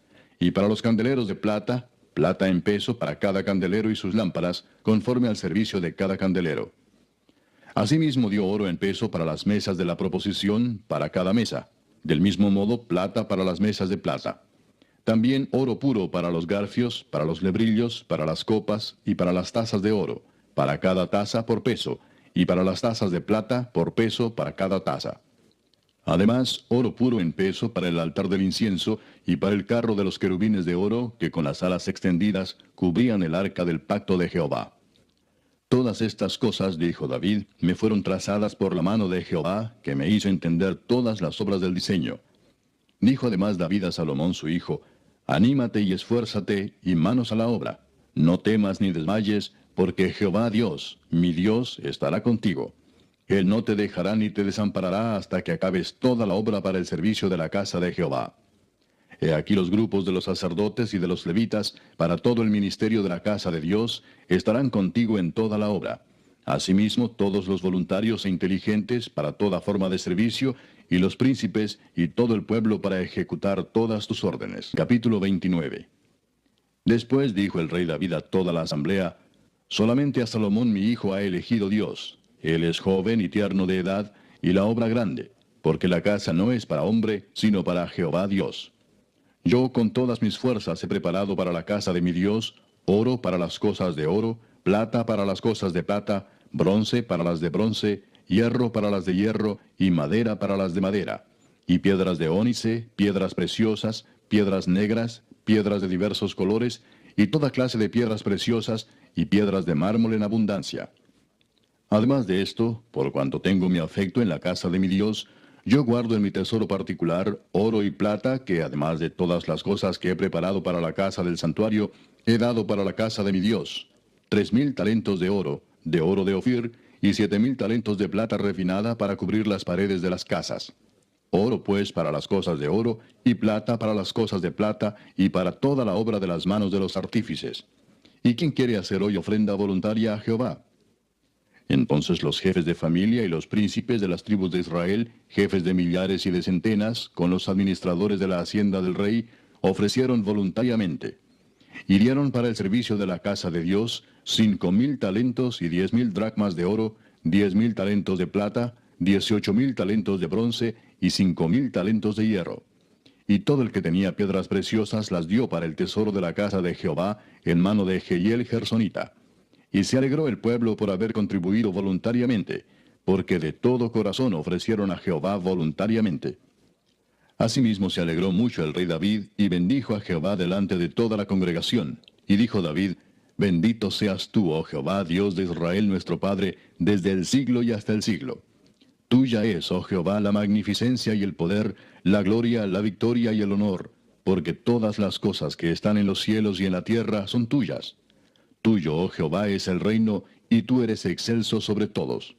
Speaker 2: Y para los candeleros de plata, plata en peso para cada candelero y sus lámparas, conforme al servicio de cada candelero. Asimismo dio oro en peso para las mesas de la proposición, para cada mesa. Del mismo modo, plata para las mesas de plata. También oro puro para los garfios, para los lebrillos, para las copas y para las tazas de oro, para cada taza por peso, y para las tazas de plata por peso para cada taza. Además, oro puro en peso para el altar del incienso y para el carro de los querubines de oro que con las alas extendidas cubrían el arca del pacto de Jehová. Todas estas cosas, dijo David, me fueron trazadas por la mano de Jehová, que me hizo entender todas las obras del diseño. Dijo además David a Salomón su hijo, anímate y esfuérzate, y manos a la obra. No temas ni desmayes, porque Jehová Dios, mi Dios, estará contigo. Él no te dejará ni te desamparará hasta que acabes toda la obra para el servicio de la casa de Jehová. He aquí los grupos de los sacerdotes y de los levitas, para todo el ministerio de la casa de Dios, estarán contigo en toda la obra. Asimismo, todos los voluntarios e inteligentes para toda forma de servicio, y los príncipes y todo el pueblo para ejecutar todas tus órdenes. Capítulo 29. Después dijo el rey David a toda la asamblea, solamente a Salomón mi hijo ha elegido Dios. Él es joven y tierno de edad, y la obra grande, porque la casa no es para hombre, sino para Jehová Dios. Yo con todas mis fuerzas he preparado para la casa de mi Dios, oro para las cosas de oro, plata para las cosas de plata, bronce para las de bronce, hierro para las de hierro, y madera para las de madera, y piedras de ónice, piedras preciosas, piedras negras, piedras de diversos colores, y toda clase de piedras preciosas, y piedras de mármol en abundancia. Además de esto, por cuanto tengo mi afecto en la casa de mi Dios, yo guardo en mi tesoro particular oro y plata, que además de todas las cosas que he preparado para la casa del santuario, he dado para la casa de mi Dios, 3,000 talentos de oro de Ofir, y 7,000 talentos de plata refinada para cubrir las paredes de las casas. Oro pues para las cosas de oro, y plata para las cosas de plata, y para toda la obra de las manos de los artífices. ¿Y quién quiere hacer hoy ofrenda voluntaria a Jehová? Entonces los jefes de familia y los príncipes de las tribus de Israel, jefes de millares y de centenas, con los administradores de la hacienda del rey, ofrecieron voluntariamente. Y dieron para el servicio de la casa de Dios 5,000 talentos y 10,000 dracmas de oro, 10,000 talentos de plata, 18,000 talentos de bronce y 5,000 talentos de hierro. Y todo el que tenía piedras preciosas las dio para el tesoro de la casa de Jehová en mano de Jehiel Gersonita. Y se alegró el pueblo por haber contribuido voluntariamente, porque de todo corazón ofrecieron a Jehová voluntariamente. Asimismo se alegró mucho el rey David, y bendijo a Jehová delante de toda la congregación. Y dijo David: Bendito seas tú, oh Jehová, Dios de Israel nuestro Padre, desde el siglo y hasta el siglo. Tuya es, oh Jehová, la magnificencia y el poder, la gloria, la victoria y el honor, porque todas las cosas que están en los cielos y en la tierra son tuyas. Tuyo, oh Jehová, es el reino, y tú eres excelso sobre todos.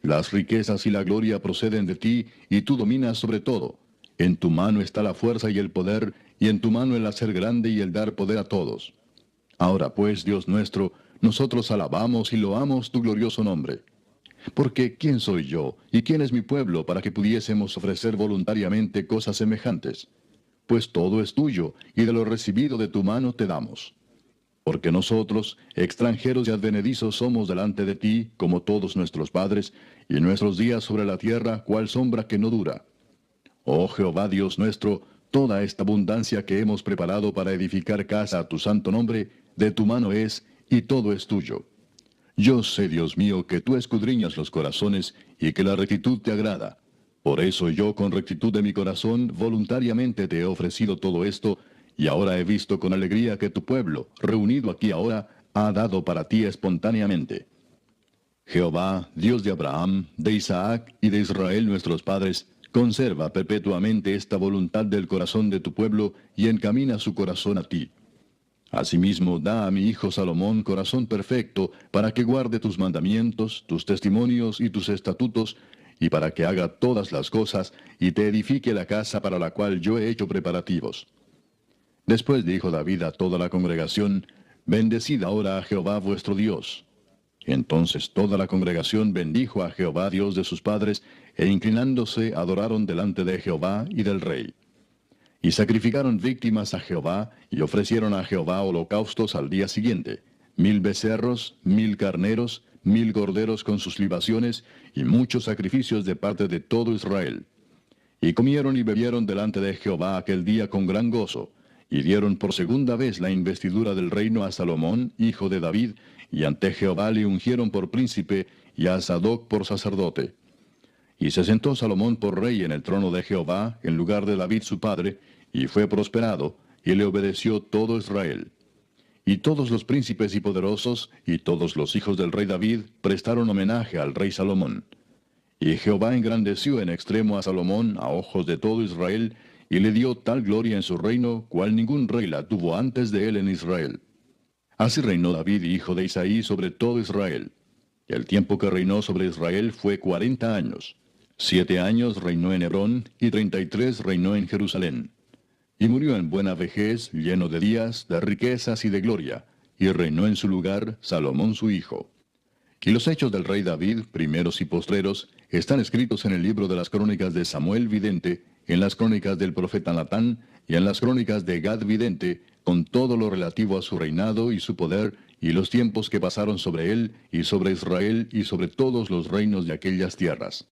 Speaker 2: Las riquezas y la gloria proceden de ti, y tú dominas sobre todo. En tu mano está la fuerza y el poder, y en tu mano el hacer grande y el dar poder a todos. Ahora pues, Dios nuestro, nosotros alabamos y loamos tu glorioso nombre. Porque ¿quién soy yo, y quién es mi pueblo, para que pudiésemos ofrecer voluntariamente cosas semejantes? Pues todo es tuyo, y de lo recibido de tu mano te damos. Porque nosotros, extranjeros y advenedizos, somos delante de ti, como todos nuestros padres, y nuestros días sobre la tierra, cual sombra que no dura. Oh Jehová Dios nuestro, toda esta abundancia que hemos preparado para edificar casa a tu santo nombre, de tu mano es, y todo es tuyo. Yo sé, Dios mío, que tú escudriñas los corazones, y que la rectitud te agrada. Por eso yo, con rectitud de mi corazón, voluntariamente te he ofrecido todo esto, y ahora he visto con alegría que tu pueblo, reunido aquí ahora, ha dado para ti espontáneamente. Jehová, Dios de Abraham, de Isaac y de Israel nuestros padres, conserva perpetuamente esta voluntad del corazón de tu pueblo, y encamina su corazón a ti. Asimismo, da a mi hijo Salomón corazón perfecto, para que guarde tus mandamientos, tus testimonios y tus estatutos, y para que haga todas las cosas, y te edifique la casa para la cual yo he hecho preparativos. Después dijo David a toda la congregación: Bendecid ahora a Jehová vuestro Dios. Entonces toda la congregación bendijo a Jehová Dios de sus padres, e inclinándose adoraron delante de Jehová y del rey. Y sacrificaron víctimas a Jehová, y ofrecieron a Jehová holocaustos al día siguiente: 1000 becerros, 1000 carneros, 1000 corderos con sus libaciones, y muchos sacrificios de parte de todo Israel. Y comieron y bebieron delante de Jehová aquel día con gran gozo, y dieron por segunda vez la investidura del reino a Salomón, hijo de David, y ante Jehová le ungieron por príncipe, y a Sadoc por sacerdote. Y se sentó Salomón por rey en el trono de Jehová, en lugar de David su padre, y fue prosperado, y le obedeció todo Israel. Y todos los príncipes y poderosos, y todos los hijos del rey David, prestaron homenaje al rey Salomón. Y Jehová engrandeció en extremo a Salomón a ojos de todo Israel, y le dio tal gloria en su reino, cual ningún rey la tuvo antes de él en Israel. Así reinó David, hijo de Isaí, sobre todo Israel. Y el tiempo que reinó sobre Israel fue 40 años. 7 años reinó en Hebrón, y 33 reinó en Jerusalén. Y murió en buena vejez, lleno de días, de riquezas y de gloria, y reinó en su lugar Salomón su hijo. Y los hechos del rey David, primeros y postreros, están escritos en el libro de las crónicas de Samuel vidente, en las crónicas del profeta Natán, y en las crónicas de Gad vidente, con todo lo relativo a su reinado y su poder, y los tiempos que pasaron sobre él, y sobre Israel, y sobre todos los reinos de aquellas tierras.